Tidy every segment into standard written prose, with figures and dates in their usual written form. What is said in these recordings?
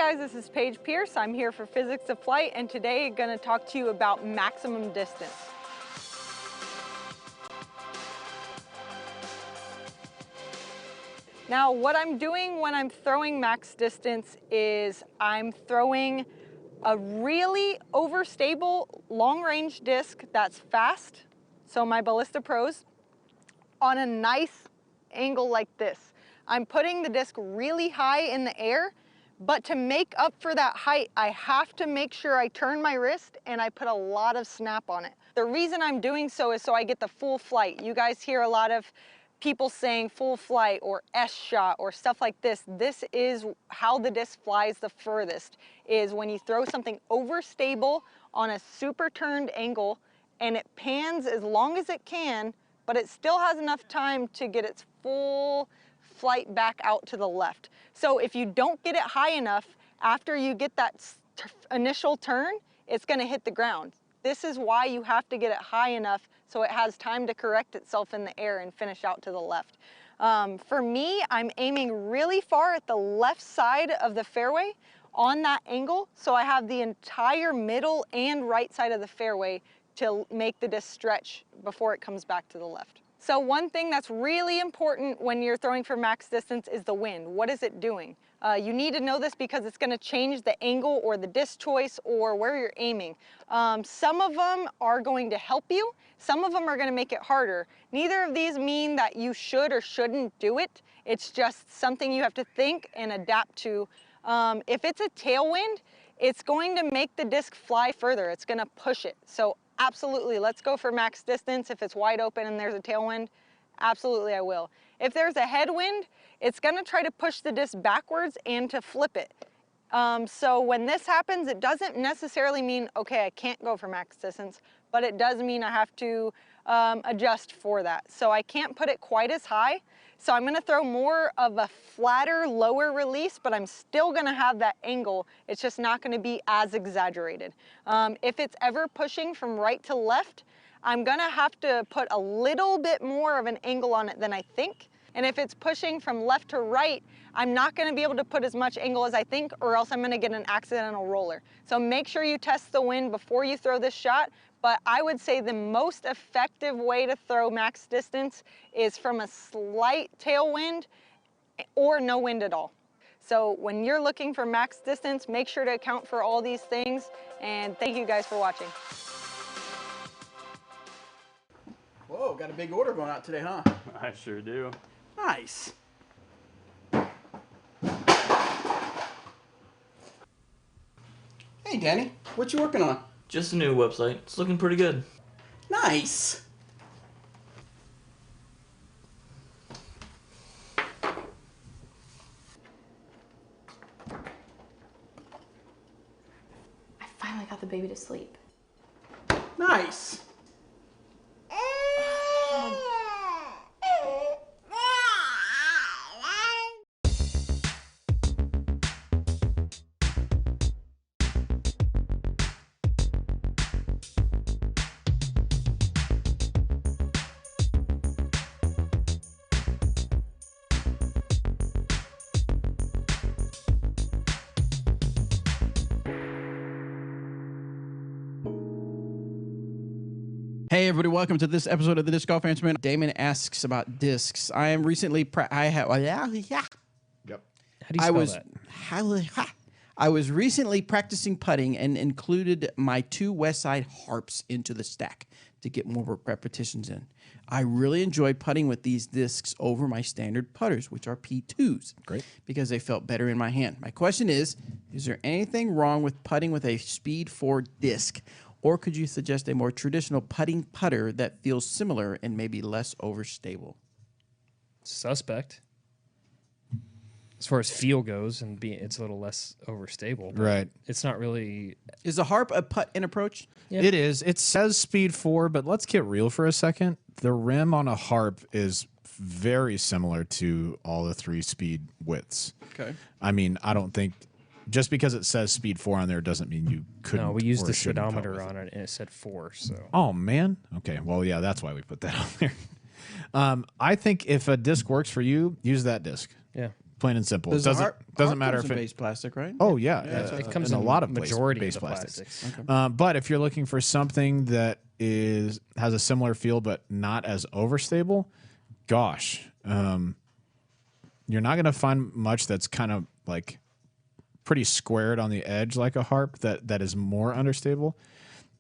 guys, this is Paige Pierce. I'm here for Physics of Flight, and today I'm going to talk to you about maximum distance. Now, what I'm doing when I'm throwing max distance is I'm throwing a really overstable long-range disc that's fast, so my Ballista Pros, on a nice angle like this. I'm putting the disc really high in the air, but to make up for that height, I have to make sure I turn my wrist and I put a lot of snap on it. The reason I'm doing so is so I get the full flight. You guys hear a lot of people saying full flight or S-shot or stuff like this. This is how the disc flies the furthest, is when you throw something overstable on a super turned angle and it pans as long as it can, but it still has enough time to get its full flight back out to the left. So if you don't get it high enough, after you get that initial turn, it's gonna hit the ground. This is why you have to get it high enough so it has time to correct itself in the air and finish out to the left. For me, I'm aiming really far at the left side of the fairway on that angle, so I have the entire middle and right side of the fairway to make the disc stretch before it comes back to the left. So one thing that's really important when you're throwing for max distance is the wind. What is it doing? You need to know this because it's going to change the angle or the disc choice or where you're aiming. Some of them are going to help you. Some of them are going to make it harder. Neither of these mean that you should or shouldn't do it. It's just something you have to think and adapt to. If it's a tailwind, it's going to make the disc fly further. It's going to push it. So absolutely, let's go for max distance. If it's wide open and there's a tailwind, absolutely I will. If there's a headwind, it's gonna try to push the disc backwards and to flip it. So when this happens, it doesn't necessarily mean, okay, I can't go for max distance, but it does mean I have to adjust for that. So I can't put it quite as high. So I'm gonna throw more of a flatter, lower release, but I'm still gonna have that angle. It's just not gonna be as exaggerated. If it's ever pushing from right to left, I'm gonna have to put a little bit more of an angle on it than I think. And if it's pushing from left to right, I'm not gonna be able to put as much angle as I think, or else I'm gonna get an accidental roller. So make sure you test the wind before you throw this shot. But I would say the most effective way to throw max distance is from a slight tailwind or no wind at all. So when you're looking for max distance, make sure to account for all these things. And thank you guys for watching. Whoa, got a big order going out today, huh? I sure do. Nice. Hey, Danny, what you working on? Just a new website. It's looking pretty good. Nice. I finally got the baby to sleep. Nice. Hey everybody, welcome to this episode of the Disc Golf Answer Man. Damon asks about discs. I am recently Yep. How do you spell that? I was recently practicing putting and included my 2 Westside harps into the stack to get more repetitions in. I really enjoyed putting with these discs over my standard putters, which are P2s. Great. Because they felt better in my hand. My question is there anything wrong with putting with a Speed 4 disc? Or could you suggest a more traditional putting putter that feels similar and maybe less overstable? Suspect. As far as feel goes, and it's a little less overstable. Right. It's not really. Is a harp a putt-in approach? Yeah. It is. It says Speed 4, but let's get real for a second. The rim on a harp is very similar to all the 3 speed widths. Okay. I mean, I don't think just because it says Speed 4 on there doesn't mean you couldn't. No, we used or the shouldn't putt speedometer with on it, and it said 4. So. Oh man. Okay. Well, yeah, that's why we put that on there. I think if a disc works for you, use that disc. Yeah. Plain and simple. Does It the doesn't harp matter comes if in it. base plastic, right? Oh yeah, It comes in a lot of majority base of the plastics. plastics. But if you're looking for something that has a similar feel but not as overstable, gosh, you're not going to find much that's kind of like pretty squared on the edge like a harp that is more understable.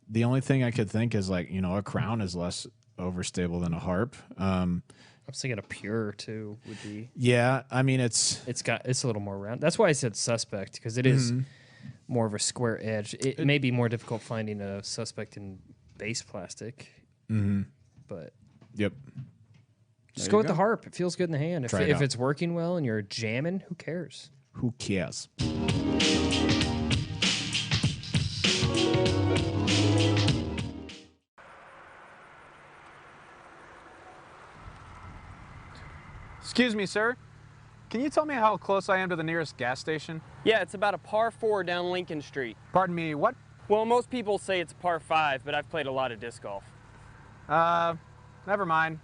The only thing I could think is like, a crown is less overstable than a harp. I was thinking a pure too would be. Yeah, I mean it's a little more round. That's why I said suspect, because it is more of a square edge. It may be more difficult finding a suspect in base plastic. But yep. just go with the harp. It feels good in the hand. Try it If out. it's working well and you're jamming, who cares? Who cares? Excuse me, sir. Can you tell me how close I am to the nearest gas station? Yeah, it's about a par 4 down Lincoln Street. Pardon me, what? Well, most people say it's par 5, but I've played a lot of disc golf. Never mind.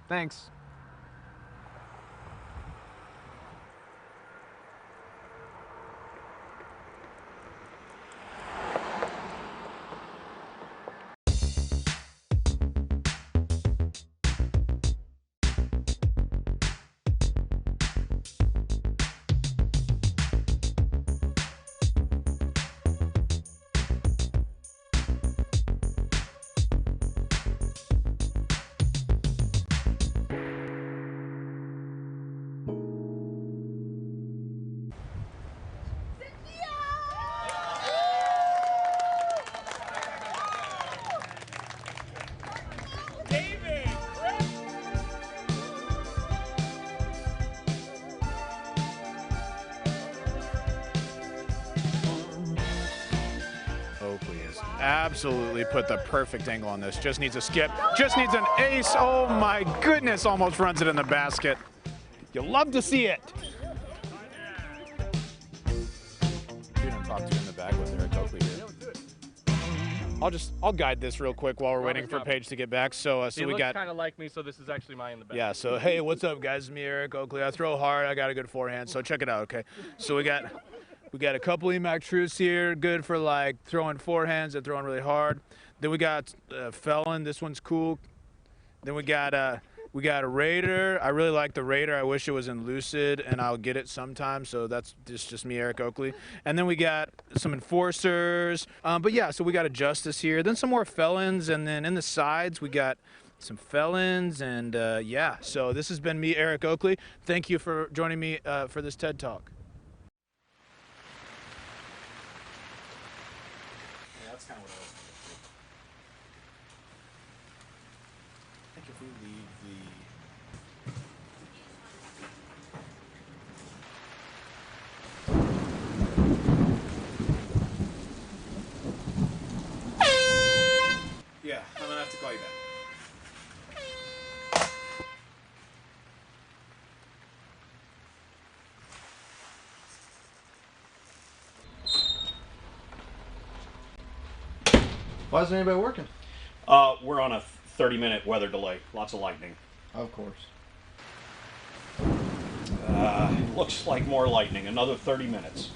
Thanks. Oakley has absolutely put the perfect angle on this. Just needs a skip. Just needs an ace. Oh my goodness, almost runs it in the basket. You'll love to see it. Dude, I'm talking to you in the back with Eric Oakley here. I'll guide this real quick while we're waiting for Paige to get back. So we got kind of like me, so this is actually mine in the back. Yeah, so hey, what's up guys? It's me, Eric Oakley. I throw hard, I got a good forehand, so check it out, okay? So we got a couple EMAC truths here, good for like throwing forehands and throwing really hard. Then we got Felon, this one's cool. Then we got a Raider. I really like the Raider. I wish it was in Lucid, and I'll get it sometime. So that's just me, Eric Oakley. And then we got some Enforcers. But yeah, so we got a Justice here. Then some more Felons, and then in the sides we got some Felons, and yeah. So this has been me, Eric Oakley. Thank you for joining me for this TED Talk. Yeah, that's kind of what I was thinking. I think if we leave Yeah, I'm gonna have to call you back. Why isn't anybody working? We're on a 30-minute weather delay. Lots of lightning. Of course. Looks like more lightning. Another 30 minutes.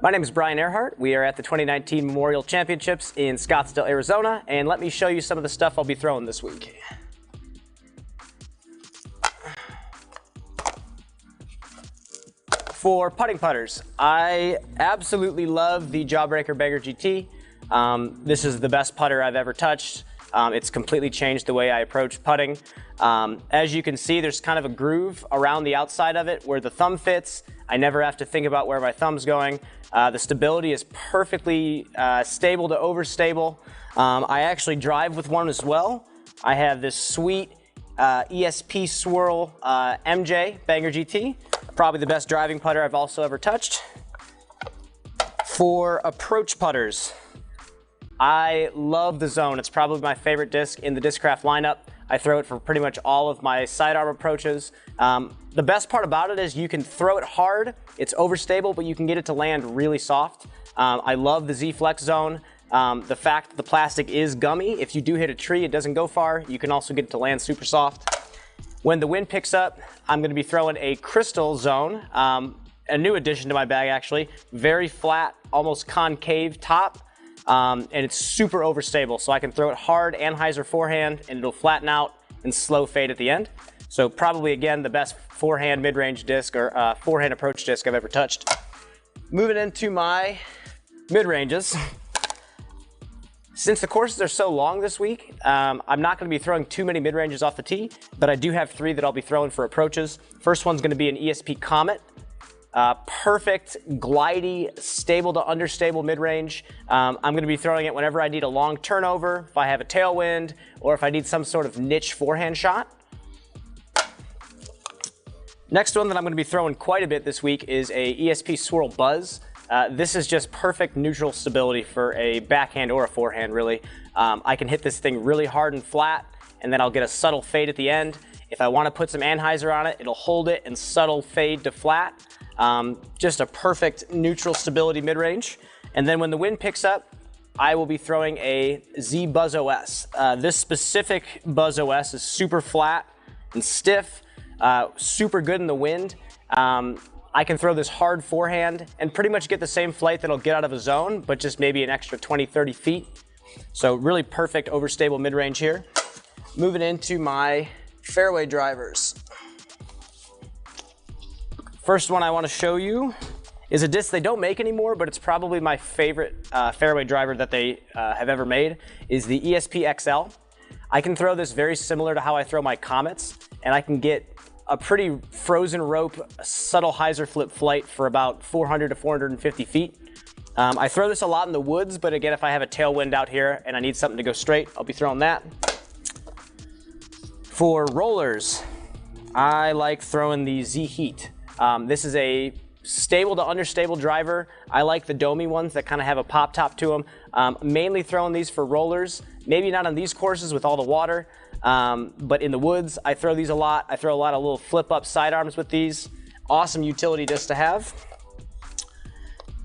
My name is Brian Earhart. We are at the 2019 Memorial Championships in Scottsdale, Arizona, and let me show you some of the stuff I'll be throwing this week. For putting putters, I absolutely love the Jawbreaker Beggar GT. This is the best putter I've ever touched. It's completely changed the way I approach putting. As you can see, there's kind of a groove around the outside of it where the thumb fits. I never have to think about where my thumb's going. The stability is perfectly stable to overstable. I actually drive with one as well. I have this sweet ESP Swirl MJ Banger GT. Probably the best driving putter I've also ever touched. For approach putters, I love the Zone. It's probably my favorite disc in the Discraft lineup. I throw it for pretty much all of my sidearm approaches. The best part about it is you can throw it hard. It's overstable, but you can get it to land really soft. I love the Z Flex Zone. The fact that the plastic is gummy, if you do hit a tree, it doesn't go far. You can also get it to land super soft. When the wind picks up, I'm gonna be throwing a Crystal Zone, a new addition to my bag actually. Very flat, almost concave top, and it's super overstable. So I can throw it hard anhyzer forehand and it'll flatten out and slow fade at the end. So probably again, the best forehand mid-range disc or forehand approach disc I've ever touched. Moving into my mid-ranges. Since the courses are so long this week, I'm not going to be throwing too many mid-ranges off the tee, but I do have 3 that I'll be throwing for approaches. First one's going to be an ESP Comet. Perfect, glidey, stable to understable mid-range. I'm going to be throwing it whenever I need a long turnover, if I have a tailwind, or if I need some sort of niche forehand shot. Next one that I'm going to be throwing quite a bit this week is a ESP Swirl Buzz. This is just perfect neutral stability for a backhand or a forehand, really. I can hit this thing really hard and flat, and then I'll get a subtle fade at the end. If I want to put some anhyzer on it, it'll hold it and subtle fade to flat. Just a perfect neutral stability mid-range. And then when the wind picks up, I will be throwing a Z Buzz OS. This specific Buzz OS is super flat and stiff, super good in the wind. I can throw this hard forehand and pretty much get the same flight that I'll get out of a zone, but just maybe an extra 20, 30 feet. So really perfect overstable mid-range here. Moving into my fairway drivers. First one I want to show you is a disc they don't make anymore, but it's probably my favorite fairway driver that they have ever made, is the ESP XL. I can throw this very similar to how I throw my Comets, and I can get a pretty frozen rope, subtle hyzer flip flight for about 400 to 450 feet. I throw this a lot in the woods, but again, if I have a tailwind out here and I need something to go straight, I'll be throwing that. For rollers, I like throwing the Z Heat. This is a stable to understable driver. I like the domey ones that kind of have a pop top to them. Mainly throwing these for rollers, maybe not on these courses with all the water. But in the woods, I throw these a lot. I throw a lot of little flip-up sidearms with these. Awesome utility disc to have.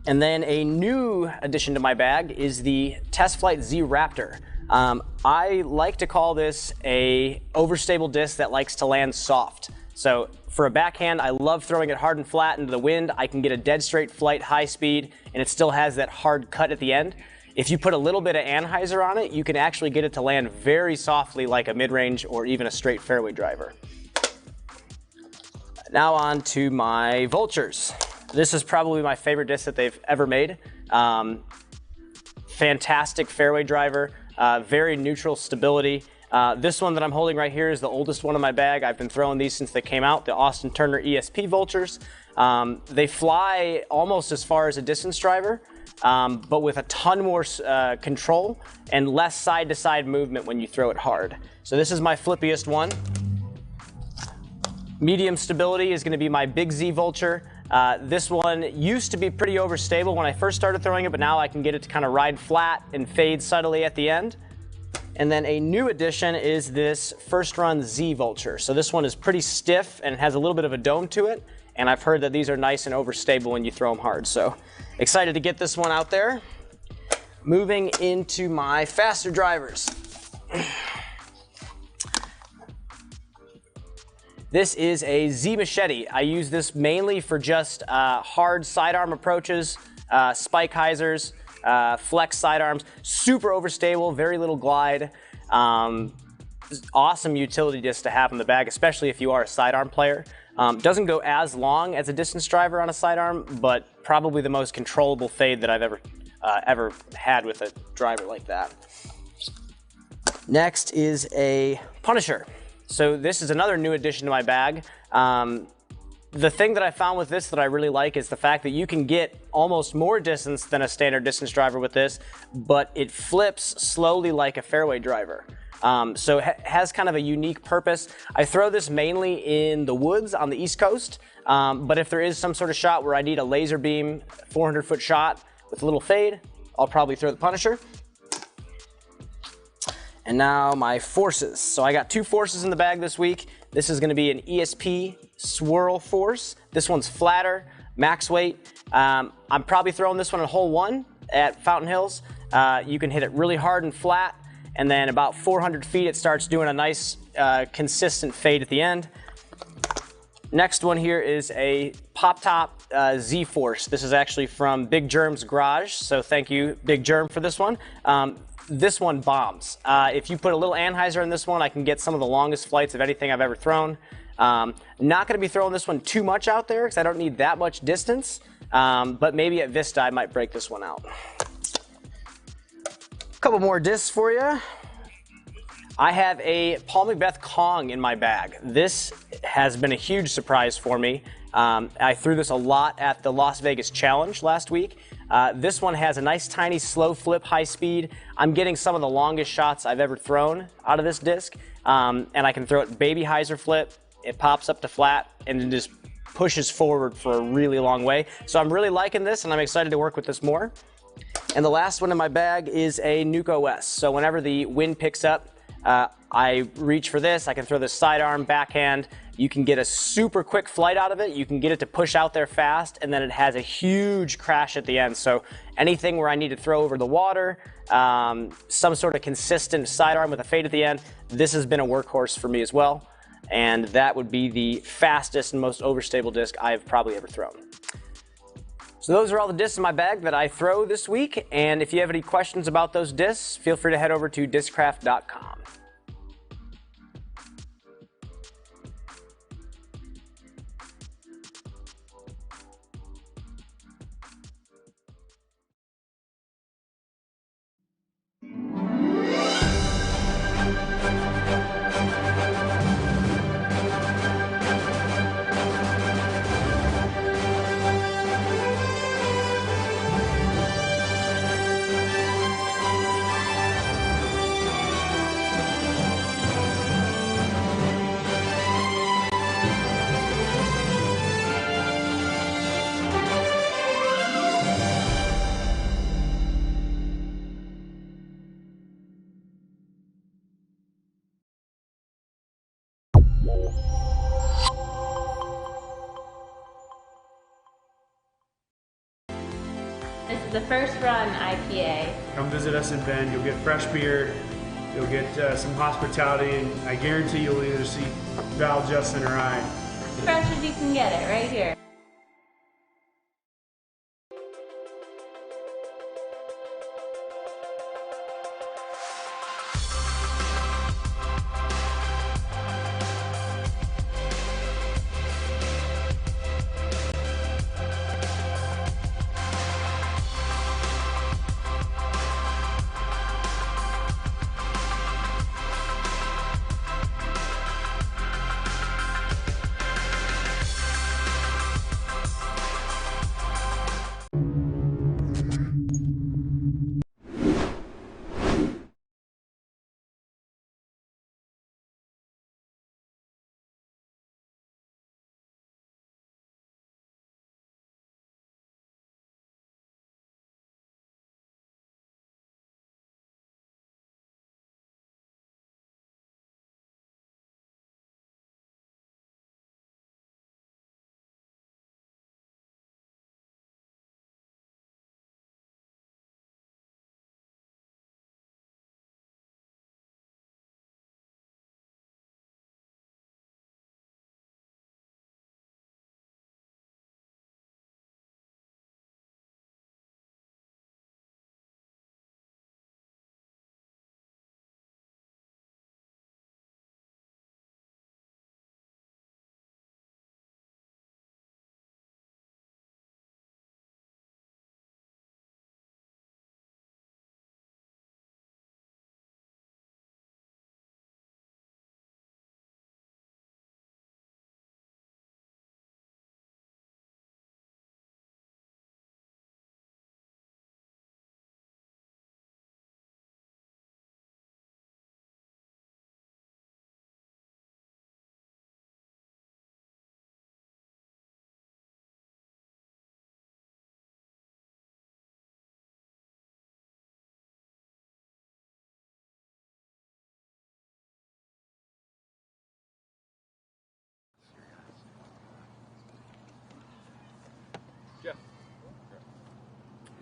And then a new addition to my bag is the Test Flight Z Raptor. I like to call this a overstable disc that likes to land soft. So for a backhand, I love throwing it hard and flat into the wind. I can get a dead straight flight, high speed, and it still has that hard cut at the end. If you put a little bit of anhyzer on it, you can actually get it to land very softly like a mid-range or even a straight fairway driver. Now on to my Vultures. This is probably my favorite disc that they've ever made. Fantastic fairway driver, very neutral stability. This one that I'm holding right here is the oldest one in my bag. I've been throwing these since they came out, the Austin Turner ESP Vultures. They fly almost as far as a distance driver, but with a ton more control and less side-to-side movement when you throw it hard. So this is my flippiest one. Medium stability is going to be my Big Z Vulture. This one used to be pretty overstable when I first started throwing it, but now I can get it to kind of ride flat and fade subtly at the end. And then a new addition is this First Run Z Vulture. So this one is pretty stiff and it has a little bit of a dome to it. And I've heard that these are nice and overstable when you throw them hard. So excited to get this one out there. Moving into my faster drivers. This is a Z Machete. I use this mainly for just hard sidearm approaches, spike hyzers, flex sidearms, super overstable, very little glide. Awesome utility disc to have in the bag, especially if you are a sidearm player. Doesn't go as long as a distance driver on a sidearm, but probably the most controllable fade that I've ever ever had with a driver like that. Next is a Punisher. So this is another new addition to my bag. The thing that I found with this that I really like is the fact that you can get almost more distance than a standard distance driver with this, but it flips slowly like a fairway driver. So it has kind of a unique purpose. I throw this mainly in the woods on the East Coast, but if there is some sort of shot where I need a laser beam 400-foot shot with a little fade, I'll probably throw the Punisher. And now my forces. So I got 2 forces in the bag this week. This is going to be an ESP swirl force. This one's flatter, max weight. I'm probably throwing this one in hole 1 at Fountain Hills. You can hit it really hard and flat, and then about 400 feet it starts doing a nice consistent fade at the end. Next one here is a Pop Top Z-Force. This is actually from Big Germ's garage, so thank you, Big Germ, for this one. This one bombs. If you put a little anhyzer in this one, I can get some of the longest flights of anything I've ever thrown. Not going to be throwing this one too much out there because I don't need that much distance, but maybe at Vista I might break this one out. A couple more discs for you. I have a Paul Macbeth Kong in my bag. This has been a huge surprise for me. I threw this a lot at the Las Vegas Challenge last week. This one has a nice tiny slow flip high speed. I'm getting some of the longest shots I've ever thrown out of this disc, and I can throw it baby hyzer flip. It pops up to flat and it just pushes forward for a really long way. So I'm really liking this and I'm excited to work with this more. And the last one in my bag is a Nuke OS. So whenever the wind picks up, I reach for this. I can throw this sidearm, backhand. You can get a super quick flight out of it. You can get it to push out there fast, and then it has a huge crash at the end. So anything where I need to throw over the water, some sort of consistent sidearm with a fade at the end, this has been a workhorse for me as well. And that would be the fastest and most overstable disc I've probably ever thrown. So those are all the discs in my bag that I throw this week. And if you have any questions about those discs, feel free to head over to discraft.com. This is the first run IPA. Come visit us in Bend. You'll get fresh beer, you'll get some hospitality, and I guarantee you'll either see Val, Justin, or I. Fresh as you can get it, right here.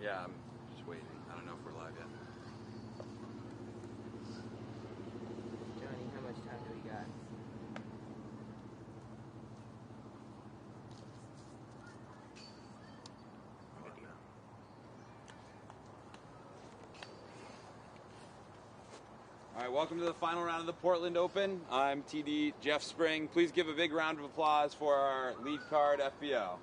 Yeah, I'm just waiting. I don't know if we're live yet. Johnny, how much time do we got? All right, welcome to the final round of the Portland Open. I'm TD Jeff Spring. Please give a big round of applause for our lead card, FPO.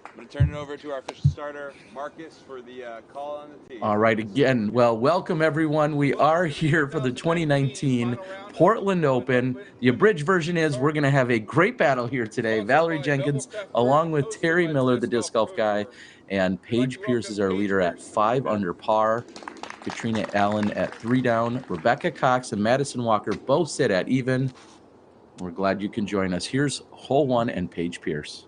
I'm going to turn it over to our official starter, Marcus, for the call on the tee. All right, again, well, welcome everyone. We are here for the 2019 Portland Open. The abridged version is we're going to have a great battle here today. Valerie Jenkins, along with Terry Miller, the disc golf guy, and Paige Pierce is our leader at 5 under par. Katrina Allen at 3 down. Rebecca Cox and Madison Walker both sit at even. We're glad you can join us. Here's hole 1 and Paige Pierce.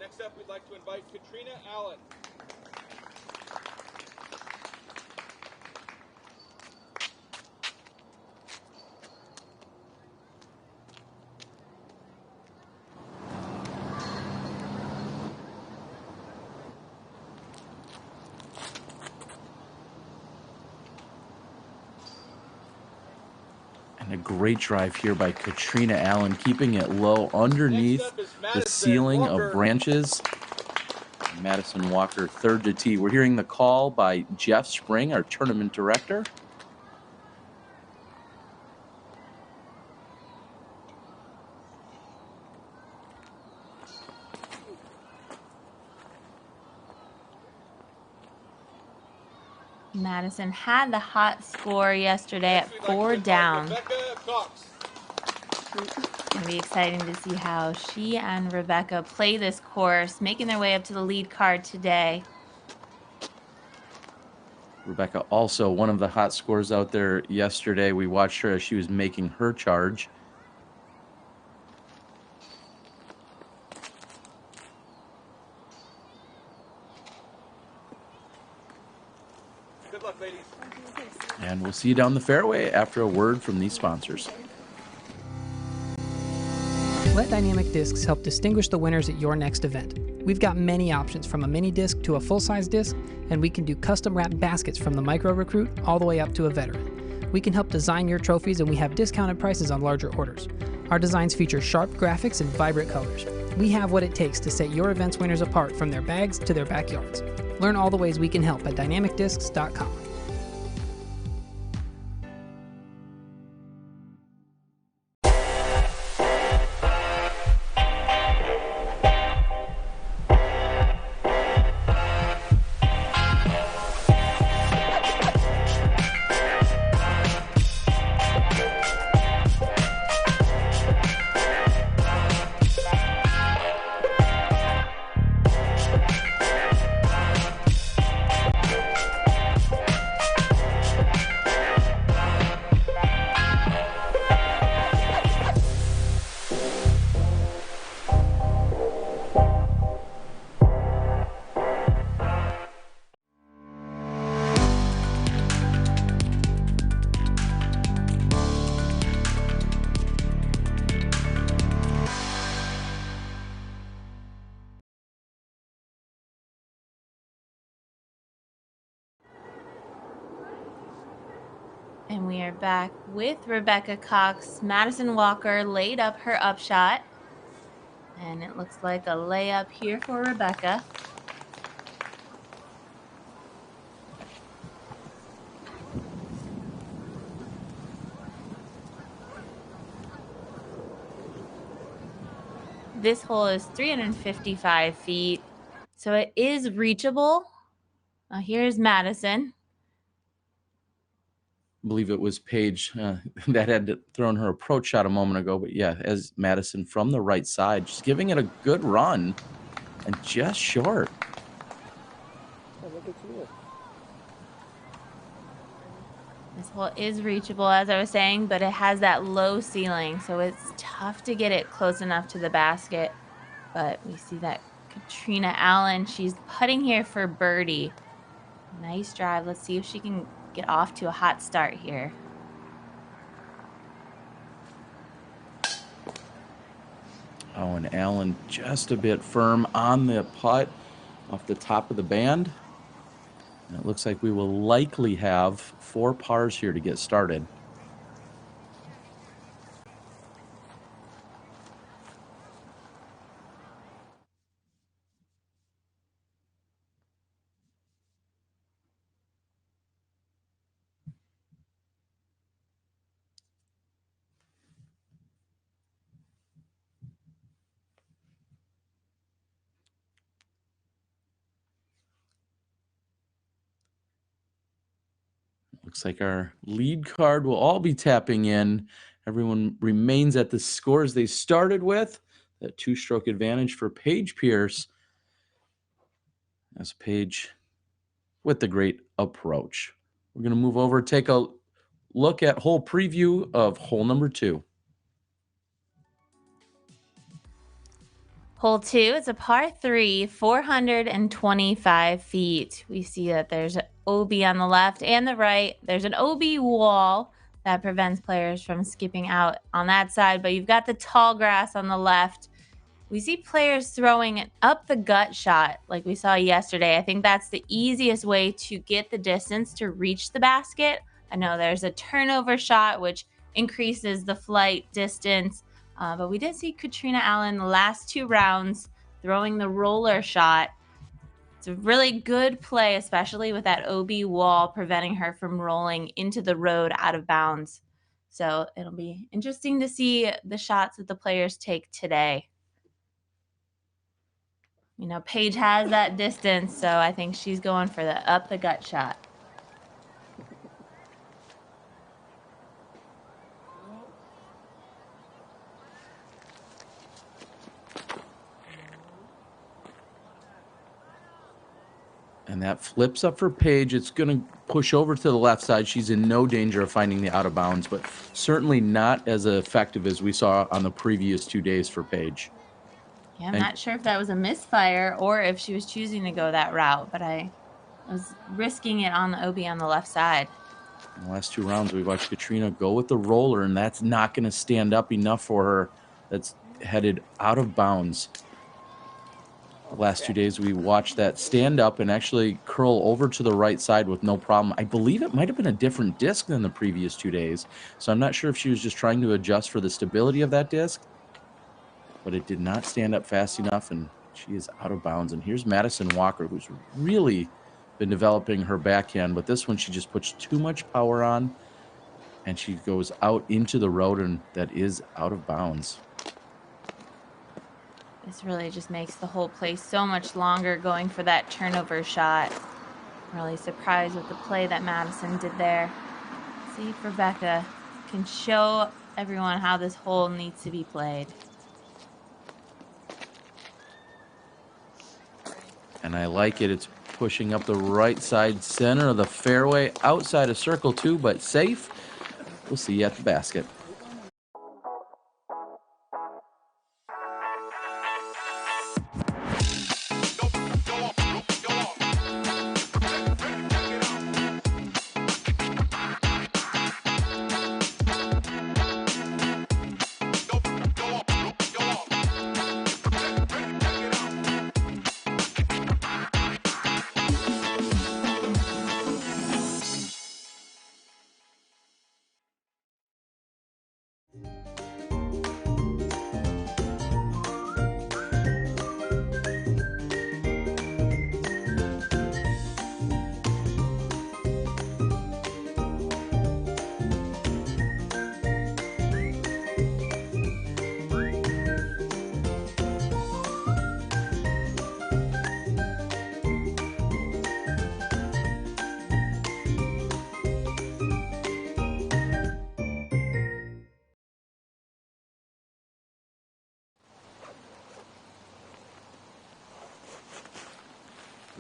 Next up, we'd like to invite Katrina Allen. And a great drive here by Katrina Allen, keeping it low underneath the ceiling of branches. Madison Walker, third to tee. We're hearing the call by Jeff Spring, our tournament director. Madison had the hot score yesterday at 4 down. It'll be exciting to see how she and Rebecca play this course, making their way up to the lead card today. Rebecca also one of the hot scores out there yesterday. We watched her as she was making her charge. Good luck, ladies. And we'll see you down the fairway after a word from these sponsors. Let Dynamic Discs help distinguish the winners at your next event. We've got many options from a mini disc to a full-size disc, and we can do custom wrapped baskets from the micro recruit all the way up to a veteran. We can help design your trophies, and we have discounted prices on larger orders. Our designs feature sharp graphics and vibrant colors. We have what it takes to set your event's winners apart from their bags to their backyards. Learn all the ways we can help at dynamicdiscs.com. And we are back with Rebecca Cox. Madison Walker laid up her upshot. And it looks like a layup here for Rebecca. This hole is 355 feet, so it is reachable. Here's Madison. I believe it was Paige that had thrown her approach shot a moment ago. But yeah, as Madison from the right side, just giving it a good run and just short. This hole is reachable, as I was saying, but it has that low ceiling, so it's tough to get it close enough to the basket. But we see that Katrina Allen. She's putting here for birdie. Nice drive. Let's see if she can get off to a hot start here. Oh, and Allen just a bit firm on the putt off the top of the band. And it looks like we will likely have 4 pars here to get started. Looks like our lead card will all be tapping in. Everyone remains at the scores they started with. That 2-stroke advantage for Paige Pierce. That's Paige with the great approach. We're going to move over, take a look at hole preview of hole number 2. Hole 2 is a par 3, 425 feet. We see that there's an OB on the left and the right. There's an OB wall that prevents players from skipping out on that side, but you've got the tall grass on the left. We see players throwing up the gut shot like we saw yesterday. I think that's the easiest way to get the distance to reach the basket. I know there's a turnover shot, which increases the flight distance. But we did see Katrina Allen the last 2 rounds throwing the roller shot. It's a really good play, especially with that OB wall preventing her from rolling into the road out of bounds. So it'll be interesting to see the shots that the players take today. You know, Paige has that distance, so I think she's going for the up the gut shot. And that flips up for Paige. It's going to push over to the left side. She's in no danger of finding the out of bounds, but certainly not as effective as we saw on the previous 2 days for Paige. Yeah, I'm not sure if that was a misfire or if she was choosing to go that route, but I was risking it on the OB on the left side. In the last 2 rounds, we watched Katrina go with the roller, and that's not going to stand up enough for her. That's headed out of bounds. The last 2 days, we watched that stand up and actually curl over to the right side with no problem. I believe it might have been a different disc than the previous 2 days, so I'm not sure if she was just trying to adjust for the stability of that disc, but it did not stand up fast enough, and she is out of bounds. And here's Madison Walker, who's really been developing her backhand, but this one she just puts too much power on, and she goes out into the road, and that is out of bounds. This really just makes the whole play so much longer going for that turnover shot. I'm really surprised with the play that Madison did there. Let's see if Rebecca can show everyone how this hole needs to be played. And I like it. It's pushing up the right side center of the fairway, outside of circle 2, but safe. We'll see you at the basket.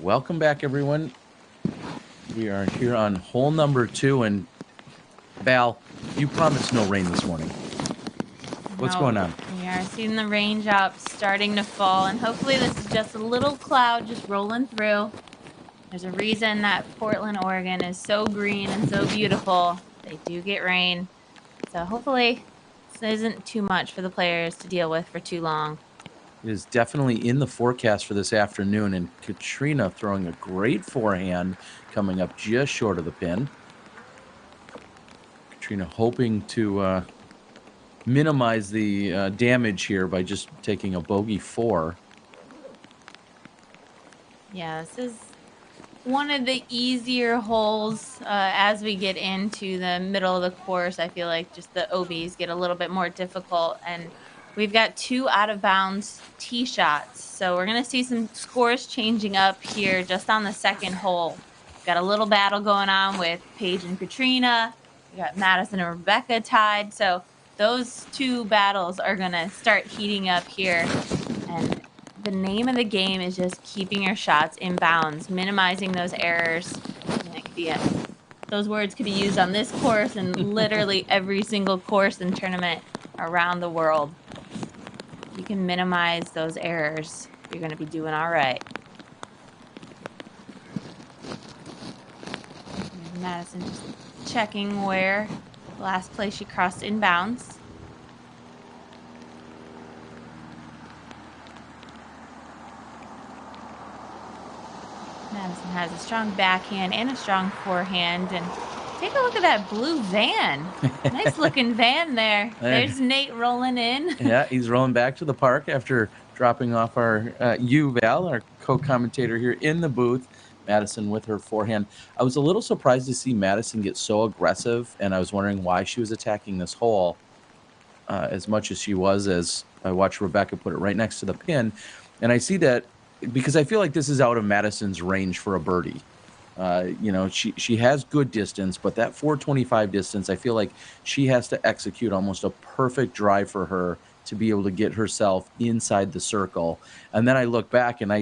Welcome back, everyone. We are here on hole number 2, and Val, you promised no rain this morning. What's going on? We We are seeing the raindrops starting to fall, and hopefully this is just a little cloud just rolling through. There's a reason that Portland, Oregon is so green and so beautiful. They do get rain. So hopefully this isn't too much for the players to deal with for too long. It is definitely in the forecast for this afternoon, and Katrina throwing a great forehand, coming up just short of the pin. Katrina hoping to minimize the damage here by just taking a bogey 4. Yeah, this is one of the easier holes as we get into the middle of the course. I feel like just the OBs get a little bit more difficult, and we've got 2 out of bounds tee shots. So we're going to see some scores changing up here just on the second hole. Got a little battle going on with Paige and Katrina. We got Madison and Rebecca tied. So those 2 battles are going to start heating up here. And the name of the game is just keeping your shots in bounds, minimizing those errors. Those words could be used on this course and literally every single course and tournament around the world. If you can minimize those errors, you're going to be doing all right. Madison just checking where last place she crossed in bounds. Madison has a strong backhand and a strong forehand. And take a look at that blue van. Nice looking van there. There's Nate rolling in. Yeah, he's rolling back to the park after dropping off our Val, our co-commentator here in the booth. Madison with her forehand. I was a little surprised to see Madison get so aggressive, and I was wondering why she was attacking this hole as much as she was, as I watched Rebecca put it right next to the pin. And I see that because I feel like this is out of Madison's range for a birdie. You know, she has good distance, but that 425 distance, I feel like she has to execute almost a perfect drive for her to be able to get herself inside the circle. And then I look back and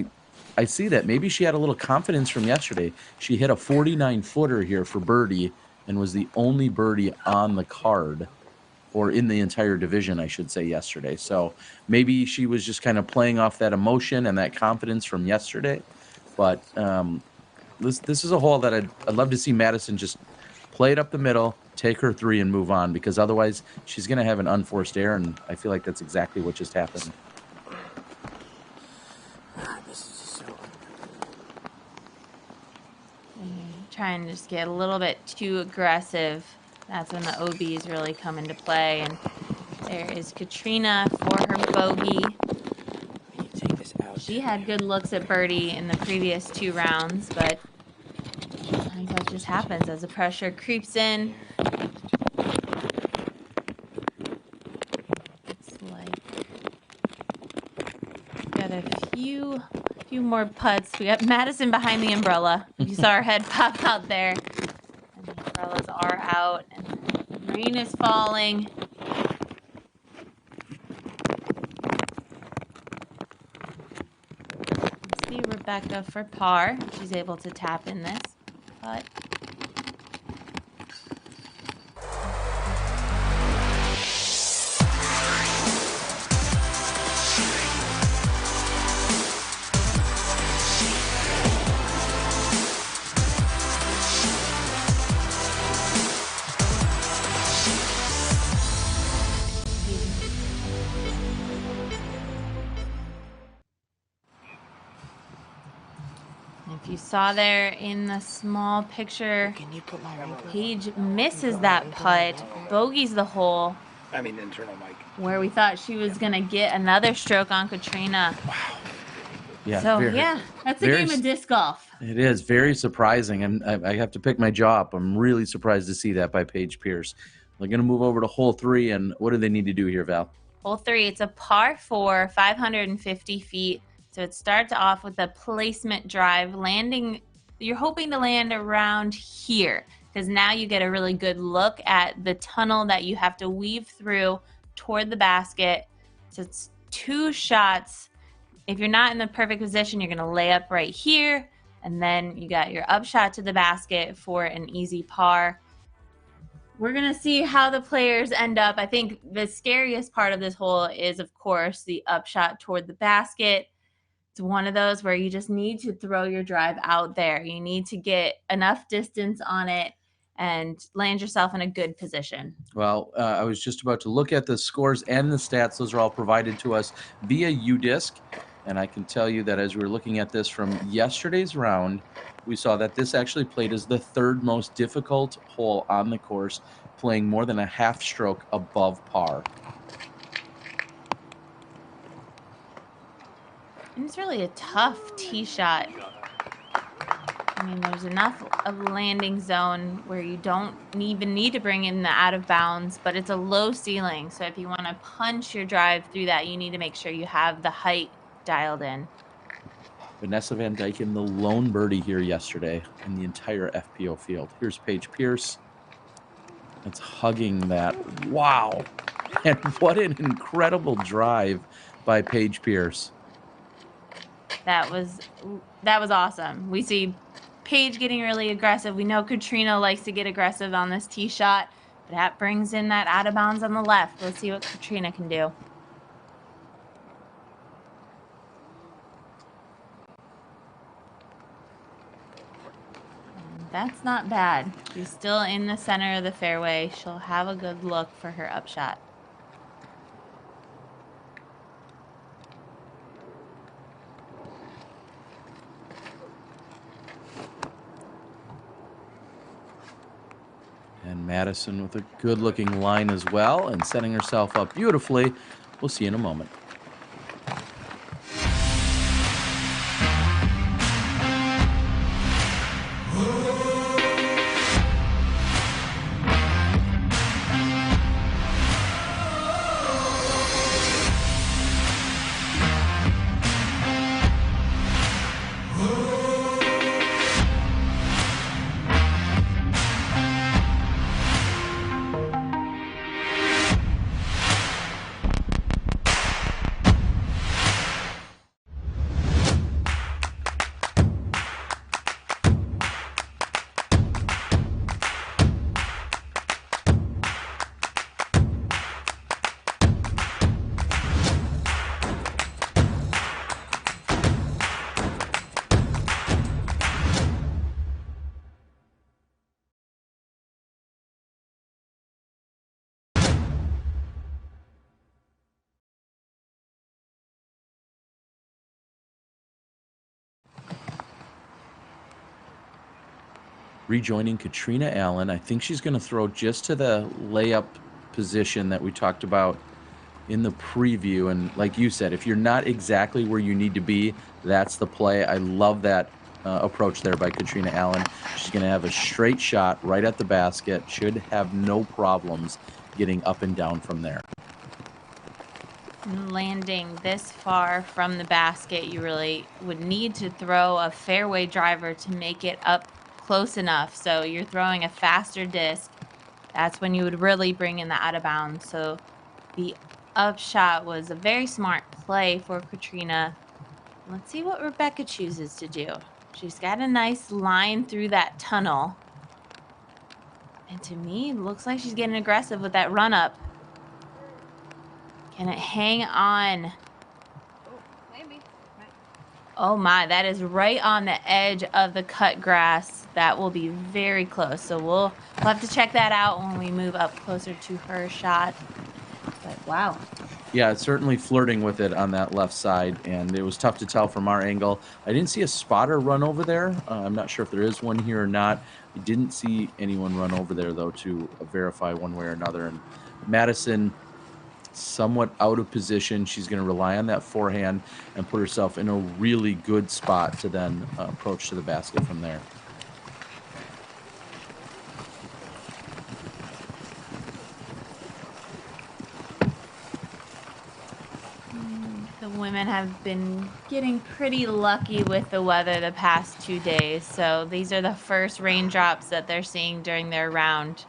I see that maybe she had a little confidence from yesterday. She hit a 49-footer here for birdie and was the only birdie on the card, or in the entire division, I should say, yesterday. So maybe she was just kind of playing off that emotion and that confidence from yesterday. But this is a hole that I'd love to see Madison just play it up the middle, take her 3, and move on, because otherwise she's going to have an unforced error, and I feel like that's exactly what just happened. Trying to just get a little bit too aggressive. That's when the OBs really come into play. And there is Katrina for her bogey. She had good looks at birdie in the previous 2 rounds, but I think that just happens as the pressure creeps in. It's like we got a few more putts. We got Madison behind the umbrella. You saw her head pop out there. And the umbrellas are out, and the rain is falling. Let's see Rebecca for par. She's able to tap in this, but if you saw there in the small picture, Paige misses that putt, bogeys the hole. I mean, internal mic. Where we thought she was going to get another stroke on Katrina. Wow. Yeah. So, yeah, that's a game of disc golf. It is very surprising, and I have to pick my jaw up. I'm really surprised to see that by Paige Pierce. They're going to move over to hole 3, and what do they need to do here, Val? Hole 3, it's a par 4, 550 feet. So it starts off with a placement drive, landing. You're hoping to land around here, because now you get a really good look at the tunnel that you have to weave through toward the basket. So it's 2 shots. If you're not in the perfect position, you're going to lay up right here, and then you got your up shot to the basket for an easy par. We're going to see how the players end up. I think the scariest part of this hole is, of course, the upshot toward the basket. It's one of those where you just need to throw your drive out there. You need to get enough distance on it and land yourself in a good position. Well, I was just about to look at the scores and the stats. Those are all provided to us via UDisc. And I can tell you that as we were looking at this from yesterday's round, we saw that this actually played as the third most difficult hole on the course, playing more than a half stroke above par. And it's really a tough tee shot. I mean, there's enough of landing zone where you don't even need to bring in the out of bounds, but it's a low ceiling. So if you want to punch your drive through that, you need to make sure you have the height dialed in. Vanessa Van Dyken, the lone birdie here yesterday in the entire FPO field. Here's Paige Pierce. It's hugging that. Wow. And what an incredible drive by Paige Pierce. That was awesome. We see Paige getting really aggressive. We know Katrina likes to get aggressive on this tee shot. But that brings in that out of bounds on the left. Let's see what Katrina can do. And that's not bad. She's still in the center of the fairway. She'll have a good look for her upshot. And Madison with a good-looking line as well and setting herself up beautifully. We'll see you in a moment. Rejoining Katrina Allen. I think she's going to throw just to the layup position that we talked about in the preview. And like you said, if you're not exactly where you need to be, that's the play. I love that approach there by Katrina Allen. She's going to have a straight shot right at the basket. Should have no problems getting up and down from there. Landing this far from the basket, you really would need to throw a fairway driver to make it up close enough. So you're throwing a faster disc. That's when you would really bring in the out of bounds. So the upshot was a very smart play for Katrina. Let's see what Rebecca chooses to do. She's got a nice line through that tunnel. And to me, it looks like she's getting aggressive with that run up. Can it hang on? Oh my, that is right on the edge of the cut grass. That will be very close. So we'll have to check that out when we move up closer to her shot. But wow. Yeah, it's certainly flirting with it on that left side, and it was tough to tell from our angle. I didn't see a spotter run over there. I'm not sure if there is one here or not. I didn't see anyone run over there, though, to verify one way or another. And Madison, somewhat out of position. She's going to rely on that forehand and put herself in a really good spot to then approach to the basket from there. The women have been getting pretty lucky with the weather the past 2 days. So these are the first raindrops that they're seeing during their round.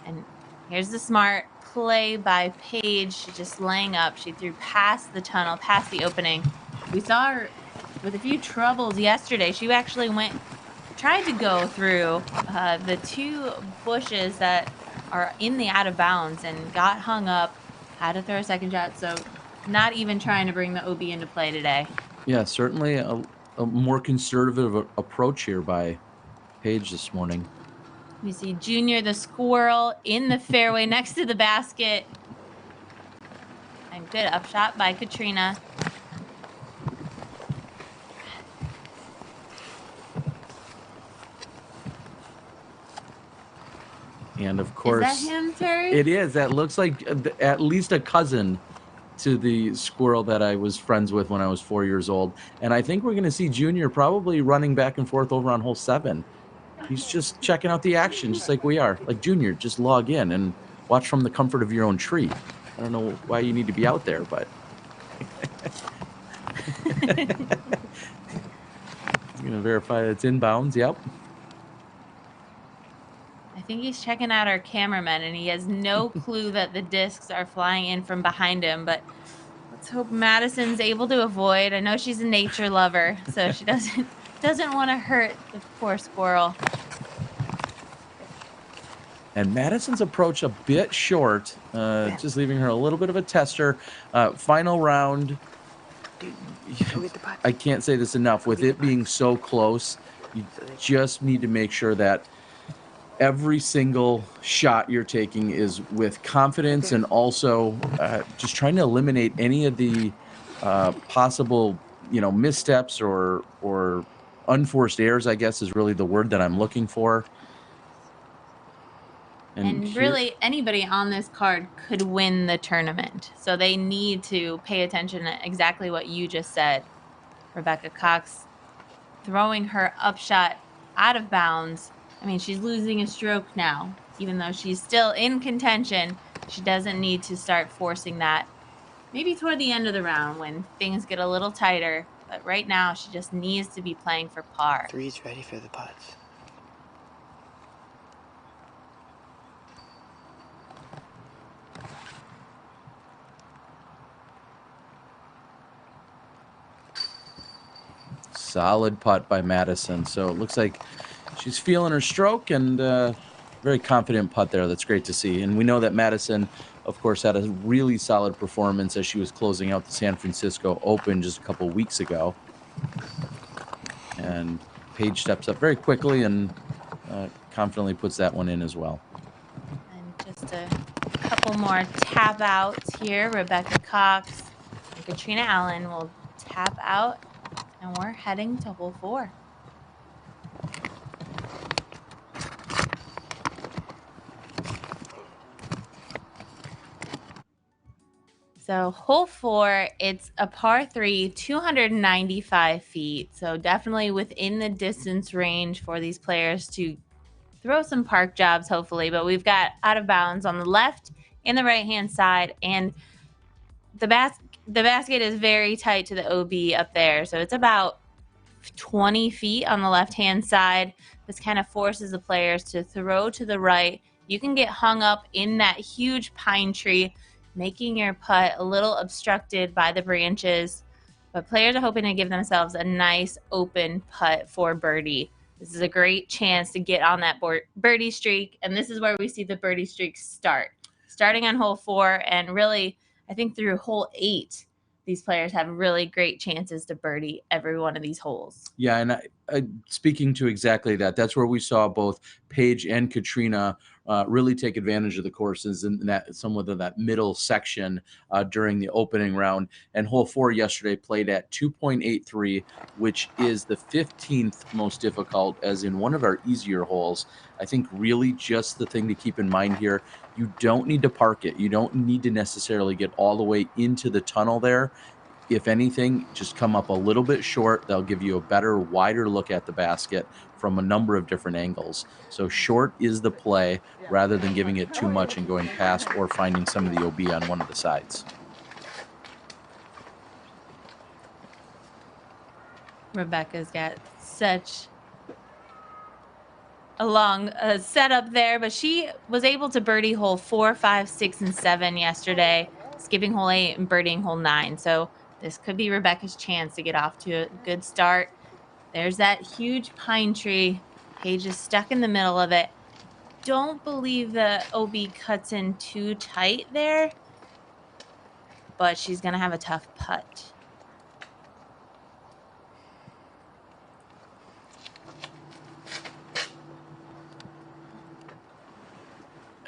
And here's the smart play by Paige. She just laying up. She threw past the tunnel, past the opening. We saw her with a few troubles yesterday. She actually tried to go through the two bushes that are in the out of bounds and got hung up, had to throw a second shot. So not even trying to bring the OB into play today. Yeah, certainly a more conservative approach here by Paige this morning. You see Junior the squirrel in the fairway next to the basket. And good upshot by Katrina. And of course, is that him, Terry? It is. That looks like at least a cousin to the squirrel that I was friends with when I was 4 years old. And I think we're going to see Junior probably running back and forth over on hole 7. He's just checking out the action, just like we are. Like, Junior, just log in and watch from the comfort of your own tree. I don't know why you need to be out there, but I'm going to verify that it's inbounds. Yep. I think he's checking out our cameraman, and he has no clue that the discs are flying in from behind him. But let's hope Madison's able to avoid. I know she's a nature lover, so she doesn't want to hurt the poor squirrel. And Madison's approach a bit short, just leaving her a little bit of a tester. Final round, I can't say this enough. With it being so close, you just need to make sure that every single shot you're taking is with confidence and also just trying to eliminate any of the possible, missteps or unforced errors, I guess is really the word that I'm looking for. And really, anybody on this card could win the tournament. So they need to pay attention to exactly what you just said. Rebecca Cox throwing her upshot out of bounds. I mean, she's losing a stroke now. Even though she's still in contention, she doesn't need to start forcing that. Maybe toward the end of the round when things get a little tighter. But right now, she just needs to be playing for par. 3's ready for the putts. Solid putt by Madison. So it looks like she's feeling her stroke and very confident putt there. That's great to see. And we know that Madison, of course, had a really solid performance as she was closing out the San Francisco Open just a couple weeks ago. And Paige steps up very quickly and confidently puts that one in as well. And just a couple more tap outs here. Rebecca Cox and Katrina Allen will tap out. And we're heading to hole 4. So hole 4, it's a par 3, 295 feet. So definitely within the distance range for these players to throw some park jobs, hopefully. But we've got out of bounds on the left and the right-hand side. And the basket is very tight to the OB up there. So it's about 20 feet on the left-hand side. This kind of forces the players to throw to the right. You can get hung up in that huge pine tree, making your putt a little obstructed by the branches. But players are hoping to give themselves a nice open putt for birdie. This is a great chance to get on that birdie streak. And this is where we see the birdie streak start. Starting on hole 4 and really, I think through hole 8, these players have really great chances to birdie every one of these holes. Yeah, and speaking to exactly that, that's where we saw both Paige and Katrina really take advantage of the courses in that somewhat of that middle section during the opening round. And hole 4 yesterday played at 2.83, which is the 15th most difficult, as in one of our easier holes. I think really just the thing to keep in mind here, you don't need to park it. You don't need to necessarily get all the way into the tunnel there. If anything, just come up a little bit short. They'll give you a better, wider look at the basket from a number of different angles. So short is the play rather than giving it too much and going past or finding some of the OB on one of the sides. Rebecca's got such a long setup there, but she was able to birdie hole 4, 5, 6, and 7 yesterday, skipping hole 8 and birdieing hole 9. So this could be Rebecca's chance to get off to a good start. There's that huge pine tree. Paige is stuck in the middle of it. don't believe the OB cuts in too tight there, but she's going to have a tough putt.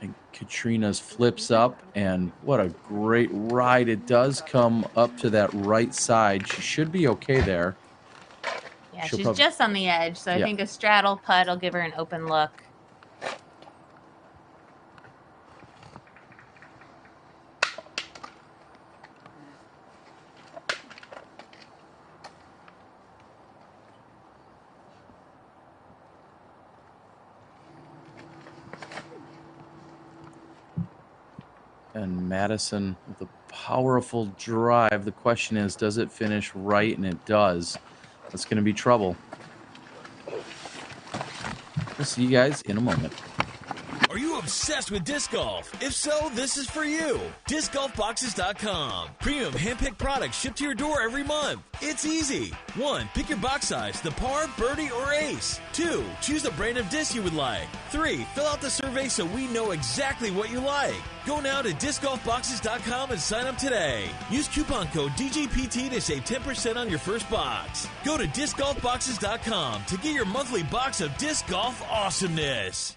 And Katrina's flips up, and what a great ride. It does come up to that right side. She should be okay there. Yeah, she's just on the edge, so I think a straddle putt will give her an open look. And Madison with a powerful drive. The question is, does it finish right? And it does. That's going to be trouble. We'll see you guys in a moment. Are you obsessed with disc golf? If so, this is for you. DiscGolfBoxes.com. Premium handpicked products shipped to your door every month. It's easy. 1. Pick your box size, the par, birdie, or ace. 2. Choose the brand of disc you would like. 3. Fill out the survey so we know exactly what you like. Go now to DiscGolfBoxes.com and sign up today. Use coupon code DGPT to save 10% on your first box. Go to DiscGolfBoxes.com to get your monthly box of disc golf awesomeness.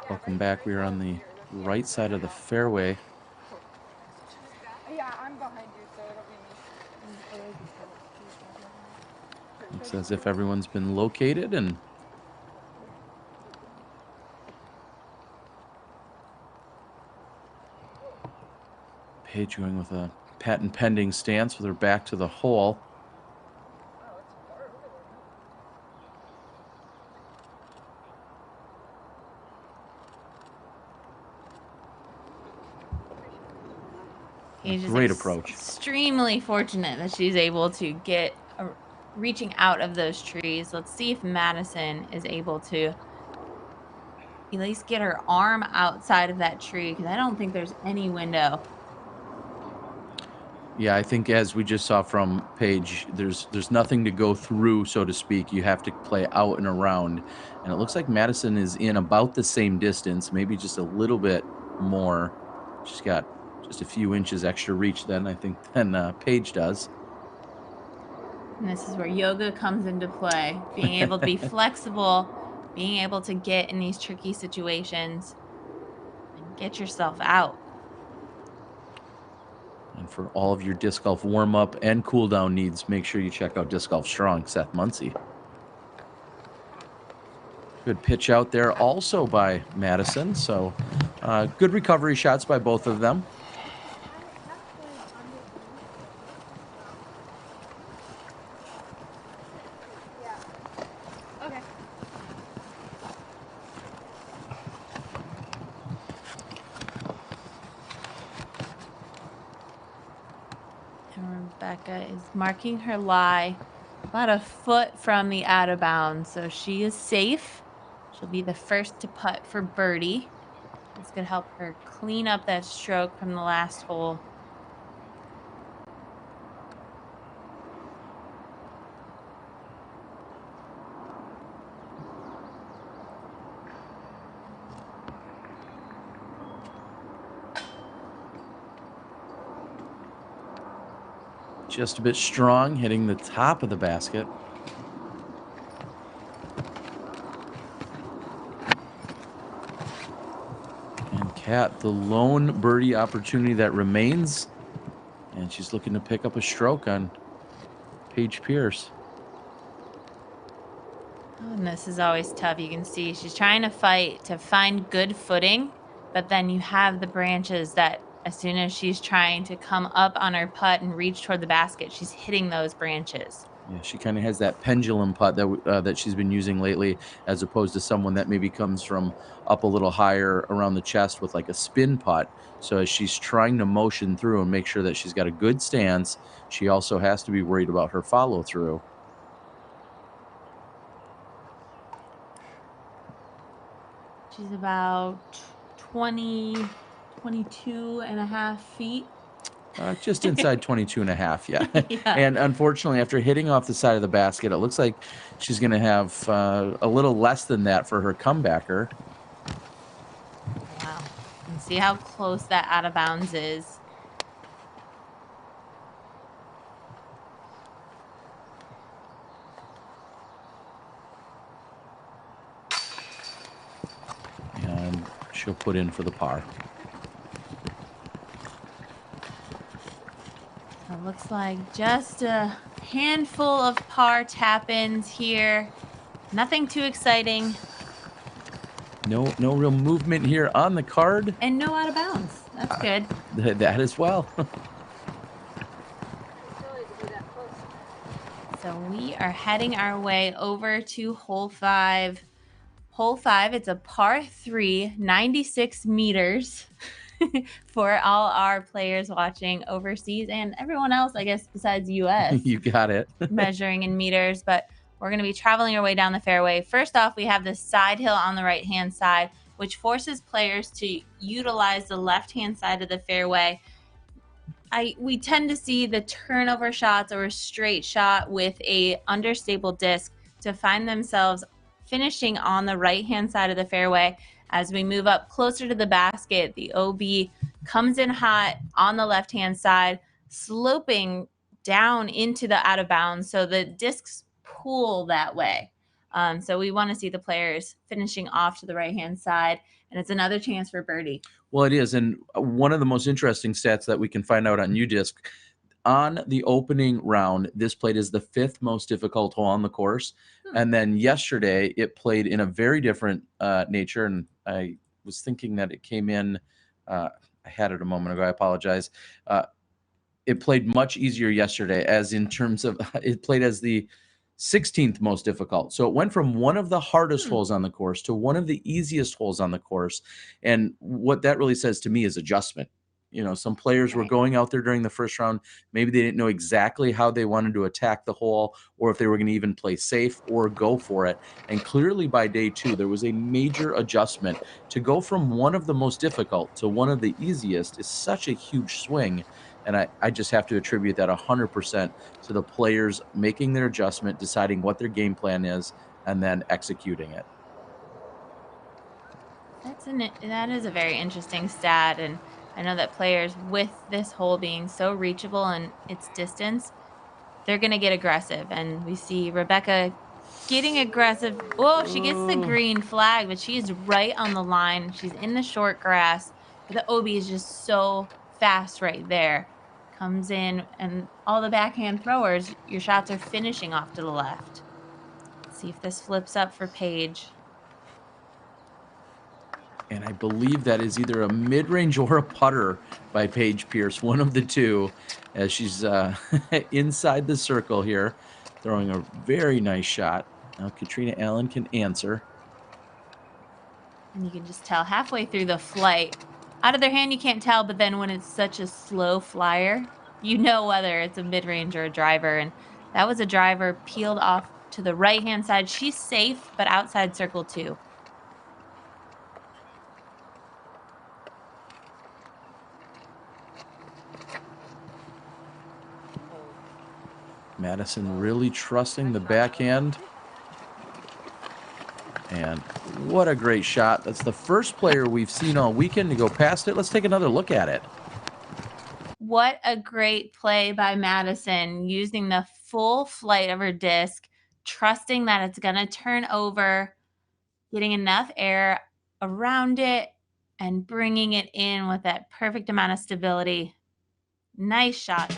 Welcome back. We are on the right side of the fairway. Yeah, I'm behind you, so it'll be me. It's as if everyone's been located, and Paige going with a patent pending stance with her back to the hole. Great approach. Extremely fortunate that she's able to get reaching out of those trees. Let's see if Madison is able to at least get her arm outside of that tree, because I don't think there's any window. Yeah, I think as we just saw from Paige, there's nothing to go through, so to speak. You have to play out and around. And it looks like Madison is in about the same distance, maybe just a little bit more. She's got just a few inches extra reach than Paige does. And this is where yoga comes into play. Being able to be flexible, being able to get in these tricky situations and get yourself out. And for all of your disc golf warm-up and cool-down needs, make sure you check out Disc Golf Strong, Seth Muncie. Good pitch out there also by Madison. So good recovery shots by both of them. Rebecca is marking her lie about a foot from the out of bounds, so she is safe. She'll be the first to putt for birdie. This could help her clean up that stroke from the last hole. Just a bit strong, hitting the top of the basket. And Kat, the lone birdie opportunity that remains. And she's looking to pick up a stroke on Paige Pierce. Oh, and this is always tough. You can see she's trying to fight to find good footing, but then you have the branches that as soon as she's trying to come up on her putt and reach toward the basket, she's hitting those branches. Yeah, she kind of has that pendulum putt that she's been using lately, as opposed to someone that maybe comes from up a little higher around the chest with like a spin putt. So as she's trying to motion through and make sure that she's got a good stance, she also has to be worried about her follow through. She's about 22 and a half feet. Just inside 22 and a half, yeah. Yeah. And unfortunately, after hitting off the side of the basket, it looks like she's going to have a little less than that for her comebacker. Wow. And see how close that out of bounds is. And she'll put in for the par. It looks like just a handful of par tap-ins here. Nothing too exciting. No real movement here on the card. And no out of bounds. That's good. That as well. So we are heading our way over to hole 5. Hole 5, it's a par 3, 96 meters for all our players watching overseas and everyone else, I guess, besides US. You got it. Measuring in meters, but we're going to be traveling our way down the fairway. First off, we have the side hill on the right-hand side, which forces players to utilize the left-hand side of the fairway. We tend to see the turnover shots or a straight shot with a understable disc to find themselves finishing on the right-hand side of the fairway. As we move up closer to the basket, the OB comes in hot on the left-hand side, sloping down into the out of bounds, so the discs pool that way. So we want to see the players finishing off to the right-hand side, and it's another chance for birdie. Well, it is. And one of the most interesting stats that we can find out on UDisc, on the opening round, this played as the 5th most difficult hole on the course. And then yesterday, it played in a very different nature. And I was thinking that it came in, I had it a moment ago, I apologize. It played much easier yesterday, as in terms of, it played as the 16th most difficult. So it went from one of the hardest holes on the course to one of the easiest holes on the course. And what that really says to me is adjustment. You know, some players were going out there during the first round. Maybe they didn't know exactly how they wanted to attack the hole, or if they were going to even play safe or go for it. And clearly by day 2, there was a major adjustment. To go from one of the most difficult to one of the easiest is such a huge swing. And I just have to attribute that 100% to the players making their adjustment, deciding what their game plan is, and then executing it. That is a very interesting stat, and I know that players, with this hole being so reachable and its distance, they're going to get aggressive. And we see Rebecca getting aggressive. Oh, she gets the green flag, but she is right on the line. She's in the short grass. But the OB is just so fast right there. Comes in, and all the backhand throwers, your shots are finishing off to the left. Let's see if this flips up for Paige. And I believe that is either a mid-range or a putter by Paige Pierce, one of the two, as she's inside the circle here, throwing a very nice shot. Now Katrina Allen can answer. And you can just tell halfway through the flight. Out of their hand, you can't tell, but then when it's such a slow flyer, you know whether it's a mid-range or a driver. And that was a driver peeled off to the right-hand side. She's safe, but outside circle 2. Madison really trusting the backhand. And what a great shot. That's the first player we've seen all weekend to go past it. Let's take another look at it. What a great play by Madison, using the full flight of her disc, trusting that it's going to turn over, getting enough air around it, and bringing it in with that perfect amount of stability. Nice shot.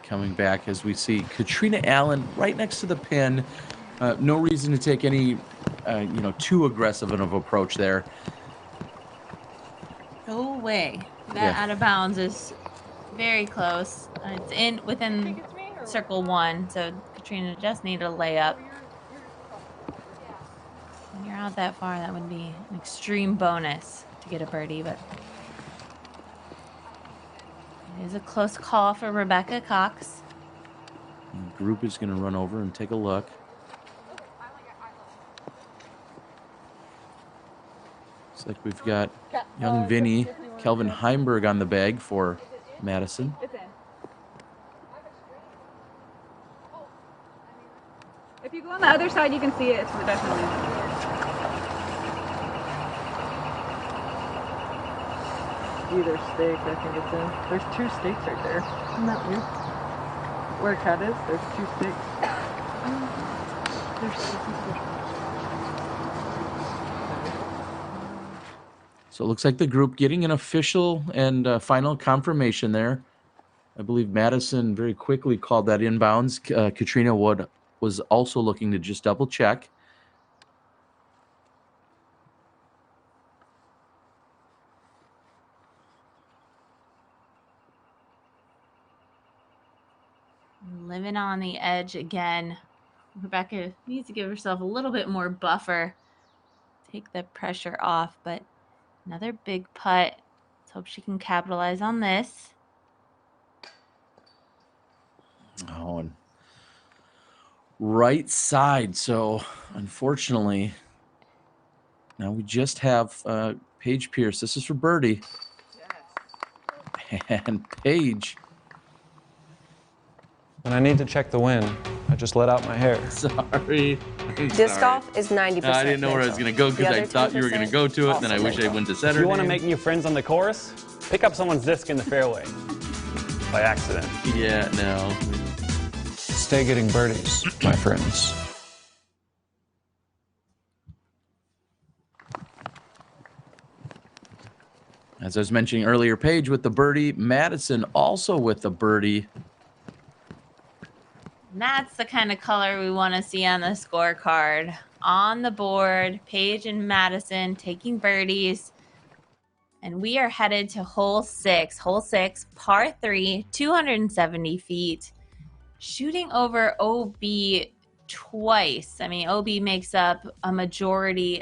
coming back as we see Katrina Allen right next to the pin. No reason to take any, too aggressive of an approach there. No way. That Yeah. out of bounds is very close. It's within circle 1, so Katrina just needed a layup. When you're out that far, that would be an extreme bonus to get a birdie, but it is a close call for Rebecca Cox. And the group is going to run over and take a look. Looks like we've got young Vinny, Kelvin Heimberg on the bag for Madison. If you go on the other side, you can see it. It's definitely. Either stake, I think it's in. There's 2 stakes right there. Isn't that weird? Where cat is, there's 2 stakes. So it looks like the group getting an official and final confirmation there. I believe Madison very quickly called that inbounds. Katrina Wood was also looking to just double check. Living on the edge again. Rebecca needs to give herself a little bit more buffer. Take the pressure off, but another big putt. Let's hope she can capitalize on this. Oh, and right side. So unfortunately, now we just have Paige Pierce. This is for birdie. And Paige. When I need to check the wind, I just let out my hair. Sorry. Disc golf is 90%. I didn't know where I was going to go because I thought you were going to go to it, and then I wish I went to center. If you want to make new friends on the course, pick up someone's disc in the fairway by accident. Yeah, no. Stay getting birdies, my friends. As I was mentioning earlier, Paige with the birdie, Madison also with the birdie. And that's the kind of color we want to see on the scorecard. On the board, Paige and Madison taking birdies. And we are headed to hole 6. Hole 6, par 3, 270 feet. Shooting over OB twice. I mean, OB makes up a majority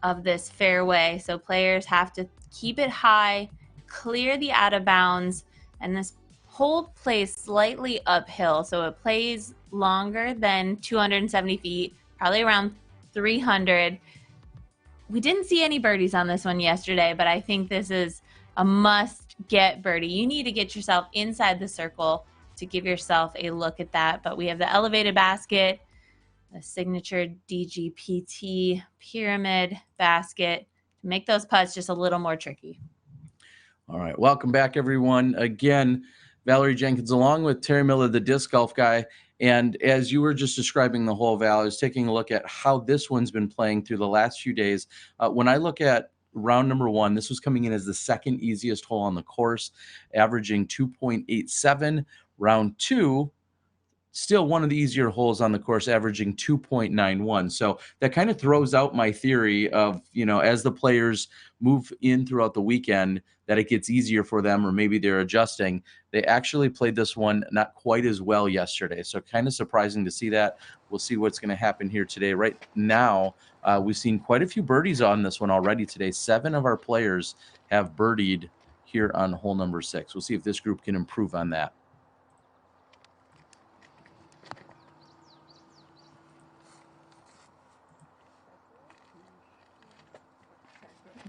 of this fairway. So players have to keep it high, clear the out of bounds, and this hole plays slightly uphill. So it plays longer than 270 feet, probably around 300. We didn't see any birdies on this one yesterday, but I think this is a must-get birdie. You need to get yourself inside the circle to give yourself a look at that. But we have the elevated basket, the signature DGPT pyramid basket to make those putts just a little more tricky. All right, welcome back, everyone. Again, Valerie Jenkins, along with Terry Miller, the disc golf guy. And as you were just describing the whole, Val, I was taking a look at how this one's been playing through the last few days. When I look at round number 1, this was coming in as the second easiest hole on the course, averaging 2.87. Round 2, still one of the easier holes on the course, averaging 2.91. So that kind of throws out my theory of, as the players move in throughout the weekend, that it gets easier for them, or maybe they're adjusting. They actually played this one not quite as well yesterday. So kind of surprising to see that. We'll see what's going to happen here today. Right now, we've seen quite a few birdies on this one already today. 7 of our players have birdied here on hole number 6. We'll see if this group can improve on that.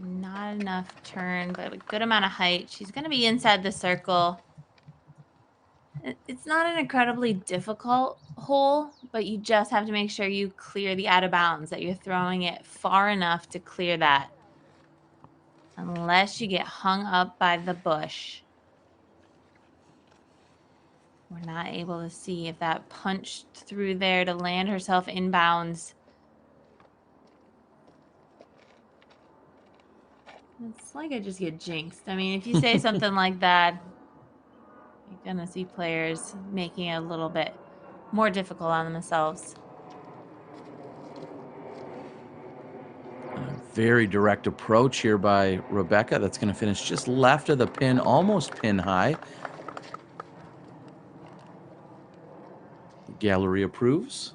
Not enough turn, but a good amount of height. She's going to be inside the circle. It's not an incredibly difficult hole, but you just have to make sure you clear the out of bounds, that you're throwing it far enough to clear that. Unless you get hung up by the bush. We're not able to see if that punched through there to land herself inbounds. It's like I just get jinxed. I mean, if you say something like that, you You're gonna see players making it a little bit more difficult on themselves. Very direct approach here by Rebecca. That's going to finish just left of the pin, almost pin high. The gallery approves.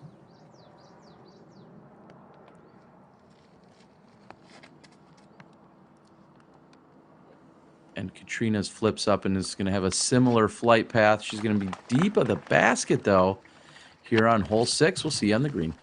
And Katrina's flips up and is going to have a similar flight path. She's going to be deep of the basket, though, here on hole 6. We'll see you on the green.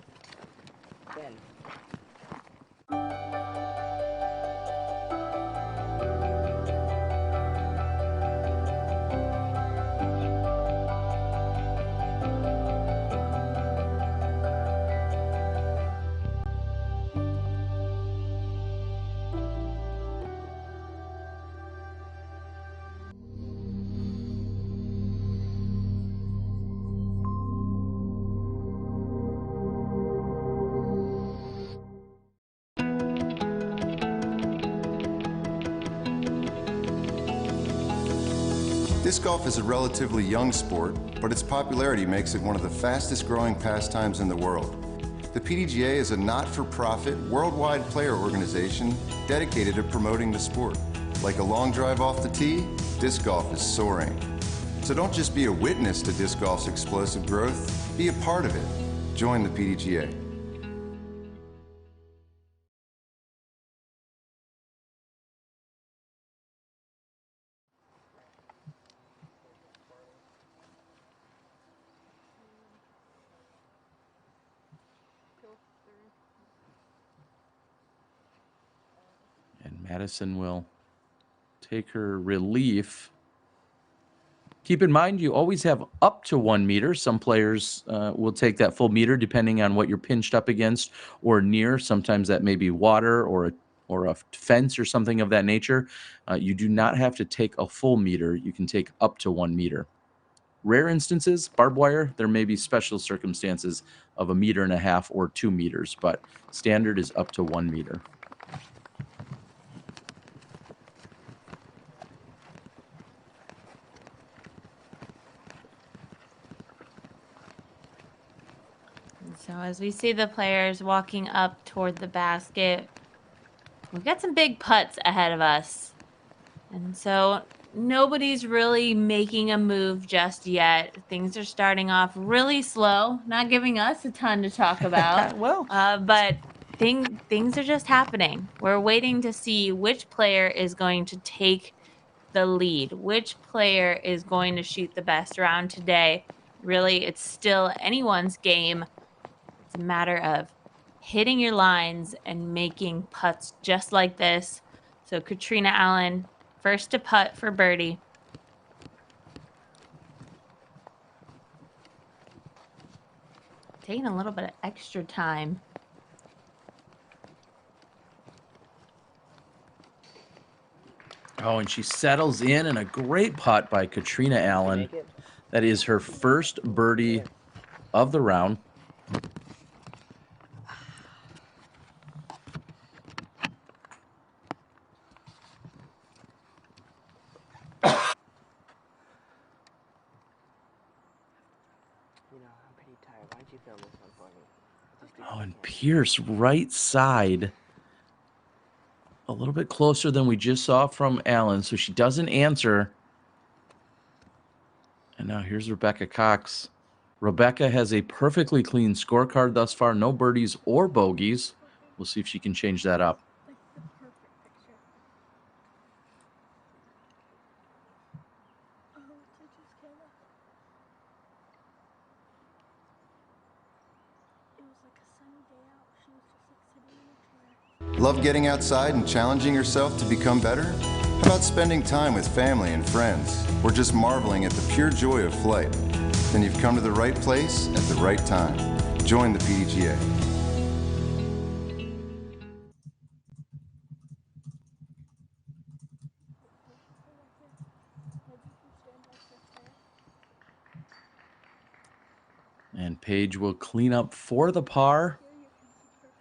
Disc golf is a relatively young sport, but its popularity makes it one of the fastest growing pastimes in the world. The PDGA is a not-for-profit, worldwide player organization dedicated to promoting the sport. Like a long drive off the tee, disc golf is soaring. So don't just be a witness to disc golf's explosive growth, be a part of it. Join the PDGA. And Madison will take her relief. Keep in mind, you always have up to 1 meter. Some players will take that full meter depending on what you're pinched up against or near. Sometimes that may be water or a fence or something of that nature. You do not have to take a full meter. You can take up to 1 meter. Rare instances, barbed wire, there may be special circumstances of 1.5 meters or 2 meters, but standard is up to 1 meter. So as we see the players walking up toward the basket, we've got some big putts ahead of us. And so nobody's really making a move just yet. Things are starting off really slow, not giving us a ton to talk about. But things are just happening. We're waiting to see which player is going to take the lead, which player is going to shoot the best round today. Really, it's still anyone's game. It's a matter of hitting your lines and making putts just like this. So Katrina Allen, first to putt for birdie. Taking a little bit of extra time. Oh, and she settles in, and a great putt by Katrina Allen. That is her first birdie of the round. Oh, and Pierce right side. A little bit closer than we just saw from Allen, so she doesn't answer. And now here's Rebecca Cox. Rebecca has a perfectly clean scorecard thus far, no birdies or bogeys. We'll see if she can change that up. Love getting outside and challenging yourself to become better? How about spending time with family and friends, or just marveling at the pure joy of flight? Then you've come to the right place at the right time. Join the PDGA. And Paige will clean up for the par.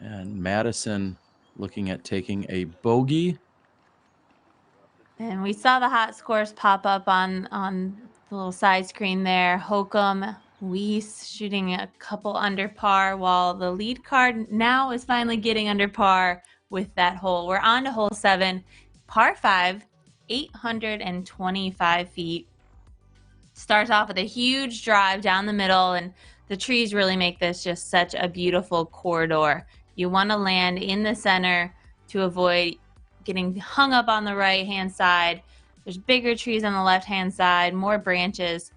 And Madison looking at taking a bogey. And we saw the hot scores pop up on The little side screen there. Hokum, Weiss shooting a couple under par, while the lead card now is finally getting under par with that hole. We're on to hole 7, par 5, 825 feet. Starts off with a huge drive down the middle, and the trees really make this just such a beautiful corridor. You want to land in the center to avoid getting hung up on the right-hand side. There's bigger trees on the left-hand side, more branches.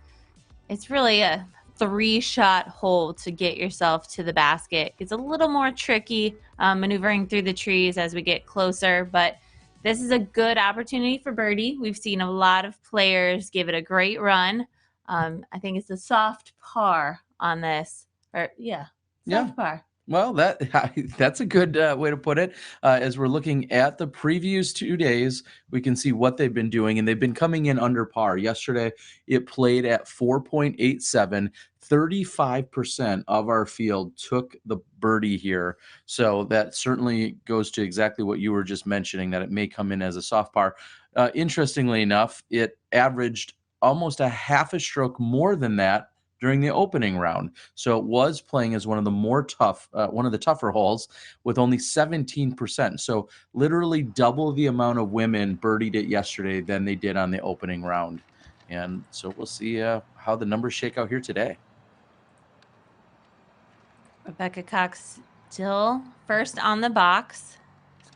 It's really a 3-shot hole to get yourself to the basket. It's a little more tricky maneuvering through the trees as we get closer, but this is a good opportunity for birdie. We've seen a lot of players give it a great run. I think it's a soft par on this. Soft par. Well, that's a good way to put it. As we're looking at the previous 2 days, we can see what they've been doing, and they've been coming in under par. Yesterday, it played at 4.87. 35% of our field took the birdie here. So that certainly goes to exactly what you were just mentioning, that it may come in as a soft par. Interestingly enough, it averaged almost a half a stroke more than that during the opening round. So it was playing as one of the tougher holes with only 17%. So literally double the amount of women birdied it yesterday than they did on the opening round. And so we'll see how the numbers shake out here today. Rebecca Cox still first on the box.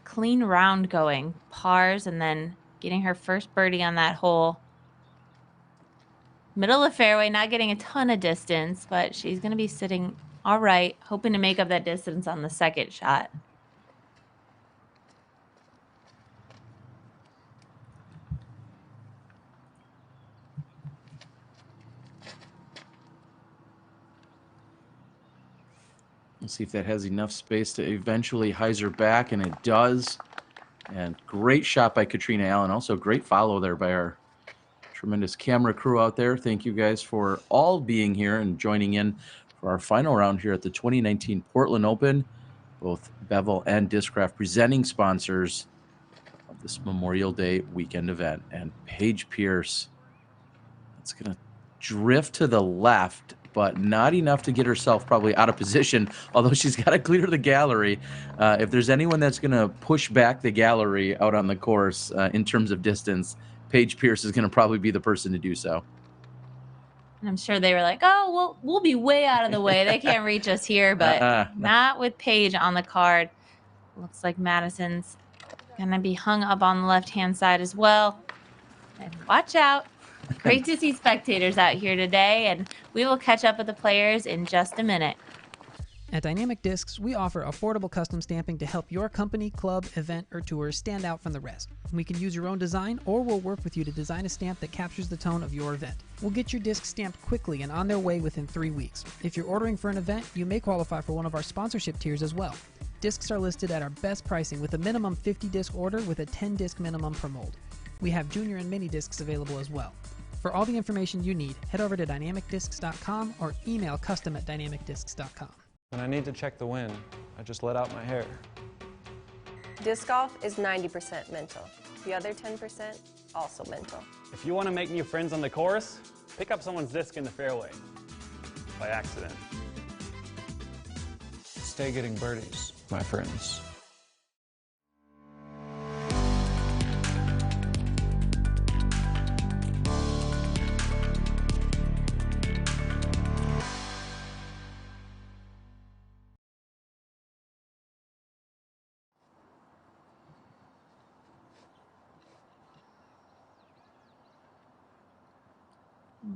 Clean round going. Pars and then getting her first birdie on that hole. Middle of fairway, not getting a ton of distance, but she's going to be sitting all right, hoping to make up that distance on the second shot. Let's see if that has enough space to eventually hyzer back, and it does. And great shot by Katrina Allen. Also great follow there by our tremendous camera crew out there. Thank you guys for all being here and joining in for our final round here at the 2019 Portland Open. Both Bevel and Discraft presenting sponsors of this Memorial Day weekend event. And Paige Pierce, it's going to drift to the left, but not enough to get herself probably out of position, although she's got to clear the gallery. If there's anyone that's going to push back the gallery out on the course in terms of distance, Paige Pierce is going to probably be the person to do so. And I'm sure they were like, oh, well, we'll be way out of the way. They can't reach us here, but not with Paige on the card. Looks like Madison's going to be hung up on the left-hand side as well. And watch out. Great to see spectators out here today, and we will catch up with the players in just a minute. At Dynamic Discs, we offer affordable custom stamping to help your company, club, event, or tour stand out from the rest. We can use your own design, or we'll work with you to design a stamp that captures the tone of your event. We'll get your discs stamped quickly and on their way within 3 weeks. If you're ordering for an event, you may qualify for one of our sponsorship tiers as well. Discs are listed at our best pricing with a minimum 50-disc order with a 10-disc minimum per mold. We have junior and mini discs available as well. For all the information you need, head over to dynamicdiscs.com or email custom@dynamicdiscs.com. When I need to check the wind, I just let out my hair. Disc golf is 90% mental. The other 10% also mental. If you want to make new friends on the course, pick up someone's disc in the fairway by accident. Stay getting birdies, my friends.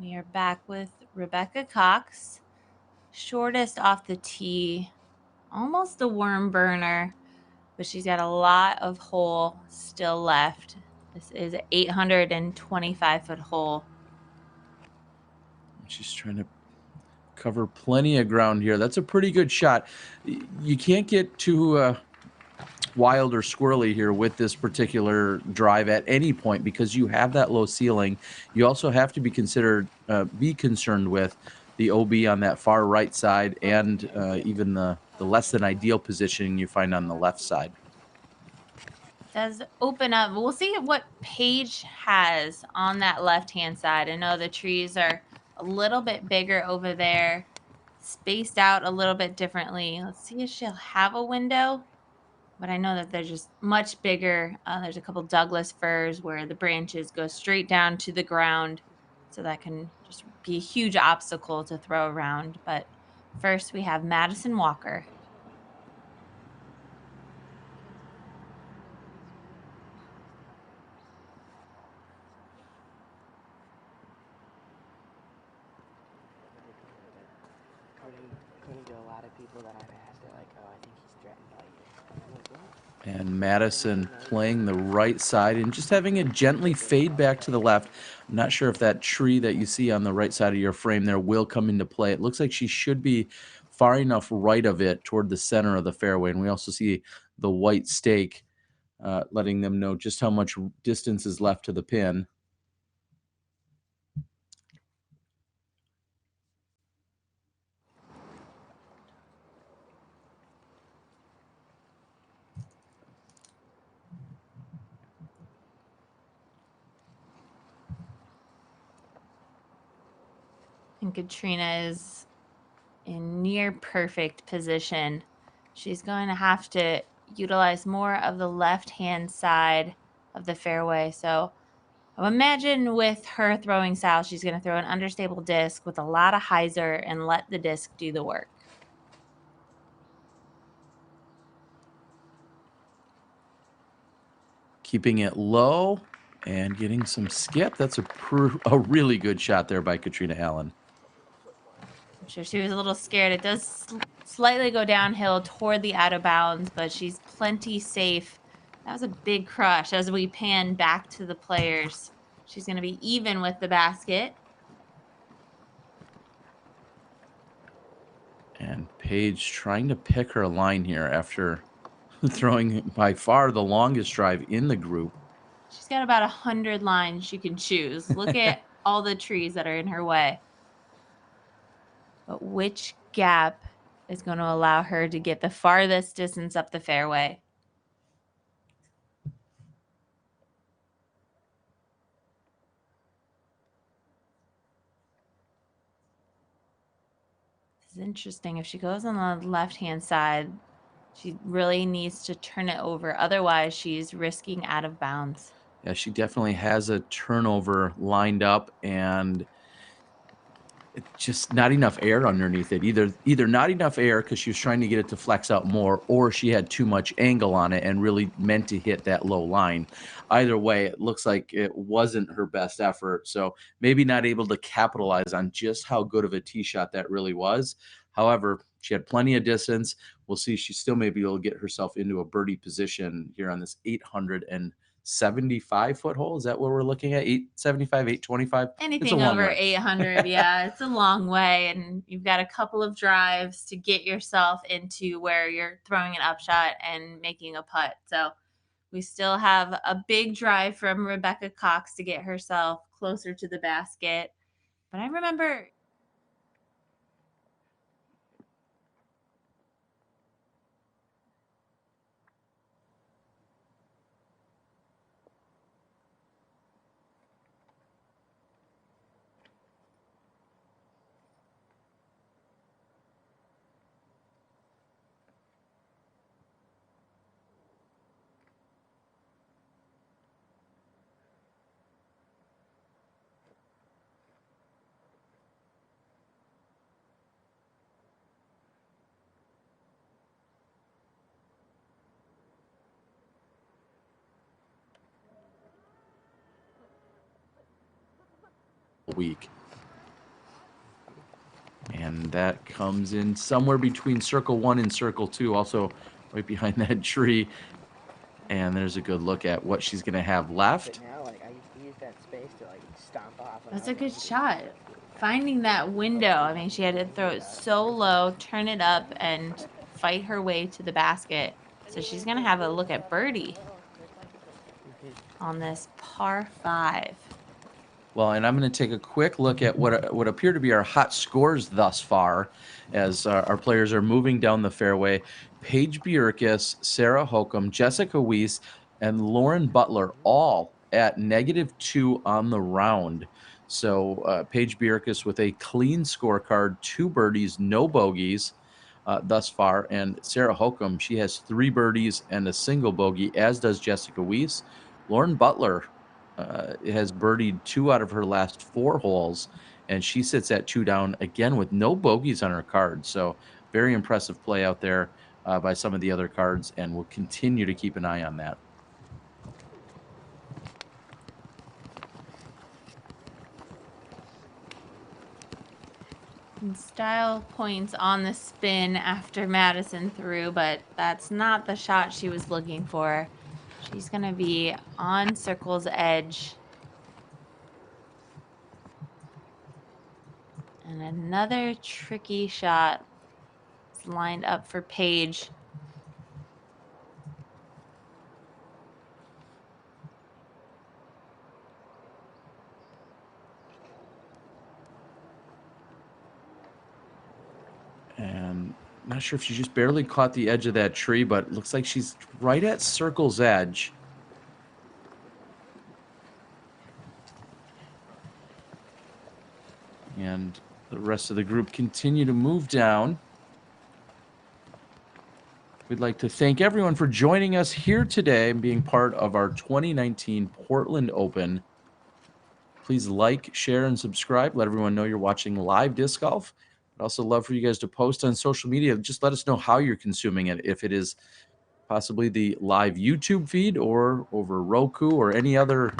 We are back with Rebecca Cox. Shortest off the tee, almost a worm burner, but she's got a lot of hole still left. This is an 825-foot hole. She's trying to cover plenty of ground here. That's a pretty good shot. You can't get too wild or squirrely here with this particular drive at any point because you have that low ceiling. You also have to be concerned with the OB on that far right side and even the less than ideal positioning you find on the left side. does open up. We'll see what Paige has on that left-hand side. I know the trees are a little bit bigger over there, spaced out a little bit differently. Let's see if she'll have a window, but I know that they're just much bigger. There's a couple Douglas firs where the branches go straight down to the ground, so that can just be a huge obstacle to throw around. But first we have Madison Walker. And Madison playing the right side and just having it gently fade back to the left. I'm not sure if that tree that you see on the right side of your frame there will come into play. It looks like she should be far enough right of it toward the center of the fairway. And we also see the white stake letting them know just how much distance is left to the pin. And Katrina is in near perfect position. She's going to have to utilize more of the left-hand side of the fairway. So I imagine with her throwing style, she's going to throw an understable disc with a lot of hyzer and let the disc do the work. Keeping it low and getting some skip. That's a really good shot there by Katrina Allen. I'm sure she was a little scared. It does slightly go downhill toward the out of bounds, but she's plenty safe. That was a big crush as we pan back to the players. She's going to be even with the basket. And Paige trying to pick her line here after throwing by far the longest drive in the group. She's got about 100 lines she can choose. Look at all the trees that are in her way. But which gap is going to allow her to get the farthest distance up the fairway? This is interesting. If she goes on the left-hand side, she really needs to turn it over. Otherwise, she's risking out of bounds. Yeah, she definitely has a turnover lined up, and it's just not enough air underneath it. Either not enough air because she was trying to get it to flex out more, or she had too much angle on it and really meant to hit that low line. Either way, it looks like it wasn't her best effort. So maybe not able to capitalize on just how good of a tee shot that really was. However, she had plenty of distance. We'll see. She still may be able to get herself into a birdie position here on this 875-foot hole. Is that what we're looking at? 875, 825? Anything over 800, yeah, it's a long way. And you've got a couple of drives to get yourself into where you're throwing an upshot and making a putt. So we still have a big drive from Rebecca Cox to get herself closer to the basket. But I remember... week. And that comes in somewhere between circle 1 and circle 2, also right behind that tree. And there's a good look at what she's going to have left. That's a good shot. Finding that window. I mean, she had to throw it so low, turn it up, and fight her way to the basket. So she's going to have a look at birdie on this par 5. Well, and I'm going to take a quick look at what appear to be our hot scores thus far as our players are moving down the fairway. Paige Bjerkes, Sarah Holcomb, Jessica Weiss, and Lauren Butler, all at -2 on the round. So Paige Bierkus with a clean scorecard, 2 birdies, no bogeys thus far. And Sarah Holcomb, she has 3 birdies and a single bogey, as does Jessica Weiss. Lauren Butler has birdied 2 out of her last 4 holes, and she sits at 2 down again with no bogeys on her card. So very impressive play out there by some of the other cards, and we'll continue to keep an eye on that. And style points on the spin after Madison threw, but that's not the shot she was looking for. She's going to be on circle's edge. And another tricky shot is lined up for Paige. And not sure if she just barely caught the edge of that tree, but it looks like she's right at circle's edge. And the rest of the group continue to move down. We'd like to thank everyone for joining us here today and being part of our 2019 Portland Open. Please like, share, and subscribe. Let everyone know you're watching live disc golf. I'd also love for you guys to post on social media. Just let us know how you're consuming it. If it is possibly the live YouTube feed or over Roku or any other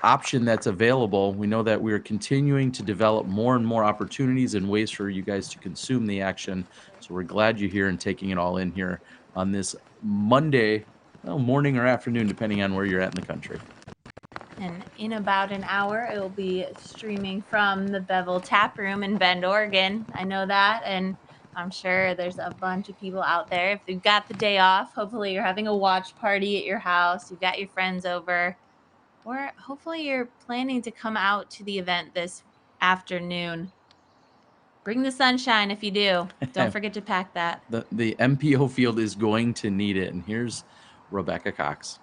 option that's available. We know that we're continuing to develop more and more opportunities and ways for you guys to consume the action. So we're glad you're here and taking it all in here on this Monday, morning or afternoon, depending on where you're at in the country. And in about an hour, it will be streaming from the Bevel Tap Room in Bend, Oregon. I know that, and I'm sure there's a bunch of people out there. If you've got the day off, hopefully you're having a watch party at your house. You've got your friends over. Or hopefully you're planning to come out to the event this afternoon. Bring the sunshine if you do. Don't forget to pack that. The MPO field is going to need it. And here's Rebecca Cox.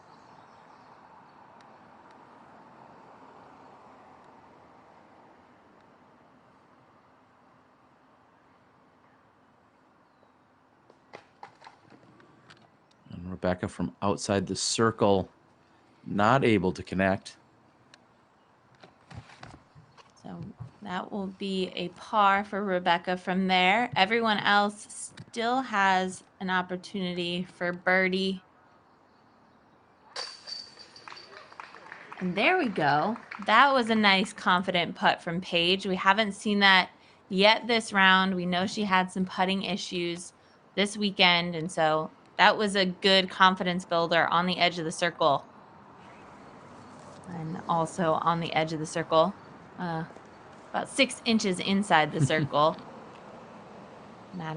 And Rebecca from outside the circle, not able to connect. So that will be a par for Rebecca from there. Everyone else still has an opportunity for birdie. And there we go. That was a nice confident putt from Paige. We haven't seen that yet this round. We know she had some putting issues this weekend, and so that was a good confidence builder on the edge of the circle. And also on the edge of the circle. About 6 inches inside the circle.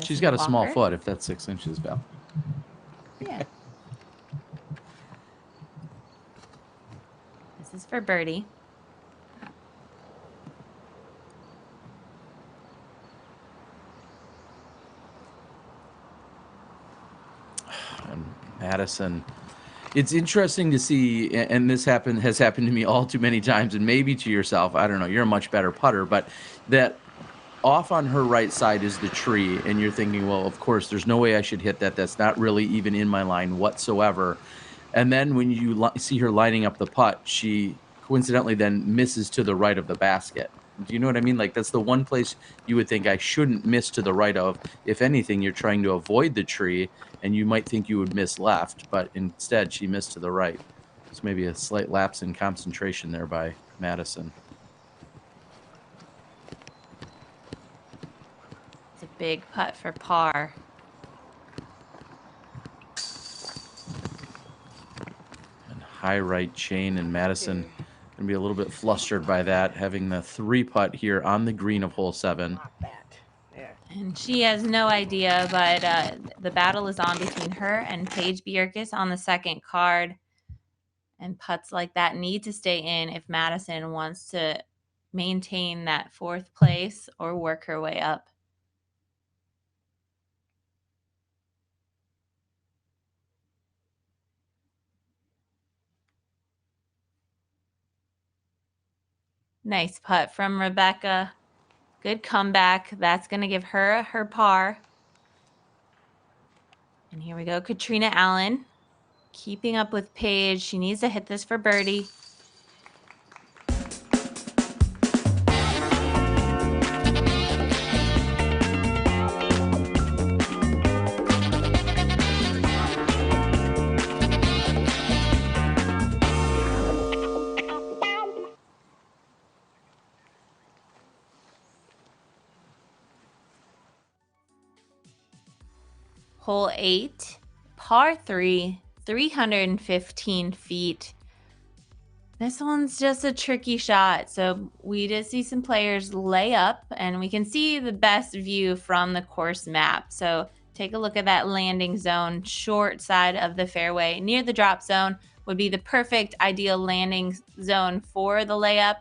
She's got a small Walker. foot if that's 6 inches, Val. Yeah. This is for birdie. And Madison. It's interesting to see, and this has happened to me all too many times, and maybe to yourself. I don't know. You're a much better putter, but that off on her right side is the tree, and you're thinking, well, of course, there's no way I should hit that. That's not really even in my line whatsoever. And then when you see her lining up the putt, she coincidentally then misses to the right of the basket. Do you know what I mean? Like, that's the one place you would think I shouldn't miss to the right of. If anything, you're trying to avoid the tree, and you might think you would miss left, but instead she missed to the right. So maybe a slight lapse in concentration there by Madison. It's a big putt for par. And high right chain, and Madison going to be a little bit flustered by that, having the 3 putt here on the green of hole 7. And she has no idea, but the battle is on between her and Paige Bierkus on the second card. And putts like that need to stay in if Madison wants to maintain that 4th place or work her way up. Nice putt from Rebecca. Good comeback. That's going to give her her par. And here we go. Katrina Allen keeping up with Paige. She needs to hit this for birdie. Hole 8, par 3, 315 feet. This one's just a tricky shot. So we did see some players lay up, and we can see the best view from the course map. So take a look at that landing zone, short side of the fairway. Near the drop zone would be the perfect ideal landing zone for the layup.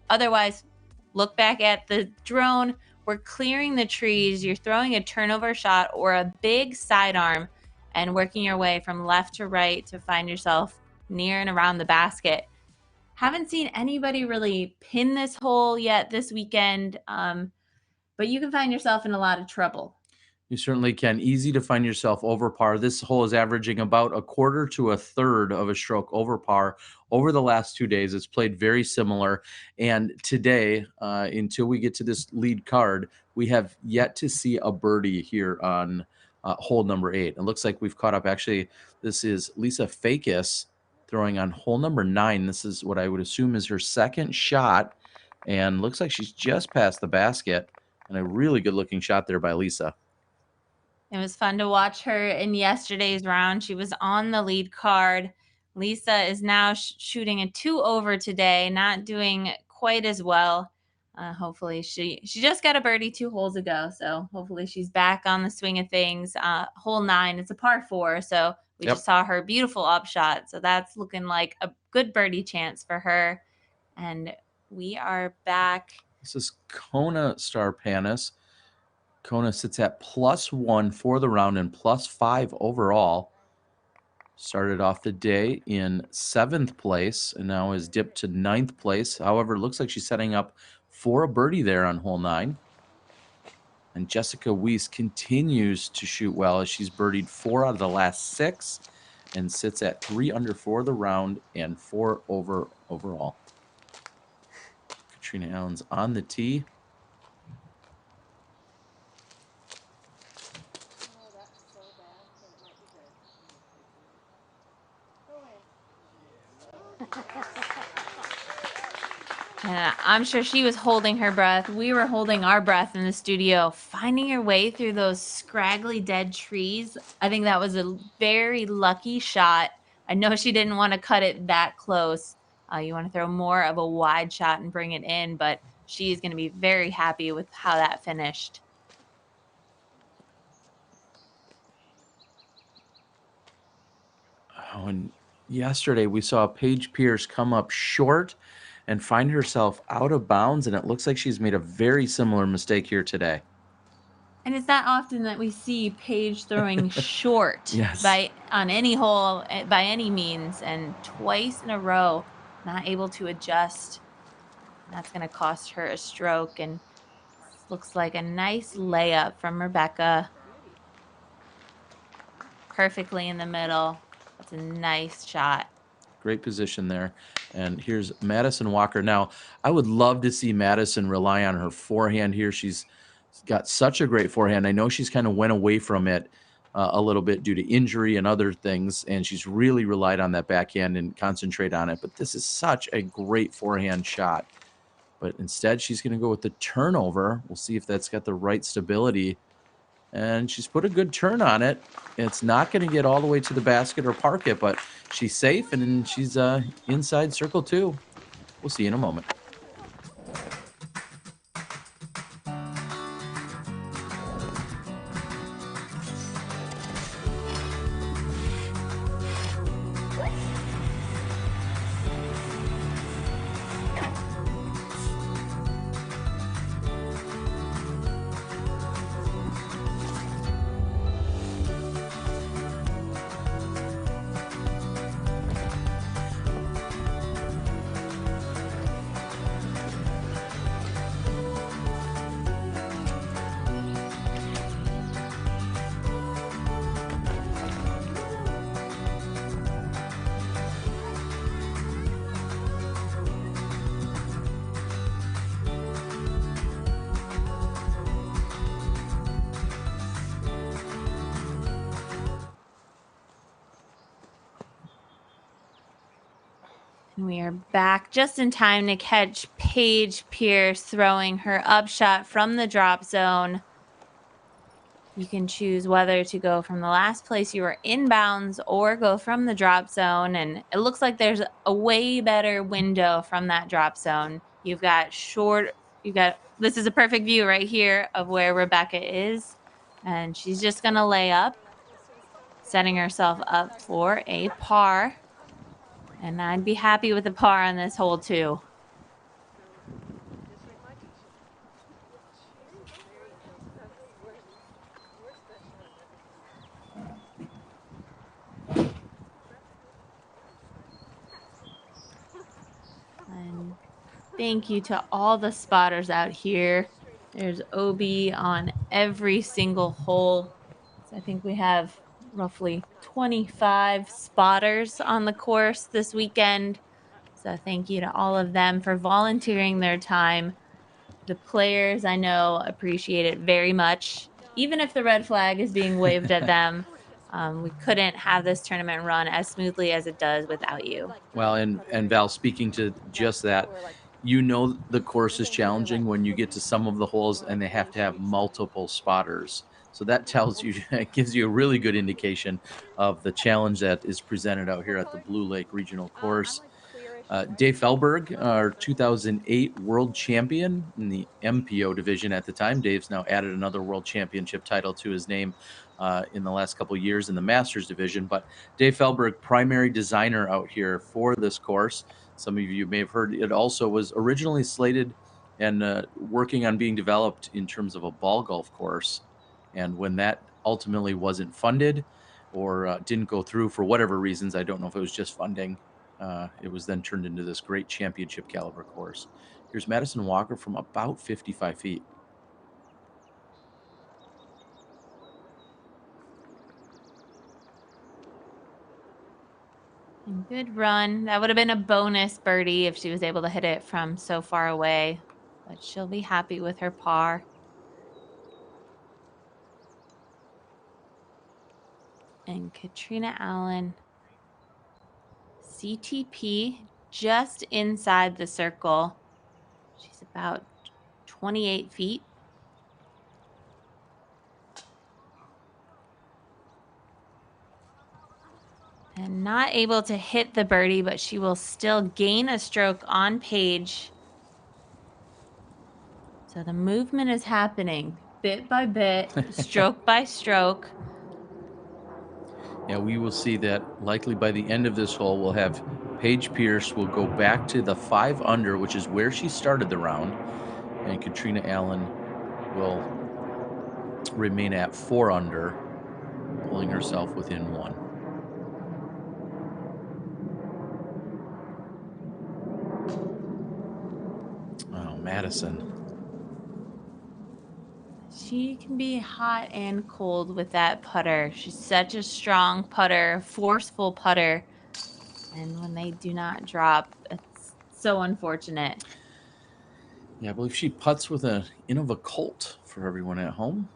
Otherwise, look back at the drone. We're clearing the trees. You're throwing a turnover shot or a big sidearm and working your way from left to right to find yourself near and around the basket. Haven't seen anybody really pin this hole yet this weekend, but you can find yourself in a lot of trouble. You certainly can. Easy to find yourself over par. This hole is averaging about a quarter to a third of a stroke over par over the last 2 days. It's played very similar. And today, until we get to this lead card, we have yet to see a birdie here on hole number 8. It looks like we've caught up. Actually, this is Lisa Fakis throwing on hole number 9. This is what I would assume is her second shot. And looks like she's just past the basket. And a really good looking shot there by Lisa. It was fun to watch her in yesterday's round. She was on the lead card. Lisa is now shooting a 2 over today, not doing quite as well. Hopefully she just got a birdie 2 holes ago, so hopefully she's back on the swing of things. Hole 9, it's a par 4, so we just saw her beautiful upshot. So that's looking like a good birdie chance for her. And we are back. This is Kona Starpanis. Kona sits at +1 for the round and +5 overall. Started off the day in 7th place and now is dipped to 9th place. However, it looks like she's setting up for a birdie there on hole 9. And Jessica Weiss continues to shoot well as she's birdied 4 out of the last 6 and sits at 3 under for the round and 4 over overall. Katrina Allen's on the tee. And I'm sure she was holding her breath. We were holding our breath in the studio, finding her way through those scraggly dead trees. I think that was a very lucky shot. I know she didn't want to cut it that close. You want to throw more of a wide shot and bring it in, but she's going to be very happy with how that finished. Oh, and yesterday we saw Paige Pierce come up short and find herself out of bounds, and it looks like she's made a very similar mistake here today. And it's not often that we see Paige throwing short on any hole by any means, and twice in a row not able to adjust. That's going to cost her a stroke, and looks like a nice layup from Rebecca. Perfectly in the middle. That's a nice shot. Great position there. And here's Madison Walker. Now, I would love to see Madison rely on her forehand here. She's got such a great forehand. I know she's kind of went away from it a little bit due to injury and other things, and she's really relied on that backhand and concentrate on it. But this is such a great forehand shot. But instead, she's going to go with the turnover. We'll see if that's got the right stability. And she's put a good turn on it. It's not going to get all the way to the basket or park it, but she's safe, and she's inside circle 2. We'll see you in a moment. We are back just in time to catch Paige Pierce throwing her upshot from the drop zone. You can choose whether to go from the last place you were inbounds or go from the drop zone. And it looks like there's a way better window from that drop zone. This is a perfect view right here of where Rebecca is. And she's just going to lay up, setting herself up for a par. And I'd be happy with a par on this hole too. And thank you to all the spotters out here. There's OB on every single hole. So I think we have roughly 25 spotters on the course this weekend. So thank you to all of them for volunteering their time. The players, I know, appreciate it very much. Even if the red flag is being waved at them, we couldn't have this tournament run as smoothly as it does without you. Well, and Val, speaking to just that, you know the course is challenging when you get to some of the holes and they have to have multiple spotters. So that tells you, it gives you a really good indication of the challenge that is presented out here at the Blue Lake Regional Course. Dave Felberg, our 2008 world champion in the MPO division at the time. Dave's now added another world championship title to his name in the last couple of years in the Masters division. But Dave Felberg, primary designer out here for this course. Some of you may have heard it also was originally slated and working on being developed in terms of a ball golf course. And when that ultimately wasn't funded or didn't go through for whatever reasons, I don't know if it was just funding, it was then turned into this great championship caliber course. Here's Madison Walker from about 55 feet. Good run. That would have been a bonus birdie if she was able to hit it from so far away, but she'll be happy with her par. And Katrina Allen, CTP, just inside the circle. She's about 28 feet. And not able to hit the birdie, but she will still gain a stroke on Paige. So the movement is happening bit by bit, stroke by stroke. Yeah, we will see that likely by the end of this hole, we'll have Paige Pierce will go back to the 5 under, which is where she started the round, and Katrina Allen will remain at 4 under, pulling herself within 1. Oh, Madison. She can be hot and cold with that putter. She's such a strong putter, forceful putter. And when they do not drop, it's so unfortunate. Yeah, I believe she putts with an Innova Colt for everyone at home.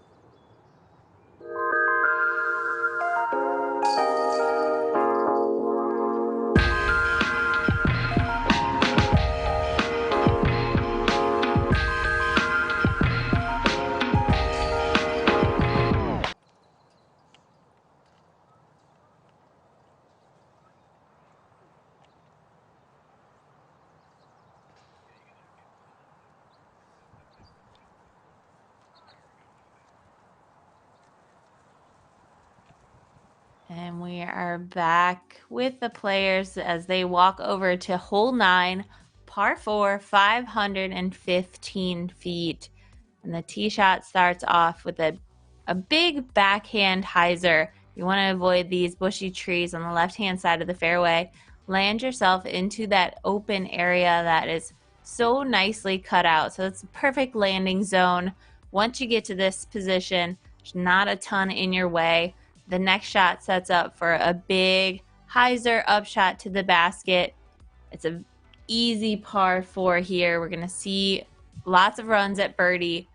And we are back with the players as they walk over to hole 9, par 4, 515 feet. And the tee shot starts off with a big backhand hyzer. You want to avoid these bushy trees on the left-hand side of the fairway. Land yourself into that open area that is so nicely cut out. So it's a perfect landing zone. Once you get to this position, there's not a ton in your way. The next shot sets up for a big hyzer upshot to the basket. It's an easy par 4 here. We're going to see lots of runs at birdie.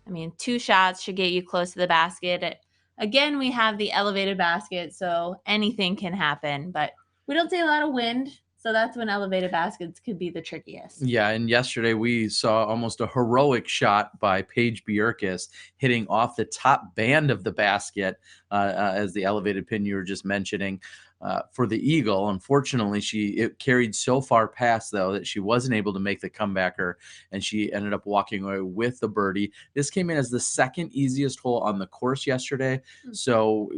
I mean, 2 shots should get you close to the basket. Again, we have the elevated basket, so anything can happen. But we don't see a lot of wind, So that's when elevated baskets could be the trickiest. Yeah, and yesterday we saw almost a heroic shot by Paige Bjerkes hitting off the top band of the basket as the elevated pin you were just mentioning for the eagle. Unfortunately, it carried so far past, though, that she wasn't able to make the comebacker, and she ended up walking away with the birdie. This came in as the second easiest hole on the course yesterday. So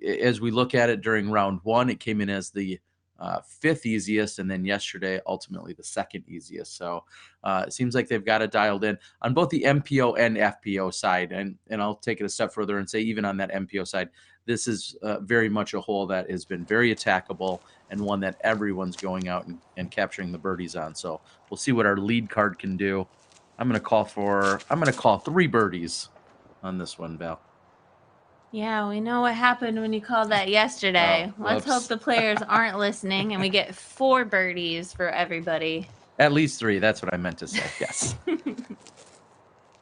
as we look at it during round one, it came in as the fifth easiest, and then yesterday ultimately the second easiest. So it seems like they've got it dialed in on both the MPO and FPO side, and I'll take it a step further and say even on that MPO side, this is very much a hole that has been very attackable and one that everyone's going out and capturing the birdies on. So we'll see what our lead card can do. I'm gonna call 3 birdies on this one, Val. Yeah, we know what happened when you called that yesterday. Oh, Let's hope whoops. the players aren't listening and we get 4 birdies for everybody. At least 3. That's what I meant to say. Yes.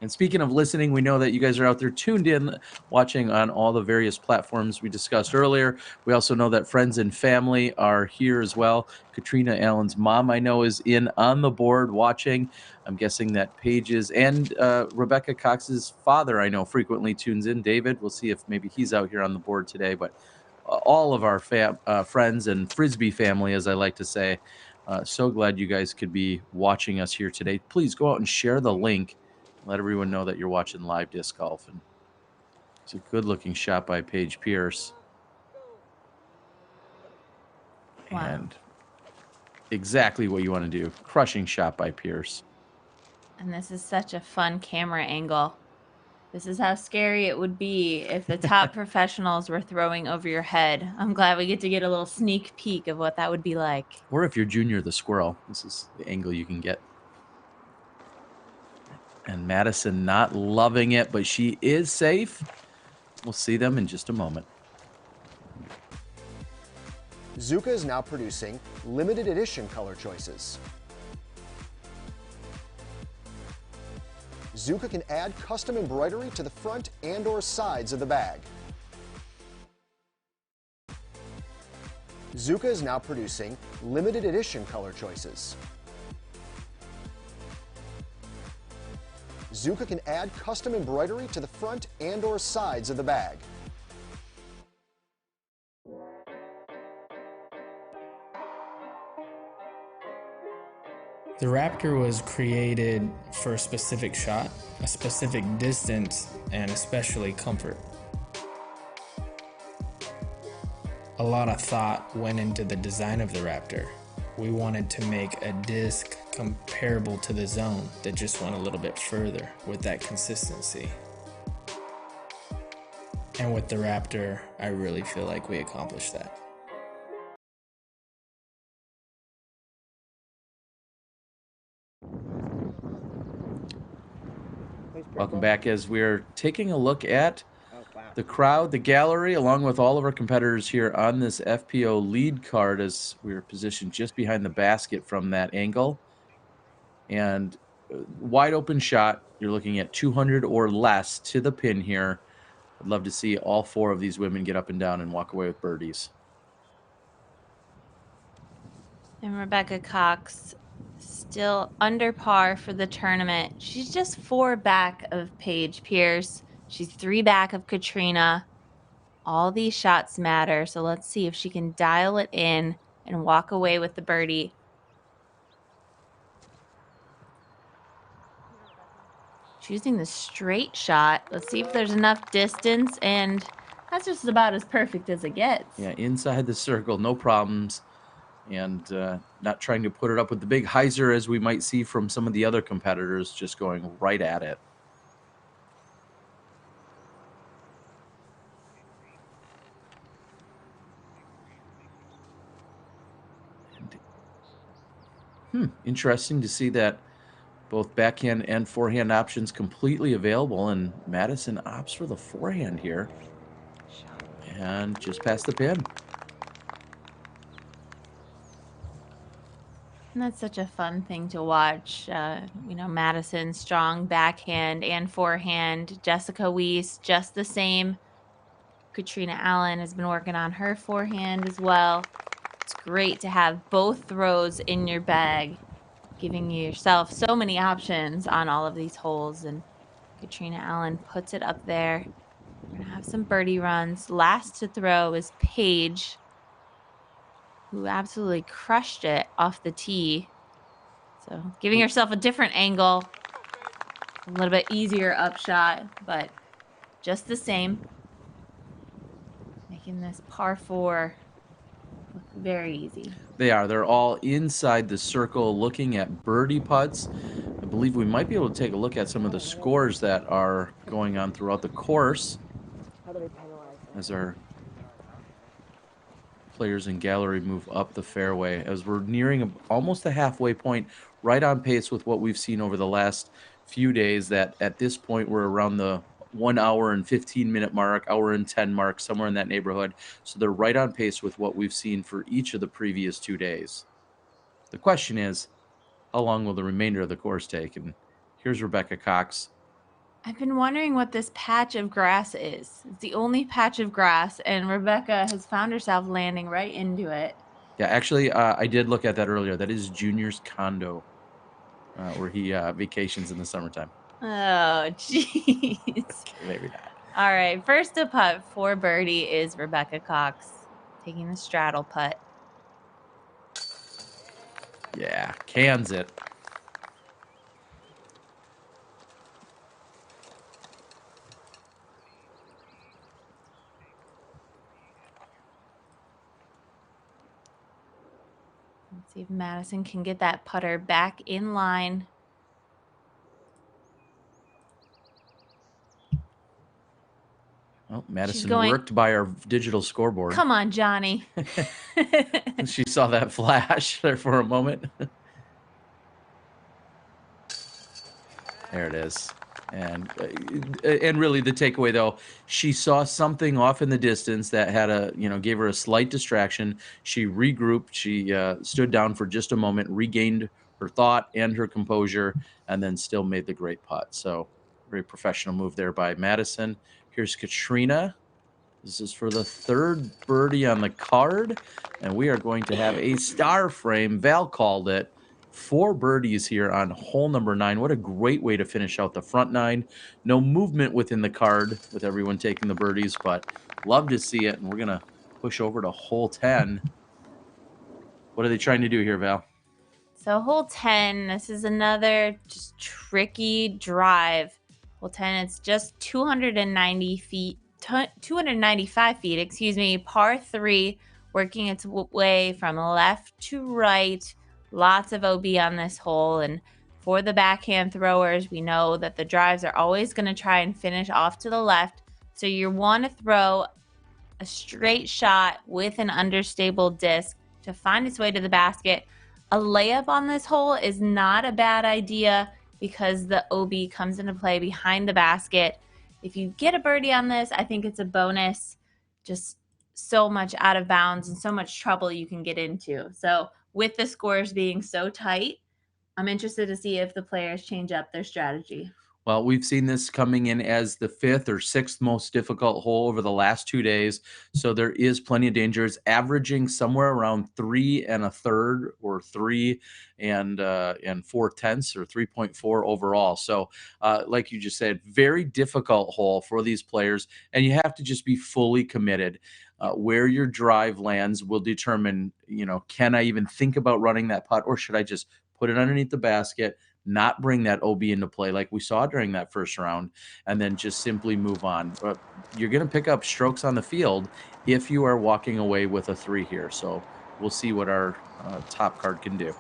And speaking of listening, we know that you guys are out there tuned in, watching on all the various platforms we discussed earlier. We also know that friends and family are here as well. Katrina Allen's mom, I know, is in on the board watching. I'm guessing that Paige's and Rebecca Cox's father, I know, frequently tunes in. David, we'll see if maybe he's out here on the board today. But all of our friends and Frisbee family, as I like to say, so glad you guys could be watching us here today. Please go out and share the link. Let everyone know that you're watching live disc golf. And it's a good-looking shot by Paige Pierce. Wow. And exactly what you want to do. Crushing shot by Pierce. And this is such a fun camera angle. This is how scary it would be if the top professionals were throwing over your head. I'm glad we get to get a little sneak peek of what that would be like. Or if you're Junior the Squirrel, this is the angle you can get. And Madison not loving it, but she is safe. We'll see them in just a moment. Zuka is now producing limited edition color choices. Zuka can add custom embroidery to the front and/or sides of the bag. Zuka is now producing limited edition color choices. Zuka can add custom embroidery to the front and/or sides of the bag. The Raptor was created for a specific shot, a specific distance, and especially comfort. A lot of thought went into the design of the Raptor. We wanted to make a disc comparable to the Zone that just went a little bit further with that consistency. And with the Raptor, I really feel like we accomplished that. Welcome back as we're taking a look at the crowd, the gallery, along with all of our competitors here on this FPO lead card as we're positioned just behind the basket from that angle. And wide open shot, you're looking at 200 or less to the pin here. I'd love to see all 4 of these women get up and down and walk away with birdies. And Rebecca Cox still under par for the tournament. She's just 4 back of Paige Pierce. She's 3 back of Katrina. All these shots matter, so let's see if she can dial it in and walk away with the birdie. Choosing the straight shot. Let's see if there's enough distance, and that's just about as perfect as it gets. Yeah, inside the circle, no problems. And not trying to put it up with the big hyzer as we might see from some of the other competitors, just going right at it. Interesting to see that both backhand and forehand options completely available, and Madison opts for the forehand here. And just past the pin. And that's such a fun thing to watch. You know, Madison, strong backhand and forehand. Jessica Weiss, just the same. Katrina Allen has been working on her forehand as well. It's great to have both throws in your bag, giving yourself so many options on all of these holes. And Katrina Allen puts it up there. We're going to have some birdie runs. Last to throw is Paige, who absolutely crushed it off the tee. So giving yourself a different angle, a little bit easier upshot, but just the same. Making this par 4 look very easy. They are. They're all inside the circle looking at birdie putts. I believe we might be able to take a look at some of the scores that are going on throughout the course as our players in gallery move up the fairway. As we're nearing almost a halfway point, right on pace with what we've seen over the last few days, that at this point we're around the 1 hour and 15-minute mark, hour and 10 mark, somewhere in that neighborhood. So they're right on pace with what we've seen for each of the previous 2 days. The question is, how long will the remainder of the course take? And here's Rebecca Cox. I've been wondering what this patch of grass is. It's the only patch of grass, and Rebecca has found herself landing right into it. Yeah, actually, I did look at that earlier. That is Junior's condo, where he vacations in the summertime. Oh, jeez. Maybe not. All right, first to putt for birdie is Rebecca Cox, taking the straddle putt. Yeah, cans it. Let's see if Madison can get that putter back in line. Well, Madison going- worked by our digital scoreboard. Come on, Johnny. She saw that flash there for a moment. There it is. And really the takeaway, though, she saw something off in the distance that had gave her a slight distraction. She regrouped. She stood down for just a moment, regained her thought and her composure, and then still made the great putt. So very professional move there by Madison. Here's Katrina. This is for the third birdie on the card, and we are going to have a star frame. Val called it. 4 birdies here on hole number 9. What a great way to finish out the front 9. No movement within the card with everyone taking the birdies, but love to see it. And we're going to push over to hole 10. What are they trying to do here, Val? So hole 10, this is another just tricky drive. Hole 10, it's just 295 feet, excuse me, par 3, working its way from left to right. Lots of OB on this hole, and for the backhand throwers, we know that the drives are always going to try and finish off to the left. So you want to throw a straight shot with an understable disc to find its way to the basket. A layup on this hole is not a bad idea because the OB comes into play behind the basket. If you get a birdie on this, I think it's a bonus. Just so much out of bounds and so much trouble you can get into. So with the scores being so tight, I'm interested to see if the players change up their strategy. Well, we've seen this coming in as the 5th or 6th most difficult hole over the last 2 days. So there is plenty of danger. It's averaging somewhere around 3 1/3 or 3 4/10 or 3.4 overall. So like you just said, very difficult hole for these players. And you have to just be fully committed. Where your drive lands will determine, can I even think about running that putt, or should I just put it underneath the basket, not bring that OB into play like we saw during that first round, and then just simply move on. But you're going to pick up strokes on the field if you are walking away with a 3 here. So we'll see what our top card can do.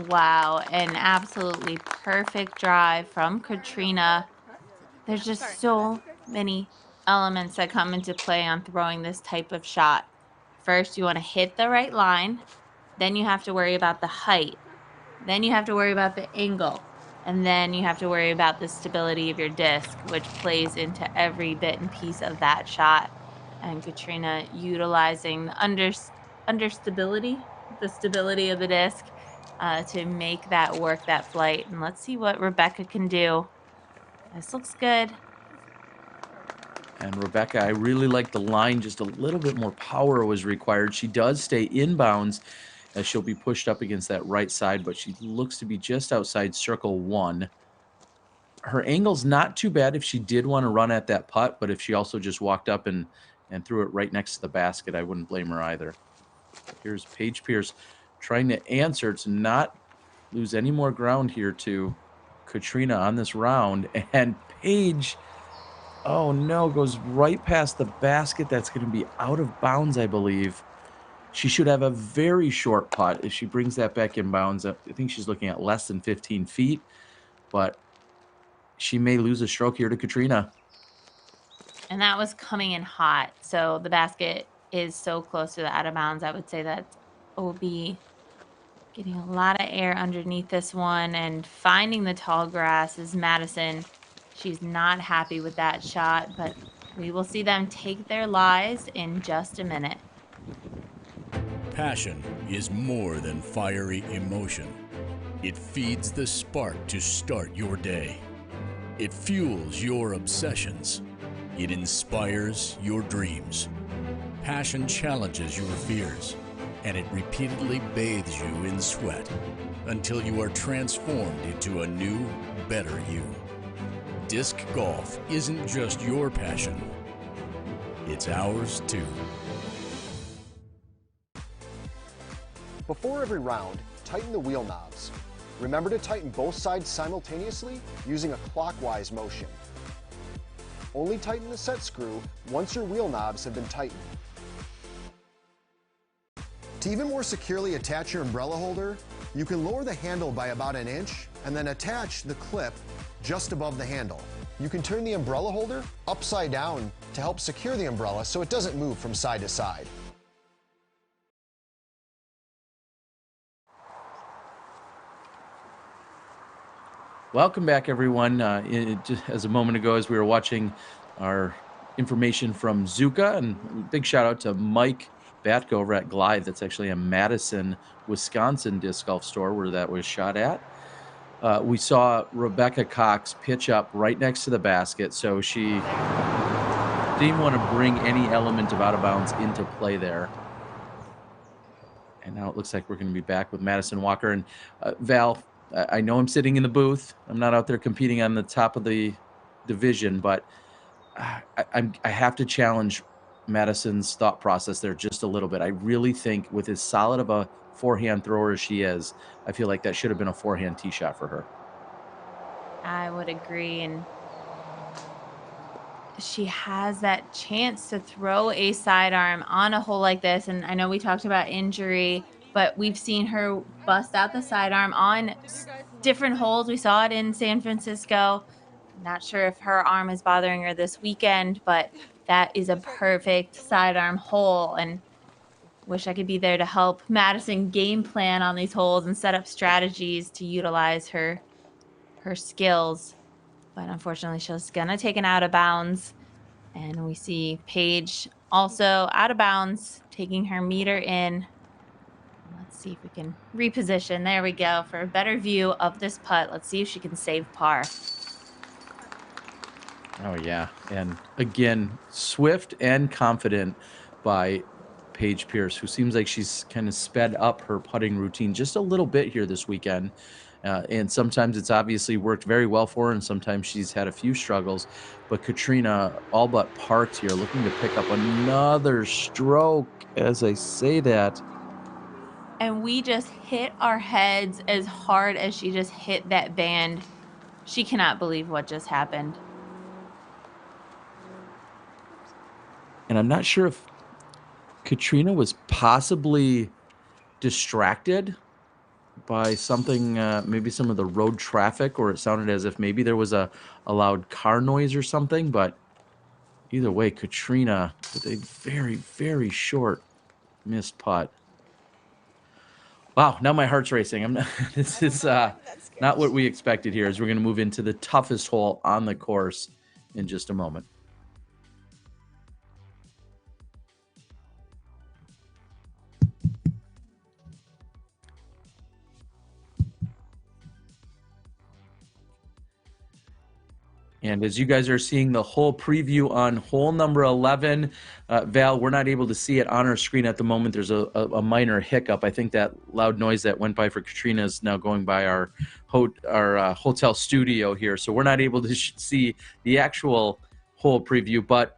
Wow, an absolutely perfect drive from Katrina. There's just so many elements that come into play on throwing this type of shot. First, you want to hit the right line. Then you have to worry about the height. Then you have to worry about the angle. And then you have to worry about the stability of your disc, which plays into every bit and piece of that shot. And Katrina utilizing the stability of the disc to make that work, that flight. And let's see what Rebecca can do. This looks good. And Rebecca, I really like the line. Just a little bit more power was required. She does stay inbounds as she'll be pushed up against that right side, but she looks to be just outside circle 1. Her angle's not too bad if she did want to run at that putt, but if she also just walked up and threw it right next to the basket, I wouldn't blame her either. Here's Paige Pierce trying to answer to not lose any more ground here to Katrina on this round. And Paige, oh no, goes right past the basket. That's going to be out of bounds, I believe. She should have a very short putt if she brings that back in bounds. I think she's looking at less than 15 feet, but she may lose a stroke here to Katrina. And that was coming in hot. So the basket is so close to the out of bounds. I would say that OB getting a lot of air underneath this one and finding the tall grass is Madison. She's not happy with that shot, but we will see them take their lies in just a minute. Passion is more than fiery emotion. It feeds the spark to start your day. It fuels your obsessions. It inspires your dreams. Passion challenges your fears, and it repeatedly bathes you in sweat until you are transformed into a new, better you. Disc golf isn't just your passion, it's ours too. Before every round, tighten the wheel knobs. Remember to tighten both sides simultaneously using a clockwise motion. Only tighten the set screw once your wheel knobs have been tightened. To even more securely attach your umbrella holder, you can lower the handle by about 1 inch and then attach the clip just above the handle. You can turn the umbrella holder upside down to help secure the umbrella so it doesn't move from side to side. Welcome back, everyone. Just as a moment ago, as we were watching our information from Zuka, and big shout out to Mike Batko over at Glide. That's actually a Madison, Wisconsin disc golf store where that was shot at. We saw Rebecca Cox pitch up right next to the basket, so she didn't want to bring any element of out of bounds into play there. And now it looks like we're going to be back with Madison Walker. And Val, I know I'm sitting in the booth. I'm not out there competing on the top of the division, but I have to challenge Madison's thought process there just a little bit. I really think with as solid of a forehand thrower as she is, I feel like that should have been a forehand tee shot for her. I would agree. And she has that chance to throw a sidearm on a hole like this. And I know we talked about injury, but we've seen her bust out the sidearm on different holes. We saw it in San Francisco. Not sure if her arm is bothering her this weekend, but that is a perfect sidearm hole. And wish I could be there to help Madison game plan on these holes and set up strategies to utilize her skills. But unfortunately, she's going to take an out of bounds. And we see Paige also out of bounds, taking her meter in. Let's see if we can reposition. There we go for a better view of this putt. Let's see if she can save par. Oh, yeah. And again, swift and confident by Paige Pierce, who seems like she's kind of sped up her putting routine just a little bit here this weekend. And sometimes it's obviously worked very well for her, and sometimes she's had a few struggles. But Katrina all but parked here, looking to pick up another stroke as I say that. And we just hit our heads as hard as she just hit that band. She cannot believe what just happened. And I'm not sure if Katrina was possibly distracted by something, maybe some of the road traffic, or it sounded as if maybe there was a loud car noise or something. But either way, Katrina with a very, very short missed putt. Wow, now my heart's racing. I'm not, this is not what we expected here, as we're going to move into the toughest hole on the course in just a moment. And as you guys are seeing the whole preview on hole number 11, Val, we're not able to see it on our screen at the moment. There's a minor hiccup. I think that loud noise that went by for Katrina is now going by our hotel studio here. So we're not able to see the actual hole preview, but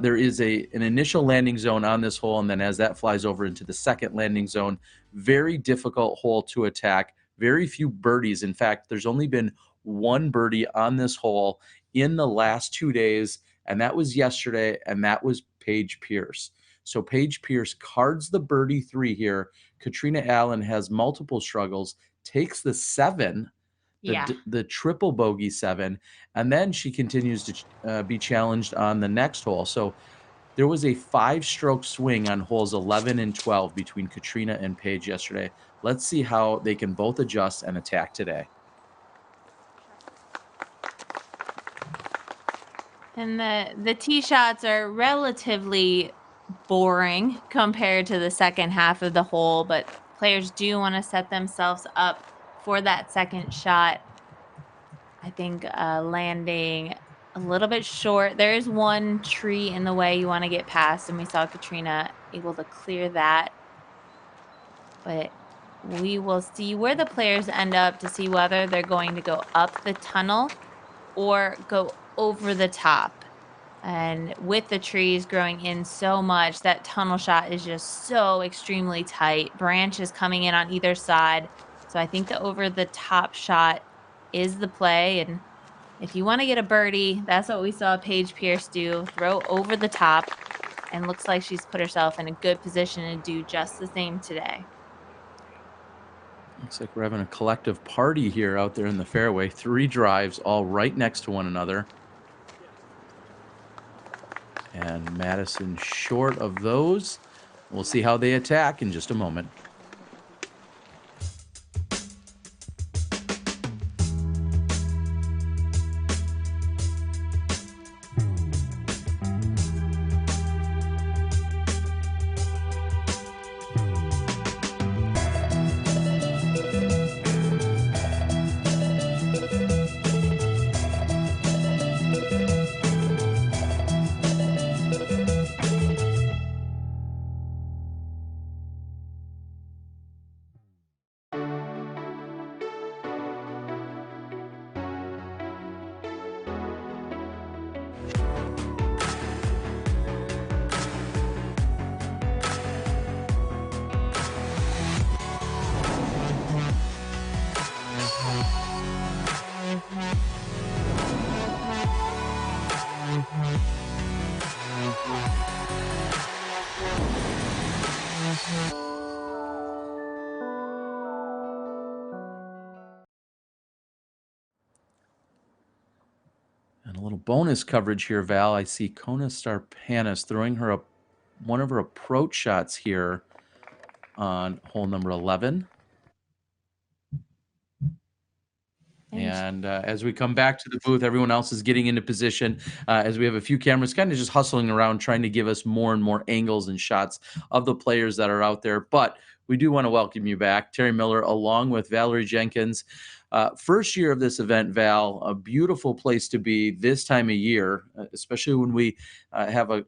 there is an initial landing zone on this hole, and then as that flies over into the second landing zone, very difficult hole to attack. Very few birdies. In fact, there's only been one birdie on this hole in the last 2 days, and that was yesterday, and that was Paige Pierce. So Paige Pierce cards the birdie 3 here. Katrina Allen has multiple struggles, takes the 7, the triple bogey 7, and then she continues to be challenged on the next hole. So there was a 5-stroke swing on holes 11 and 12 between Katrina and Paige yesterday. Let's see how they can both adjust and attack today. And the tee shots are relatively boring compared to the second half of the hole, but players do want to set themselves up for that second shot. I think landing a little bit short. There is one tree in the way you want to get past, and we saw Katrina able to clear that. But we will see where the players end up to see whether they're going to go up the tunnel or go over the top. And with the trees growing in so much, that tunnel shot is just so extremely tight. Branches coming in on either side. So I think the over the top shot is the play. And if you want to get a birdie, that's what we saw Paige Pierce do. Throw over the top. And looks like she's put herself in a good position to do just the same today. Looks like we're having a collective party here out there in the fairway. 3 drives all right next to one another. And Madison short of those. We'll see how they attack in just a moment. And a little bonus coverage here, Val. I see Kona Starpanis throwing her one of her approach shots here on hole number 11. And as we come back to the booth, everyone else is getting into position as we have a few cameras kind of just hustling around trying to give us more and more angles and shots of the players that are out there. But we do want to welcome you back, Terry Miller, along with Valerie Jenkins. First year of this event, Val, a beautiful place to be this time of year, especially when we have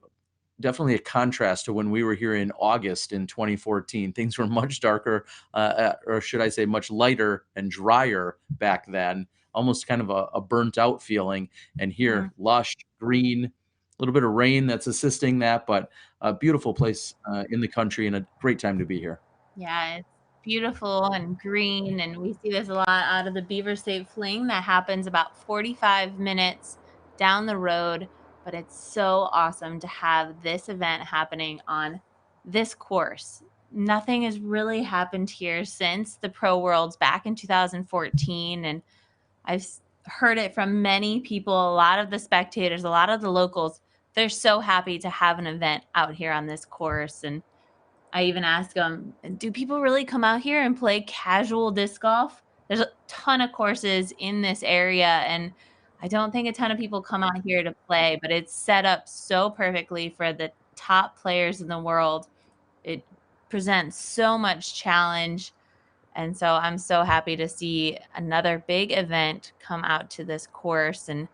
definitely a contrast to when we were here in August in 2014. Things were much darker, or should I say much lighter and drier back then, almost kind of a burnt out feeling. And here, lush, green, a little bit of rain that's assisting that, but a beautiful place in the country and a great time to be here. Yeah, it's beautiful and green, and we see this a lot out of the Beaver State Fling that happens about 45 minutes down the road. But it's so awesome to have this event happening on this course. Nothing has really happened here since the Pro Worlds back in 2014, and I've heard it from many people, a lot of the spectators, a lot of the locals. They're so happy to have an event out here on this course. And I even asked them, do people really come out here and play casual disc golf? There's a ton of courses in this area, and I don't think a ton of people come out here to play, but it's set up so perfectly for the top players in the world. It presents so much challenge. And so I'm so happy to see another big event come out to this course. And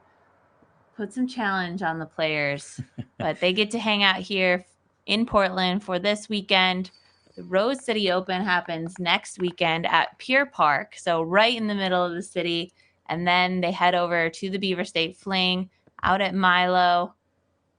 put some challenge on the players, but they get to hang out here in Portland for this weekend. The Rose City Open happens next weekend at Pier Park, so right in the middle of the city. And then they head over to the Beaver State Fling out at Milo,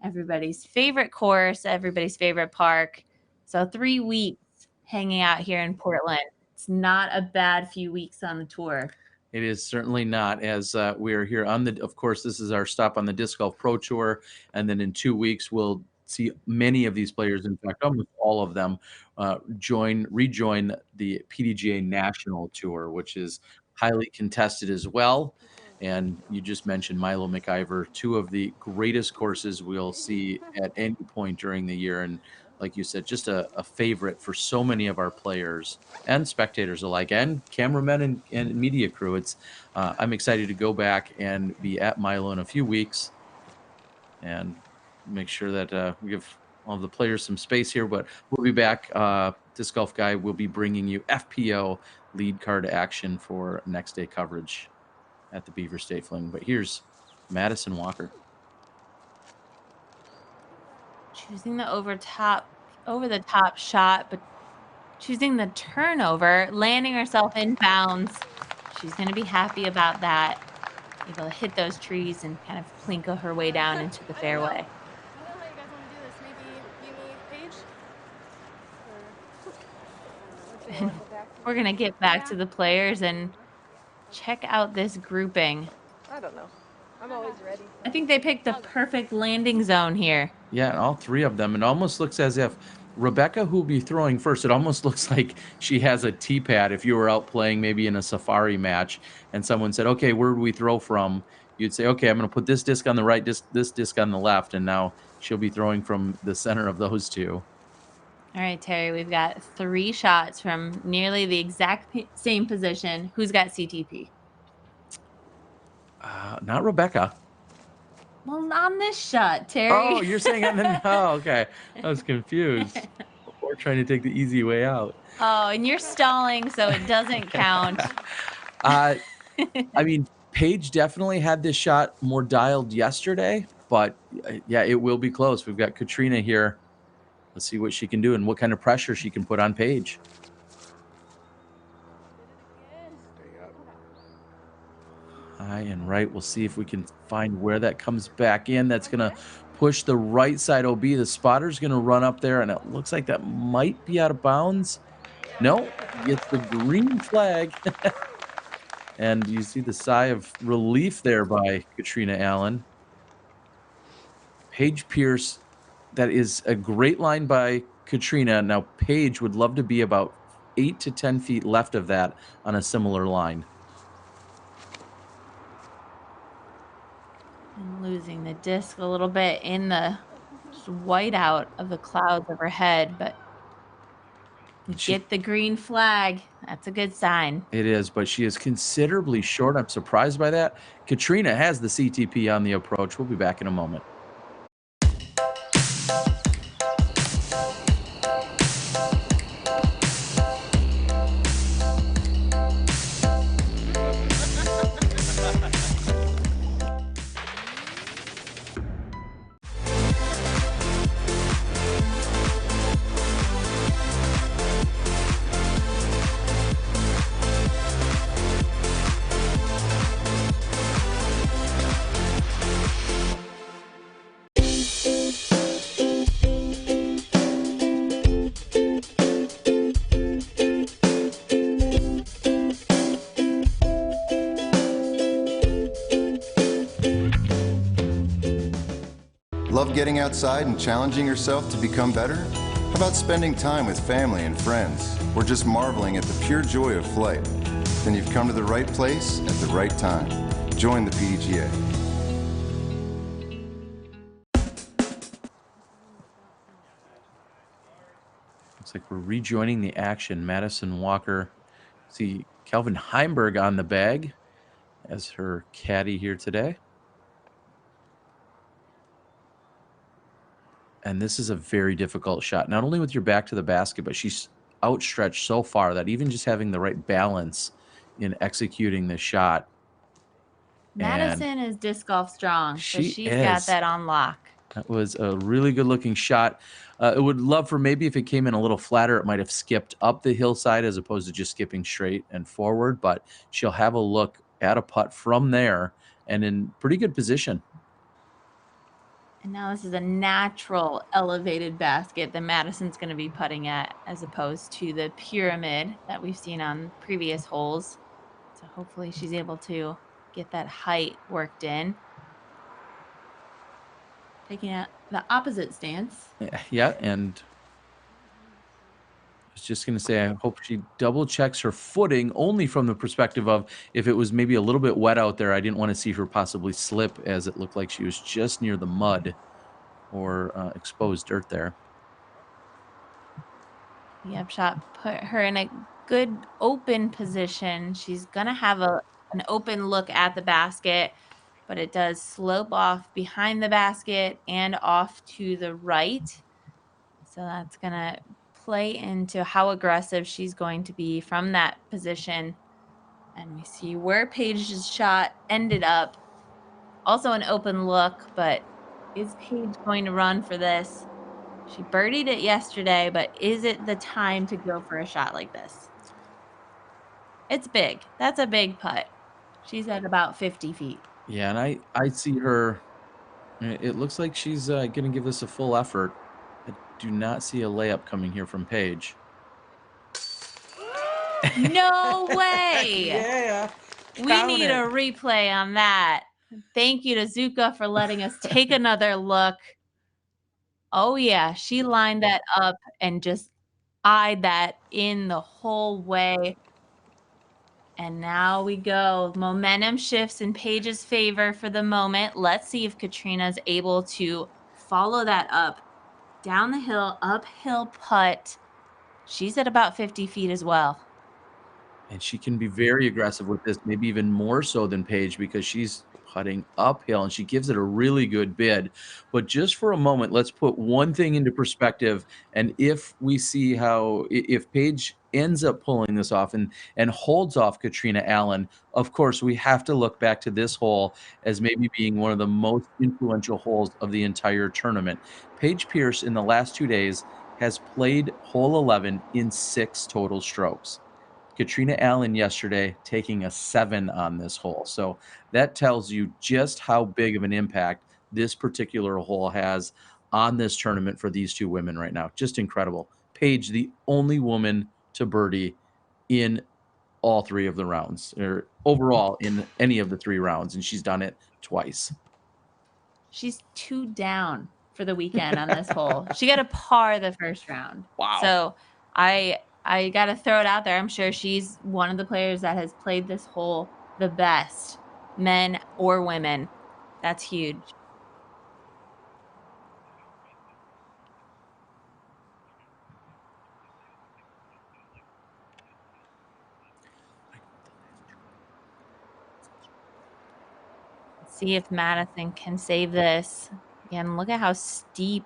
everybody's favorite course, everybody's favorite park. So 3 weeks hanging out here in Portland. It's not a bad few weeks on the tour. It is certainly not, as we are here on the, of course, this is our stop on the Disc Golf Pro Tour. And then in 2 weeks, we'll see many of these players, in fact, almost all of them, rejoin the PDGA National Tour, which is highly contested as well. And you just mentioned Milo McIver, two of the greatest courses we'll see at any point during the year. And like you said, just a favorite for so many of our players and spectators alike, and cameramen and media crew. It's I'm excited to go back and be at Milo in a few weeks and make sure that we give all the players some space here. But we'll be back. Disc Golf Guy will be bringing you FPO lead card action for next day coverage at the Beaver State Fling. But here's Madison Walker. Choosing the over the top shot, but choosing the turnover, landing herself in bounds. She's going to be happy about that. Able to hit those trees and kind of plinkle her way down into the fairway. We're going to get back to the players and check out this grouping. I don't know. I'm always ready. I think they picked the perfect landing zone here. Yeah, and all three of them. It almost looks as if Rebecca, who will be throwing first, it almost looks like she has a tee pad. If you were out playing maybe in a safari match and someone said, okay, where do we throw from? You'd say, okay, I'm going to put this disc on the right, this disc on the left, and now she'll be throwing from the center of those two. All right, Terry, we've got 3 shots from nearly the exact same position. Who's got CTP? Not Rebecca. Well, on this shot, Terry. Oh, you're saying on the... Oh, okay. I was confused. We're trying to take the easy way out. Oh, and you're stalling, so it doesn't count. I mean, Paige definitely had this shot more dialed yesterday, but yeah, it will be close. We've got Katrina here. Let's see what she can do and what kind of pressure she can put on Paige. High and right. We'll see if we can find where that comes back in. That's going to push the right side OB. The spotter's going to run up there, and it looks like that might be out of bounds. No, gets the green flag. And you see the sigh of relief there by Katrina Allen. Paige Pierce, that is a great line by Katrina. Now, Paige would love to be about 8 to 10 feet left of that on a similar line. And losing the disc a little bit in the whiteout of the clouds overhead, but we get the green flag. That's a good sign. It is, but she is considerably short. I'm surprised by that. Katrina has the CTP on the approach. We'll be back in a moment. Love getting outside and challenging yourself to become better? How about spending time with family and friends, or just marveling at the pure joy of flight? Then you've come to the right place at the right time. Join the PDGA. Looks like we're rejoining the action. Madison Walker. See Kelvin Heimberg on the bag as her caddy here today. And this is a very difficult shot, not only with your back to the basket, but she's outstretched so far that even just having the right balance in executing the shot Madison is disc golf strong, so She she's got is. that on lock. That was a really good looking shot. I would love for maybe if it came in a little flatter, it might have skipped up the hillside as opposed to just skipping straight and forward, but she'll have a look at a putt from there and in pretty good position. And now this is a natural elevated basket that Madison's going to be putting at, as opposed to the pyramid that we've seen on previous holes. So hopefully she's able to get that height worked in. Taking out the opposite stance. Yeah, and I was just going to say, I hope she double checks her footing only from the perspective of if it was maybe a little bit wet out there, I didn't want to see her possibly slip as it looked like she was just near the mud or exposed dirt there. The upshot put her in a good open position. She's going to have an open look at the basket, but it does slope off behind the basket and off to the right. So that's going to play into how aggressive she's going to be from that position. And we see where Paige's shot ended up. Also an open look, but is Paige going to run for this? She birdied it yesterday, but is it the time to go for a shot like this? It's big. That's a big putt. She's at about 50 feet. Yeah, and I see her. It looks like she's going to give this a full effort. I do not see a layup coming here from Paige. No way. Yeah. We need a replay on that. Thank you to Zuka for letting us take another look. Oh, yeah. She lined that up and just eyed that in the whole way. And now we go. Momentum shifts in Paige's favor for the moment. Let's see if Katrina's able to follow that up. Down the hill, uphill putt. She's at about 50 feet as well. And she can be very aggressive with this, maybe even more so than Paige because she's putting uphill and she gives it a really good bid. But just for a moment, let's put one thing into perspective. And if we see how, if Paige ends up pulling this off and holds off Katrina Allen, of course, we have to look back to this hole as maybe being one of the most influential holes of the entire tournament. Paige Pierce in the last 2 days has played hole 11 in 6 total strokes. Katrina Allen yesterday taking a 7 on this hole. So that tells you just how big of an impact this particular hole has on this tournament for these two women right now. Just incredible. Paige, the only woman to birdie in all 3 of the rounds, or overall in any of the 3 rounds, and she's done it twice. She's 2 down for the weekend on this hole. She got a par the first round. Wow. So I got to throw it out there. I'm sure she's one of the players that has played this hole the best, men or women. That's huge. Let's see if Madison can save this. Again, look at how steep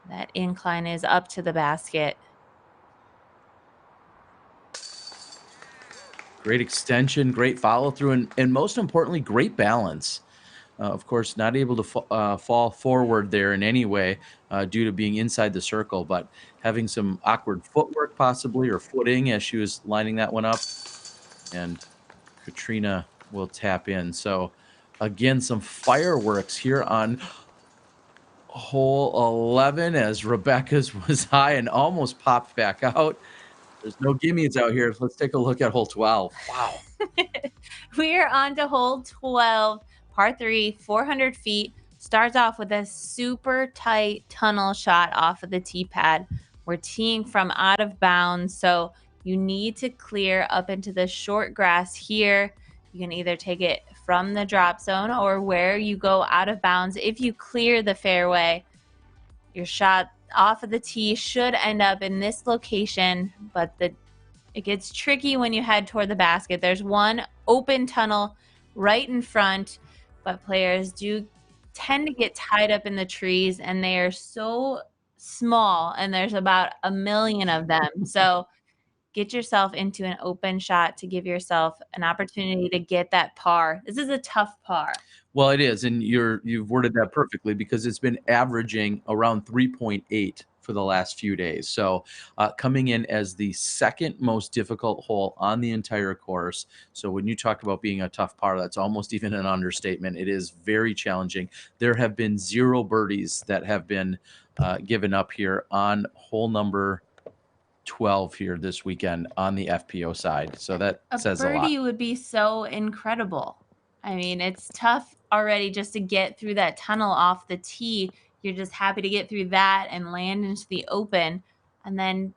that incline is up to the basket. Great extension, great follow through, and most importantly, great balance. Of course, not able to fall forward there in any way due to being inside the circle, but having some awkward footwork possibly or footing as she was lining that one up. And Katrina will tap in. So again, some fireworks here on hole 11 as Rebecca's was high and almost popped back out. There's no gimmies out here. Let's take a look at hole 12. Wow. We are on to hole 12, par 3, 400 feet. Starts off with a super tight tunnel shot off of the tee pad. We're teeing from out of bounds, so you need to clear up into the short grass here. You can either take it from the drop zone or where you go out of bounds. If you clear the fairway, your shot off of the tee should end up in this location, but it gets tricky when you head toward the basket. There's one open tunnel right in front, but players do tend to get tied up in the trees, and they are so small, and there's about 1 million of them. So get yourself into an open shot to give yourself an opportunity to get that par. This is a tough par. Well, it is, and you've worded that perfectly because it's been averaging around 3.8 for the last few days. So coming in as the second most difficult hole on the entire course. So when you talk about being a tough par, that's almost even an understatement. It is very challenging. There have been 0 birdies that have been given up here on hole number 12 here this weekend on the FPO side. So that says a lot. A birdie would be so incredible. I mean, it's tough already just to get through that tunnel off the tee. You're just happy to get through that and land into the open. And then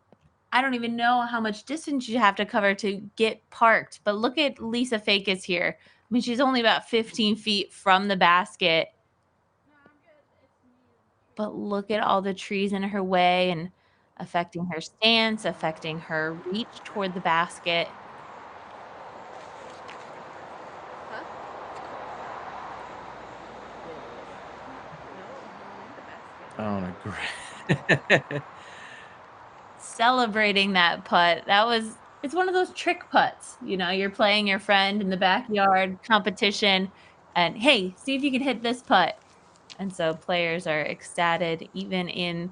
I don't even know how much distance you have to cover to get parked. But look at Lisa Fakis here. I mean, she's only about 15 feet from the basket. But look at all the trees in her way and affecting her stance, affecting her reach toward the basket. Oh, great. Celebrating that putt. It's one of those trick putts. You know, you're playing your friend in the backyard competition and hey, see if you can hit this putt. And so players are ecstatic even in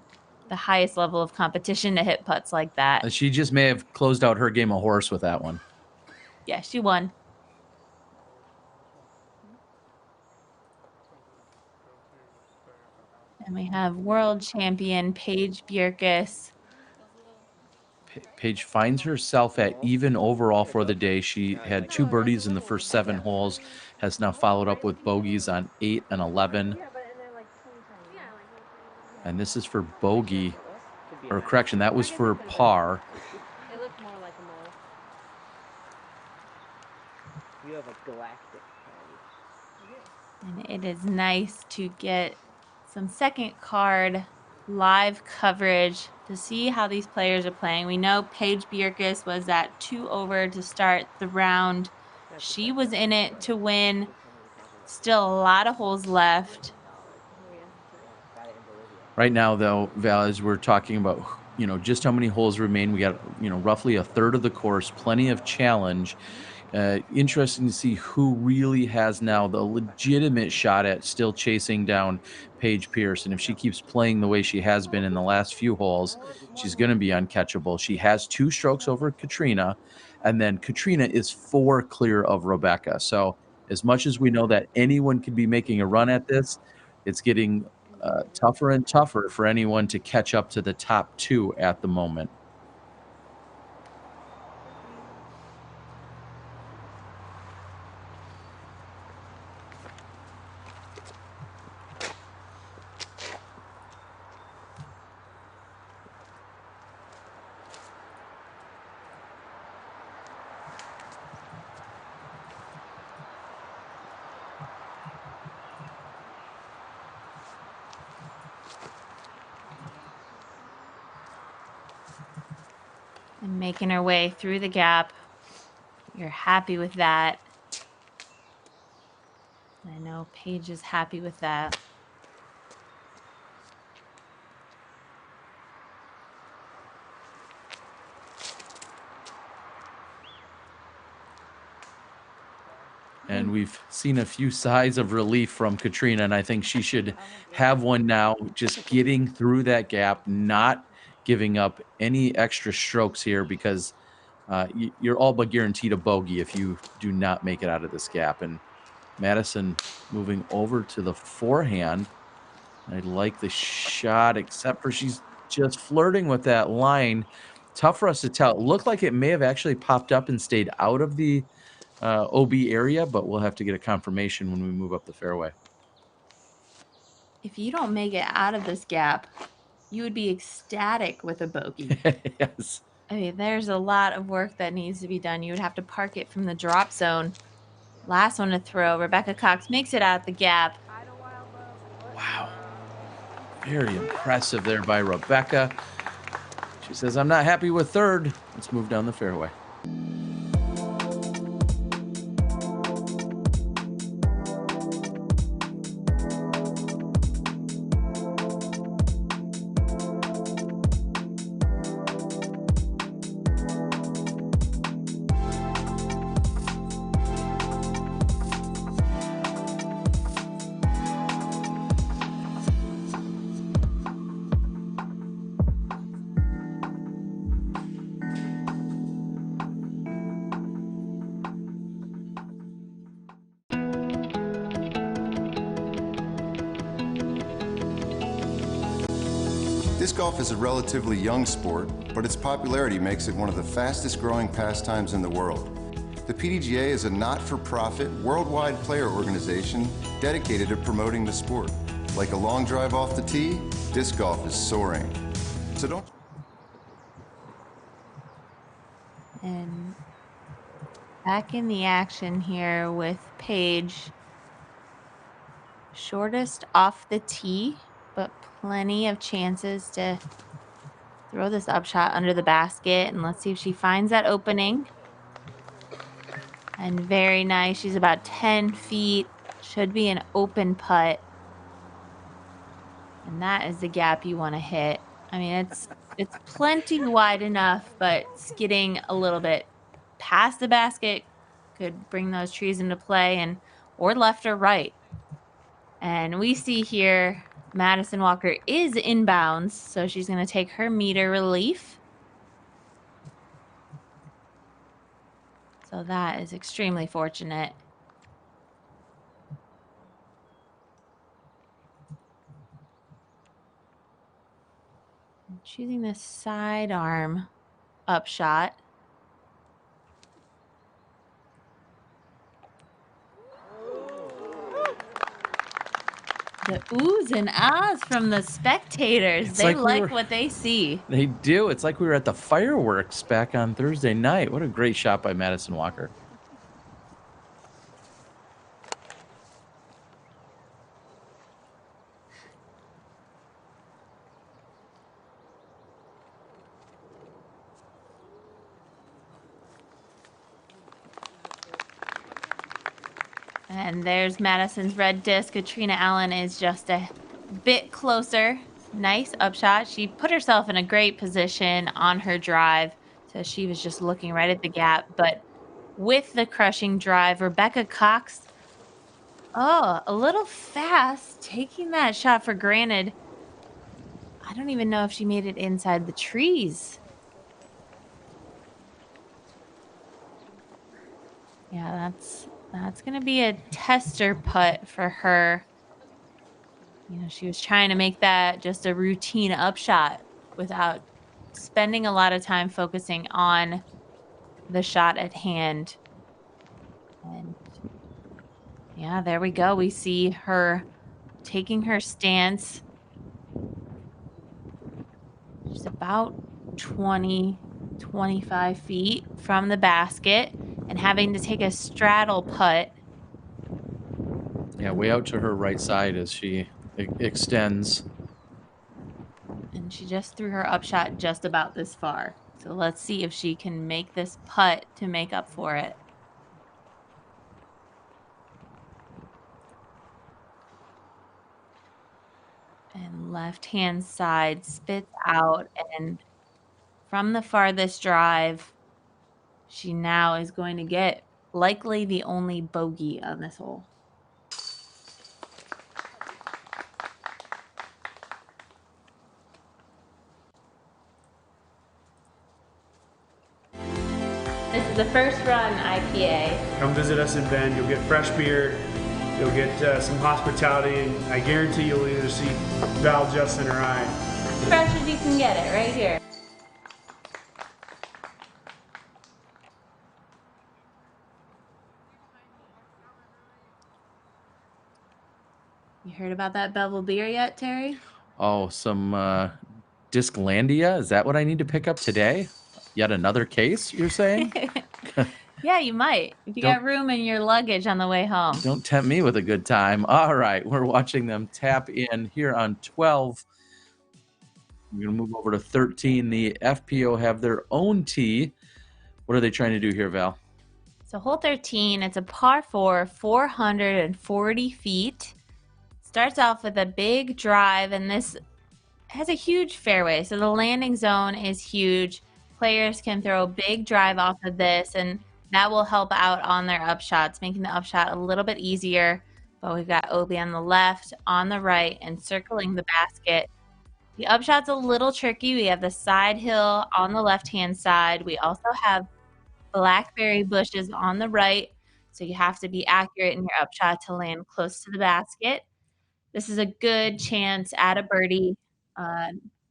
the highest level of competition to hit putts like that. She just may have closed out her game of horse with that one. Yeah, she won. And we have world champion Paige Bjerkes. Paige finds herself at even overall for the day. She had 2 birdies in the first 7 holes, has now followed up with bogeys on 8 and 11. And this is for bogey, or correction, that was for par. It looks more like a mole. You have a galactic And it is nice to get some second card live coverage to see how these players are playing. We know Paige Bjerkes was at 2 over to start the round. She was in it to win. Still a lot of holes left. Right now, though, Val, as we're talking about, just how many holes remain, we got, roughly a third of the course, plenty of challenge. Interesting to see who really has now the legitimate shot at still chasing down Paige Pierce. And if she keeps playing the way she has been in the last few holes, she's going to be uncatchable. She has 2 strokes over Katrina, and then Katrina is 4 clear of Rebecca. So as much as we know that anyone could be making a run at this, it's getting tougher and tougher for anyone to catch up to the top 2 at the moment. And making her way through the gap. You're happy with that. I know Paige is happy with that. And we've seen a few sighs of relief from Katrina, and I think she should have one now, just getting through that gap, not giving up any extra strokes here because you're all but guaranteed a bogey if you do not make it out of this gap. And Madison moving over to the forehand. I like the shot, except for she's just flirting with that line. Tough for us to tell. It looked like it may have actually popped up and stayed out of the OB area, but we'll have to get a confirmation when we move up the fairway. If you don't make it out of this gap, you would be ecstatic with a bogey. Yes. I mean, there's a lot of work that needs to be done. You would have to park it from the drop zone. Last one to throw. Rebecca Cox makes it out the gap. Wow. Very impressive there by Rebecca. She says, I'm not happy with third. Let's move down the fairway. Disc golf is a relatively young sport, but its popularity makes it one of the fastest growing pastimes in the world. The PDGA is a not-for-profit, worldwide player organization dedicated to promoting the sport. Like a long drive off the tee, disc golf is soaring. So don't... And back in the action here with Paige. Shortest off the tee, but plenty of chances to throw this upshot under the basket. And let's see if she finds that opening. And very nice. She's about 10 feet. Should be an open putt. And that is the gap you want to hit. I mean, it's plenty wide enough, but skidding a little bit past the basket could bring those trees into play, and or left or right. And we see here Madison Walker is inbounds, so she's going to take her meter relief. So that is extremely fortunate. I'm choosing this sidearm upshot. The oohs and ahs from the spectators. They like what they see. They do. It's like we were at the fireworks back on Thursday night. What a great shot by Madison Walker. And there's Madison's red disc. Katrina Allen is just a bit closer. Nice upshot. She put herself in a great position on her drive. So she was just looking right at the gap. But with the crushing drive, Rebecca Cox, a little fast, taking that shot for granted. I don't even know if she made it inside the trees. Yeah, that's going to be a tester putt for her. You know, she was trying to make that just a routine upshot without spending a lot of time focusing on the shot at hand. And yeah, there we go. We see her taking her stance. She's about 20, 25 feet from the basket and having to take a straddle putt. Yeah, way out to her right side as she extends. And she just threw her upshot just about this far. So let's see if she can make this putt to make up for it. And left-hand side spits out, and from the farthest drive, she now is going to get likely the only bogey on this hole. This is the first run IPA. Come visit us in Bend. You'll get fresh beer. You'll get some hospitality, and I guarantee you'll either see Val, Justin, or I. As fresh as you can get it, right here. You heard about that Bevel beer yet, Terry? Oh, some Disclandia? Is that what I need to pick up today? Yet another case, you're saying? Yeah, you might. If you got room in your luggage on the way home. Don't tempt me with a good time. All right, we're watching them tap in here on 12. We're going to move over to 13. The FPO have their own tee. What are they trying to do here, Val? So hole 13, it's a par 4, 440 feet. Starts off with a big drive, and this has a huge fairway. So the landing zone is huge. Players can throw a big drive off of this, and that will help out on their upshots, making the upshot a little bit easier. But we've got Obi on the left, on the right, and circling the basket. The upshot's a little tricky. We have the side hill on the left-hand side. We also have blackberry bushes on the right, so you have to be accurate in your upshot to land close to the basket. This is a good chance at a birdie.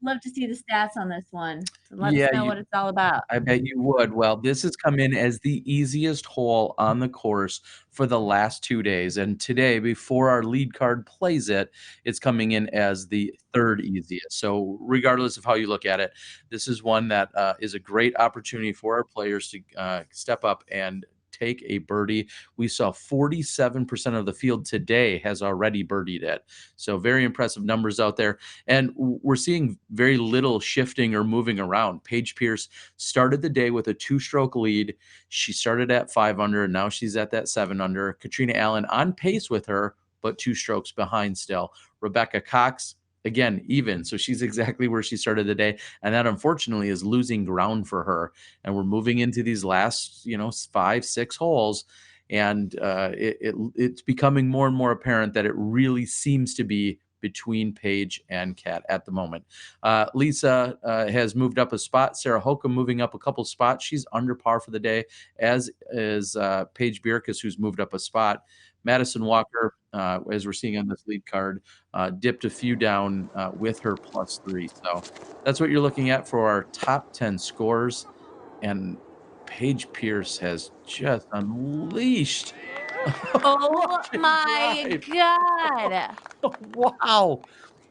love to see the stats on this one. So let us Yeah, know what it's all about. I bet you would. Well, this has come in as the easiest hole on the course for the last 2 days, and today, before our lead card plays it, it's coming in as the third easiest. So regardless of how you look at it, this is one that is a great opportunity for our players to step up and take a birdie. We saw 47% of the field today has already birdied it. So very impressive numbers out there. And we're seeing very little shifting or moving around. Paige Pierce started the day with a 2-stroke lead. She started at 5 under, and now she's at that 7 under. Katrina Allen on pace with her, but 2 strokes behind still. Rebecca Cox, again, even. So she's exactly where she started the day. And that, unfortunately, is losing ground for her. And we're moving into these last, 5, 6 holes. And it's becoming more and more apparent that it really seems to be between Paige and Kat at the moment. Lisa has moved up a spot. Sarah Hokum moving up a couple spots. She's under par for the day, as is Paige Bierkus, who's moved up a spot. Madison Walker, as we're seeing on this lead card, dipped a few down with her +3. So that's what you're looking at for our top 10 scores. And Paige Pierce has just unleashed. Oh my God. Wow.